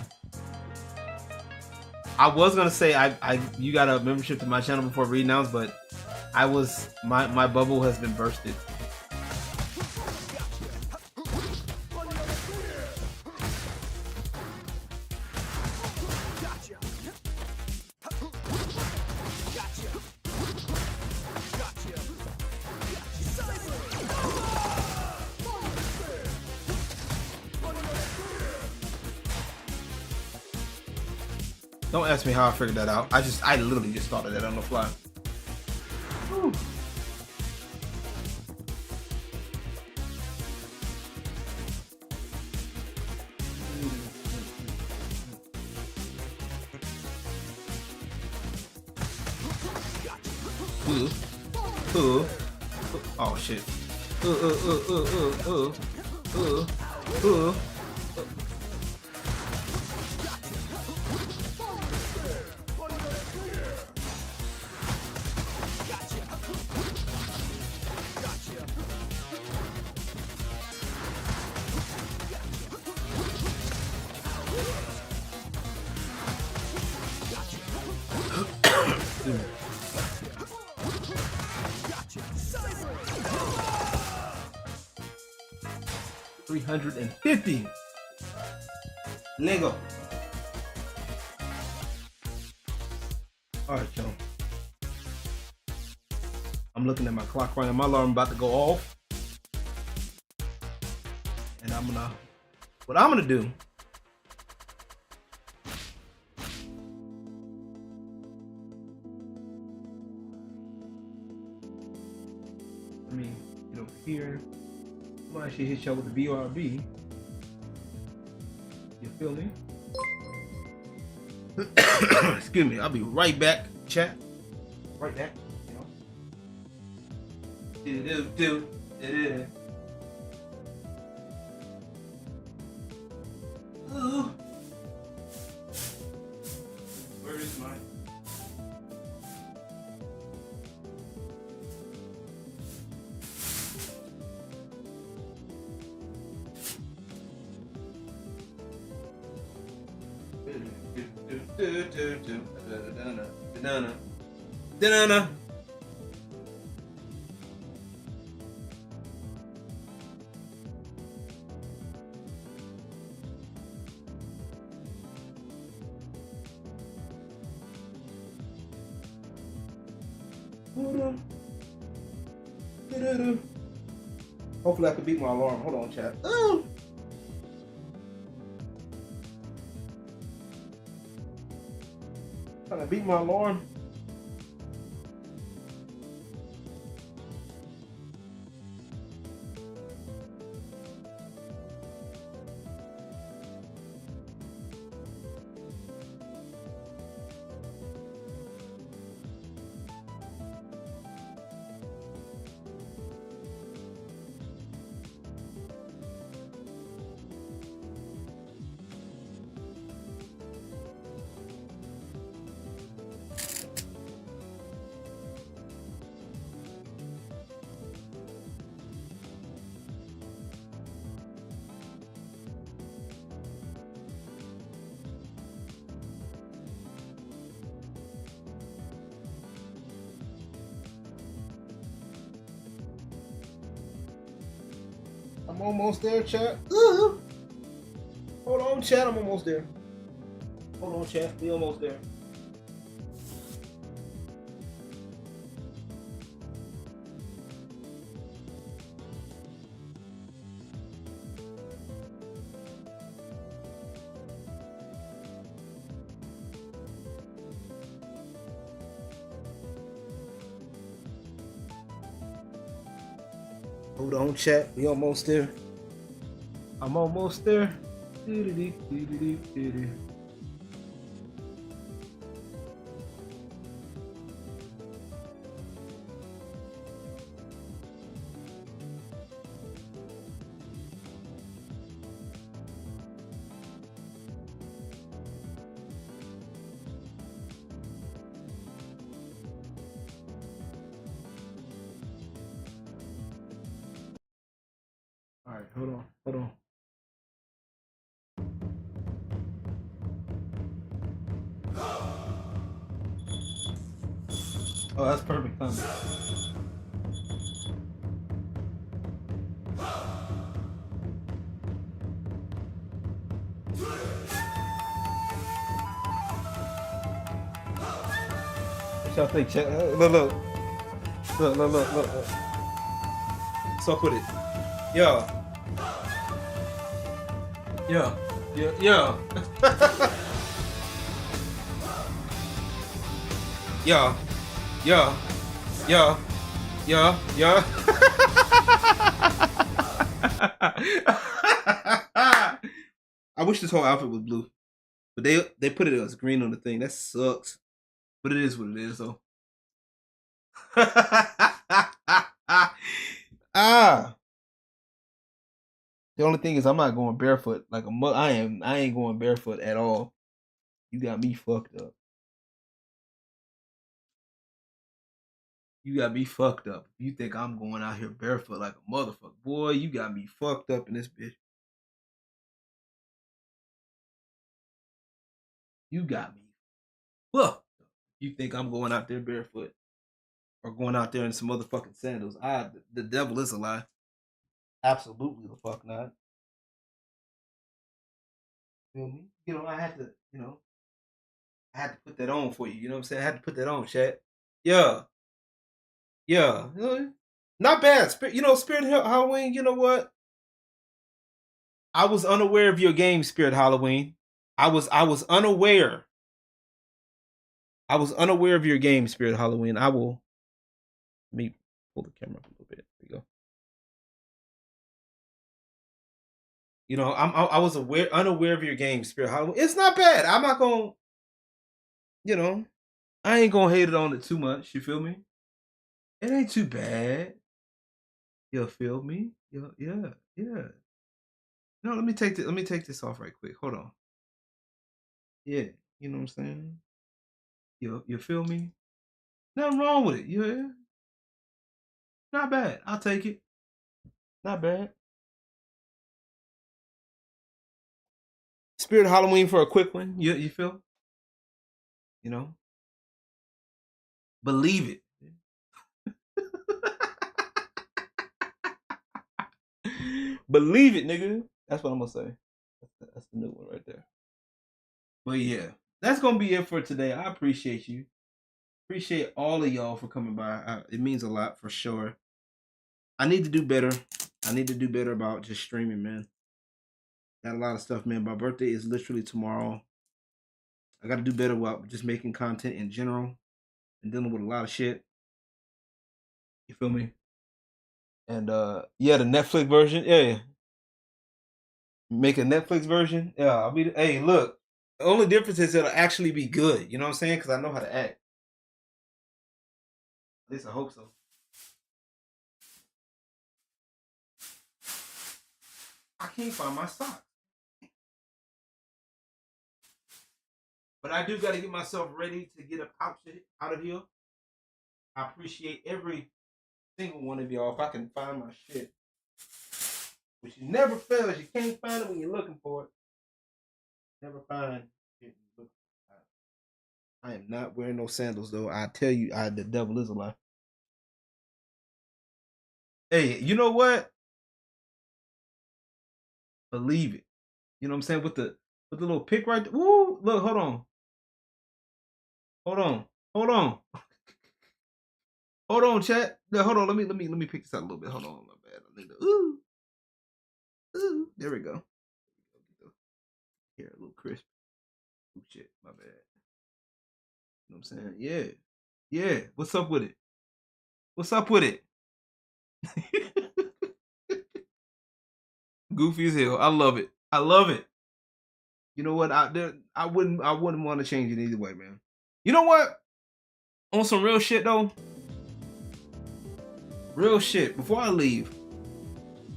I was gonna say you got a membership to my channel before re-announced, but my bubble has been bursted. Don't ask me how I figured that out. I literally just thought of that on the fly. Whew. Oh shit. 350. Lego. All right, y'all. I'm looking at my clock right now. My alarm about to go off. And what I'm gonna do. Let me get over here. I'm gonna actually hit y'all with the BRB. You feel me? Excuse me. I'll be right back, chat. Right back. Ooh. Where is my? Da-na-na. Hopefully I can beat my alarm. Hold on, chat. Oh. Trying to beat my alarm. I'm almost there, chat. Hold on, chat. I'm almost there. Hold on, chat. We almost there. Hold on, chat. We almost there. I'm almost there. All right, hold on, hold on. Oh, that's perfect timing. What y'all think, chat? Look. Suck with it. Yo. Yeah. Yeah. I wish this whole outfit was blue, but they put it as green on the thing. That sucks, but it is what it is, though. The only thing is, I'm not going barefoot like a mother. I ain't going barefoot at all. You got me fucked up. You got me fucked up. You think I'm going out here barefoot like a motherfucker. Boy, you got me fucked up in this bitch. You got me fucked up. You think I'm going out there barefoot or going out there in some motherfucking sandals. The devil is a lie. Absolutely the fuck not. Feel me? I had to, I had to put that on for you. You know what I'm saying? I had to put that on, chat. Yeah. Yeah. Not bad. Spirit Halloween, you know what? I was unaware of your game, Spirit Halloween. I was unaware. I was unaware of your game, Spirit Halloween. Let me pull the camera up a little bit. There we go. I was unaware of your game, Spirit Halloween. It's not bad. I'm not gonna, I ain't gonna hate it on it too much. You feel me? It ain't too bad. You feel me? Yeah. No, let me take this off right quick. Hold on. Yeah, you know what I'm saying? You feel me? Nothing wrong with it. Yeah. Not bad. I'll take it. Not bad. Spirit Halloween for a quick one. You feel? Believe it. Believe it, nigga. That's what I'm gonna say. That's the new one right there. But yeah, that's gonna be it for today. I appreciate you. Appreciate all of y'all for coming by. It means a lot for sure. I need to do better. I need to do better about just streaming, man. Got a lot of stuff, man. My birthday is literally tomorrow. I got to do better about just making content in general and dealing with a lot of shit. You feel me? And yeah, the Netflix version, yeah. Make a Netflix version, yeah. Hey, look. The only difference is it'll actually be good. You know what I'm saying? Because I know how to act. At least I hope so. I can't find my socks. But I do got to get myself ready to get up out of here. I appreciate every single one of y'all. If I can find my shit, which never fails. You can't find it when you're looking for it. Never find it. I am not wearing no sandals though. I tell you, the devil is a lie. Hey, you know what? Believe it. You know what I'm saying? With the little pick right there. Woo! Look, hold on. Hold on, chat. No, hold on. Let me pick this out a little bit. Hold on, my bad. I need to, ooh. There we go. Here, a little crisp. Ooh, shit, my bad. You know what I'm saying? Yeah. What's up with it? Goofy as hell. I love it. You know what? I wouldn't want to change it either way, man. You know what? On some real shit though. Real shit. Before I leave,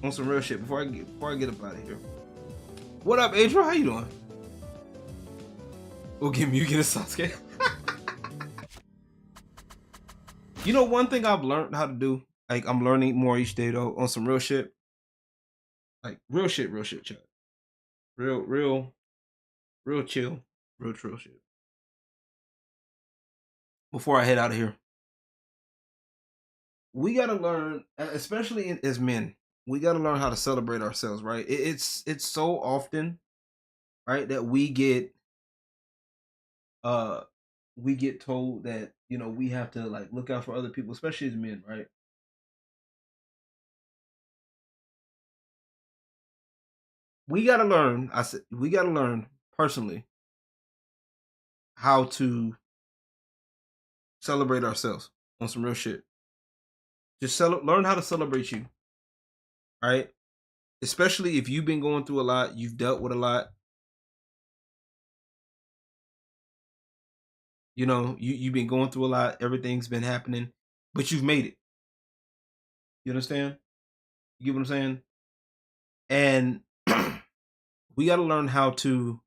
on some real shit. Before I get up out of here. What up, Adriel? How you doing? We'll give you get a Sasuke. You know, one thing I've learned how to do. Like I'm learning more each day though. On some real shit. Like real shit, chat. Real chill, real trill shit. Before I head out of here, we gotta learn, especially as men, we gotta learn how to celebrate ourselves, right? It's so often, right, that we get told that we have to like look out for other people, especially as men, right? We gotta learn. I said we gotta learn personally how to celebrate ourselves on some real shit. Just learn how to celebrate you, right? Especially if you've been going through a lot, you've dealt with a lot. You've been going through a lot. Everything's been happening, but you've made it. You understand? You get what I'm saying? And we got to learn how to.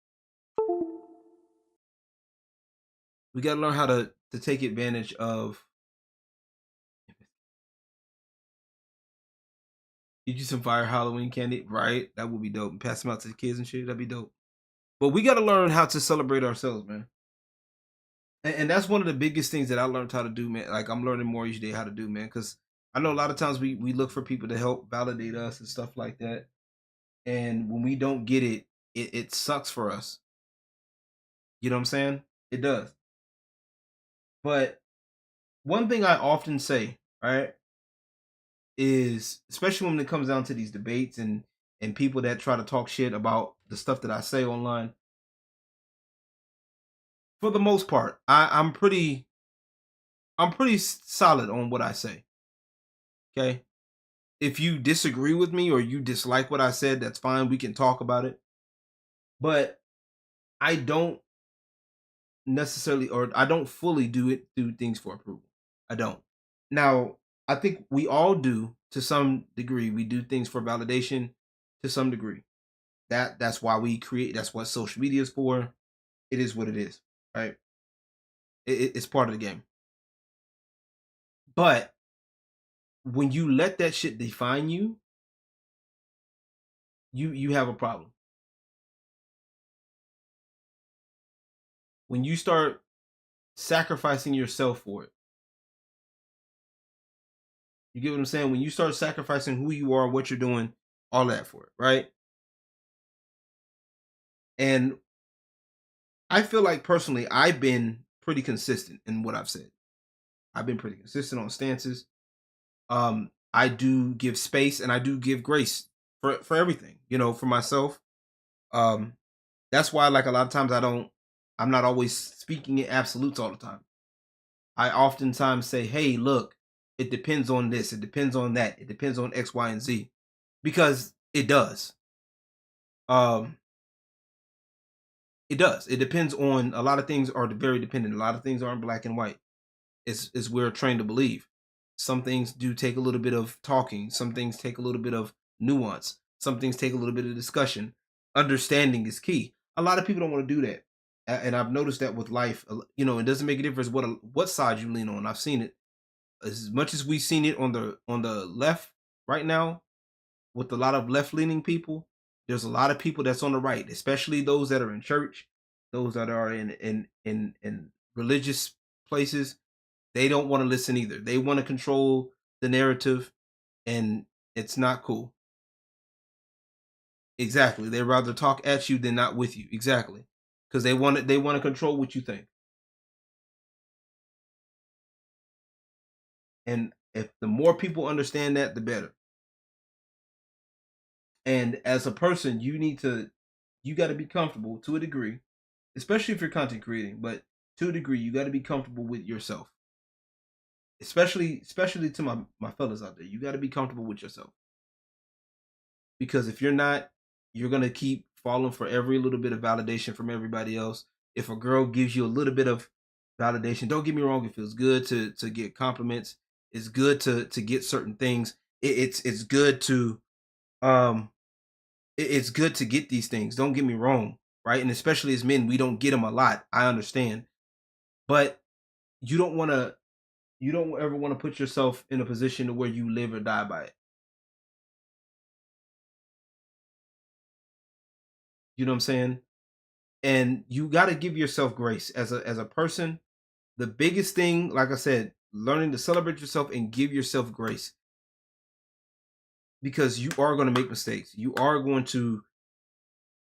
We got to learn how to take advantage of. Get you some fire Halloween candy, right? That would be dope. And pass them out to the kids and shit. That'd be dope. But we got to learn how to celebrate ourselves, man. And that's one of the biggest things that I learned how to do, man. Like I'm learning more each day how to do, man. Because I know a lot of times we look for people to help validate us and stuff like that. And when we don't get it, it sucks for us. You know what I'm saying? It does. But one thing I often say, right, is especially when it comes down to these debates and people that try to talk shit about the stuff that I say online. For the most part, I'm pretty solid on what I say. Okay? If you disagree with me or you dislike what I said, that's fine. We can talk about it. But I don't necessarily, or I don't fully do things for approval. I don't. Now, I think we all do to some degree. We do things for validation to some degree. That's why we create. That's what social media is for. It is what it is, right? It's part of the game. But when you let that shit define you, you have a problem. When you start sacrificing yourself for it. You get what I'm saying? When you start sacrificing who you are, what you're doing, all that for it, right? And I feel like personally, I've been pretty consistent in what I've said. I've been pretty consistent on stances. I do give space and I do give grace for everything, you know, for myself. That's why, like, a lot of times I'm not always speaking in absolutes all the time. I oftentimes say, hey, look, it depends on this, it depends on that, it depends on X, Y, and Z. Because it does. It does. It depends on a lot of things are very dependent. A lot of things aren't black and white. Is we're trained to believe. Some things do take a little bit of talking. Some things take a little bit of nuance. Some things take a little bit of discussion. Understanding is key. A lot of people don't want to do that, and I've noticed that with life. You know, it doesn't make a difference what side you lean on. I've seen it as much as we've seen it on the left right now with a lot of left leaning people. There's a lot of people that's on the right, especially those that are in church, those that are in religious places. They don't want to listen either. They want to control the narrative, and it's not cool. Exactly. They rather talk at you than not with you. Exactly. Because they want to control what you think. And if the more people understand that, the better. And as a person, you got to be comfortable to a degree, especially if you're content creating, but to a degree, you got to be comfortable with yourself. Especially to my fellas out there, you got to be comfortable with yourself. Because if you're not, you're going to keep falling for every little bit of validation from everybody else. If a girl gives you a little bit of validation, don't get me wrong, it feels good to get compliments. It's good to get certain things. It's good to it's good to get these things. Don't get me wrong, right? And especially as men, we don't get them a lot. I understand, but you don't want to. You don't ever want to put yourself in a position to where you live or die by it. You know what I'm saying? And you got to give yourself grace as a person. The biggest thing, like I said, learning to celebrate yourself and give yourself grace, because you are going to make mistakes. You are going to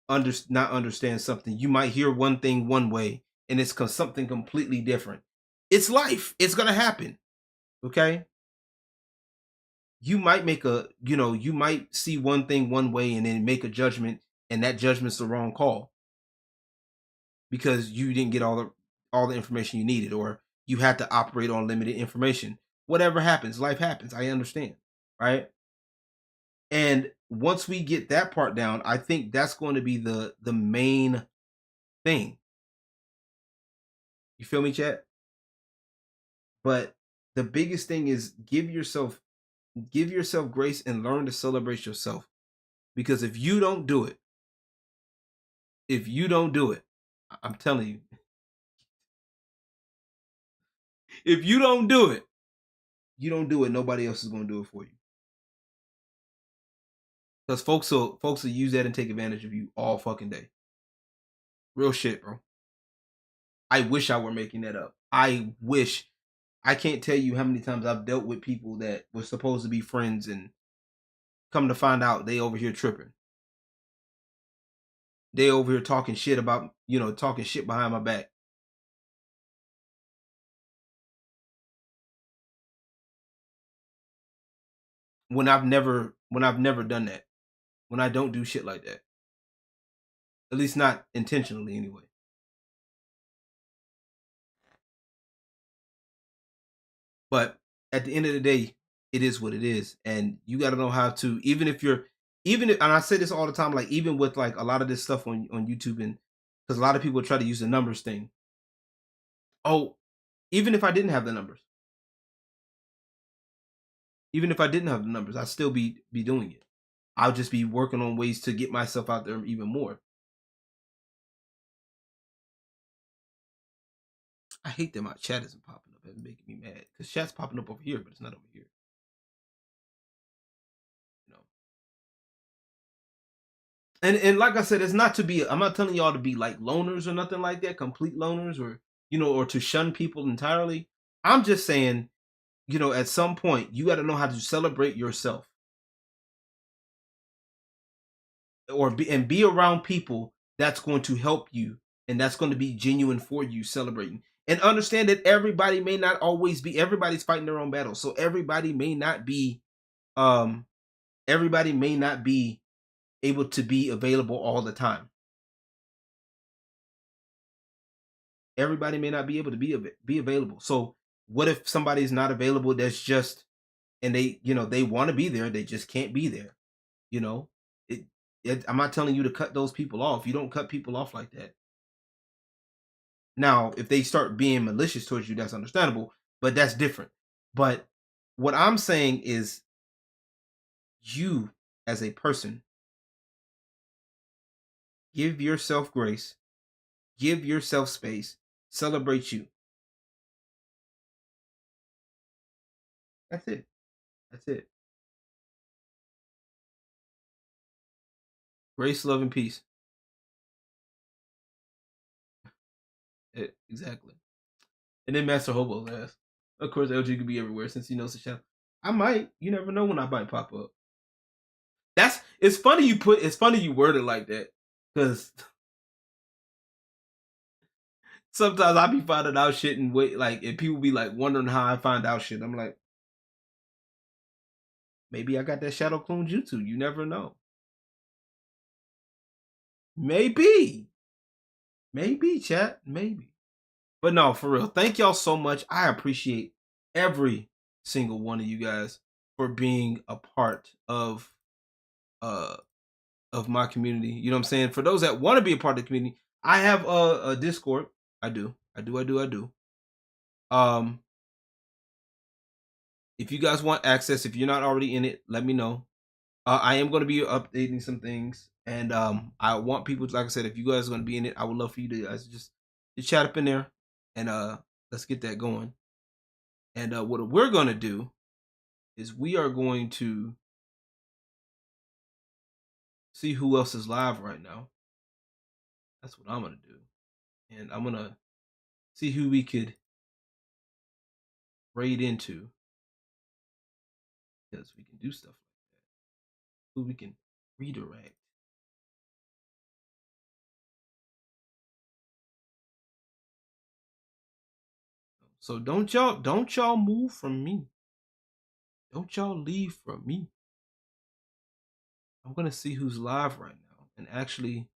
not understand something. You might hear one thing one way and it's something completely different. It's life. It's going to happen. Okay? You might you might see one thing one way and then make a judgment, and that judgment's the wrong call because you didn't get all the information you needed, or you had to operate on limited information. Whatever happens, life happens. I understand, right? And once we get that part down, I think that's going to be the main thing. You feel me, chat? But the biggest thing is give yourself grace and learn to celebrate yourself. Because if you don't do it, I'm telling you, if you don't do it, nobody else is going to do it for you. Because folks will use that and take advantage of you all fucking day. Real shit, bro. I wish I were making that up. I can't tell you how many times I've dealt with people that were supposed to be friends and come to find out they over here tripping. they over here talking shit about, talking shit behind my back. When I've never done that. When I don't do shit like that. At least not intentionally anyway. But at the end of the day, it is what it is. And you got to know how to, and I say this all the time, like even with like a lot of this stuff on YouTube, and because a lot of people try to use the numbers thing. Oh, even if I didn't have the numbers, I'd still be doing it. I'll just be working on ways to get myself out there even more. I hate that my chat isn't popping up and making me mad, because chat's popping up over here, but it's not over here. And like I said, it's not to be. I'm not telling y'all to be like loners or nothing like that, complete loners, or or to shun people entirely. I'm just saying, at some point you got to know how to celebrate yourself, or be around people that's going to help you and that's going to be genuine for you, celebrating. And understand that everybody may not always be. Everybody's fighting their own battles, so everybody may not be. Everybody may not be able to be available all the time. Everybody may not be able to be available. So what if somebody's not available? That's just, and they they want to be there, they just can't be there. I'm not telling you to cut those people off. You don't cut people off like that. Now, if they start being malicious towards you, that's understandable, but that's different. But what I'm saying is, you as a person, give yourself grace, give yourself space, celebrate you. That's it. That's it. Grace, love, and peace. Exactly. And then Master Hobo's ass. Of course, LG could be everywhere since he knows the channel. I might. You never know when I might pop up. It's funny you word it like that, because sometimes I be finding out shit and and people be like wondering how I find out shit. I'm like, maybe I got that Shadow Clone Jutsu. You never know. Maybe, chat. Maybe. But no, for real. Thank y'all so much. I appreciate every single one of you guys for being a part of my community. You know what I'm saying? For those that want to be a part of the community, I have a Discord. I do. If you guys want access, if you're not already in it, let me know. I am going to be updating some things, and I want people to, like I said, if you guys are going to be in it, I would love for you to just chat up in there, and let's get that going. And what we're going to do is we are going to see who else is live right now. That's what I'm going to do. And I'm going to see who we could raid into, because we can do stuff like that. Who we can redirect. So don't y'all move from me. Don't y'all leave from me. I'm gonna see who's live right now, and actually,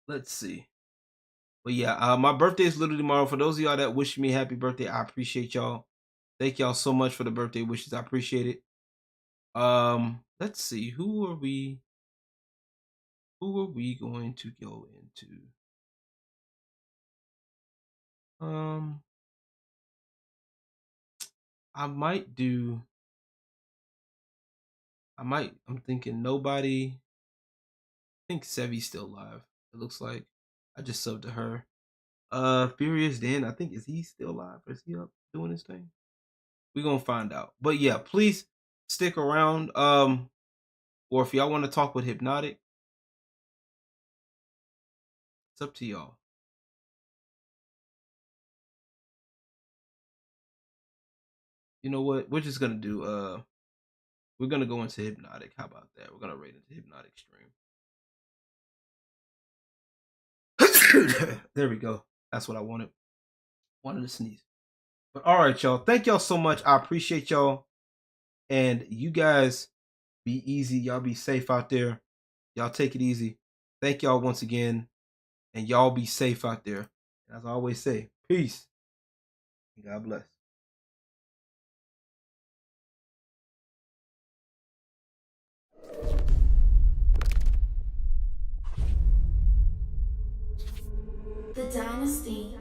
let's see. But yeah, my birthday is literally tomorrow. For those of y'all that wish me happy birthday, I appreciate y'all. Thank y'all so much for the birthday wishes. I appreciate it. Let's see. Who are we going to go into? I'm thinking nobody. I think Sevi's still live. It looks like. I just subbed to her. Furious Dan, I think, is he still live? Is he up doing his thing? We're gonna find out. But yeah, please stick around. Or if y'all want to talk with Hypnotic, it's up to y'all. You know what? We're just gonna do we're gonna go into hypnotic. How about that? We're gonna rate into hypnotic stream. There we go. That's what I wanted. Wanted to sneeze. But all right, y'all. Thank y'all so much. I appreciate y'all. And you guys be easy. Y'all be safe out there. Y'all take it easy. Thank y'all once again. And y'all be safe out there. As I always say, peace. And God bless. The Dynasty.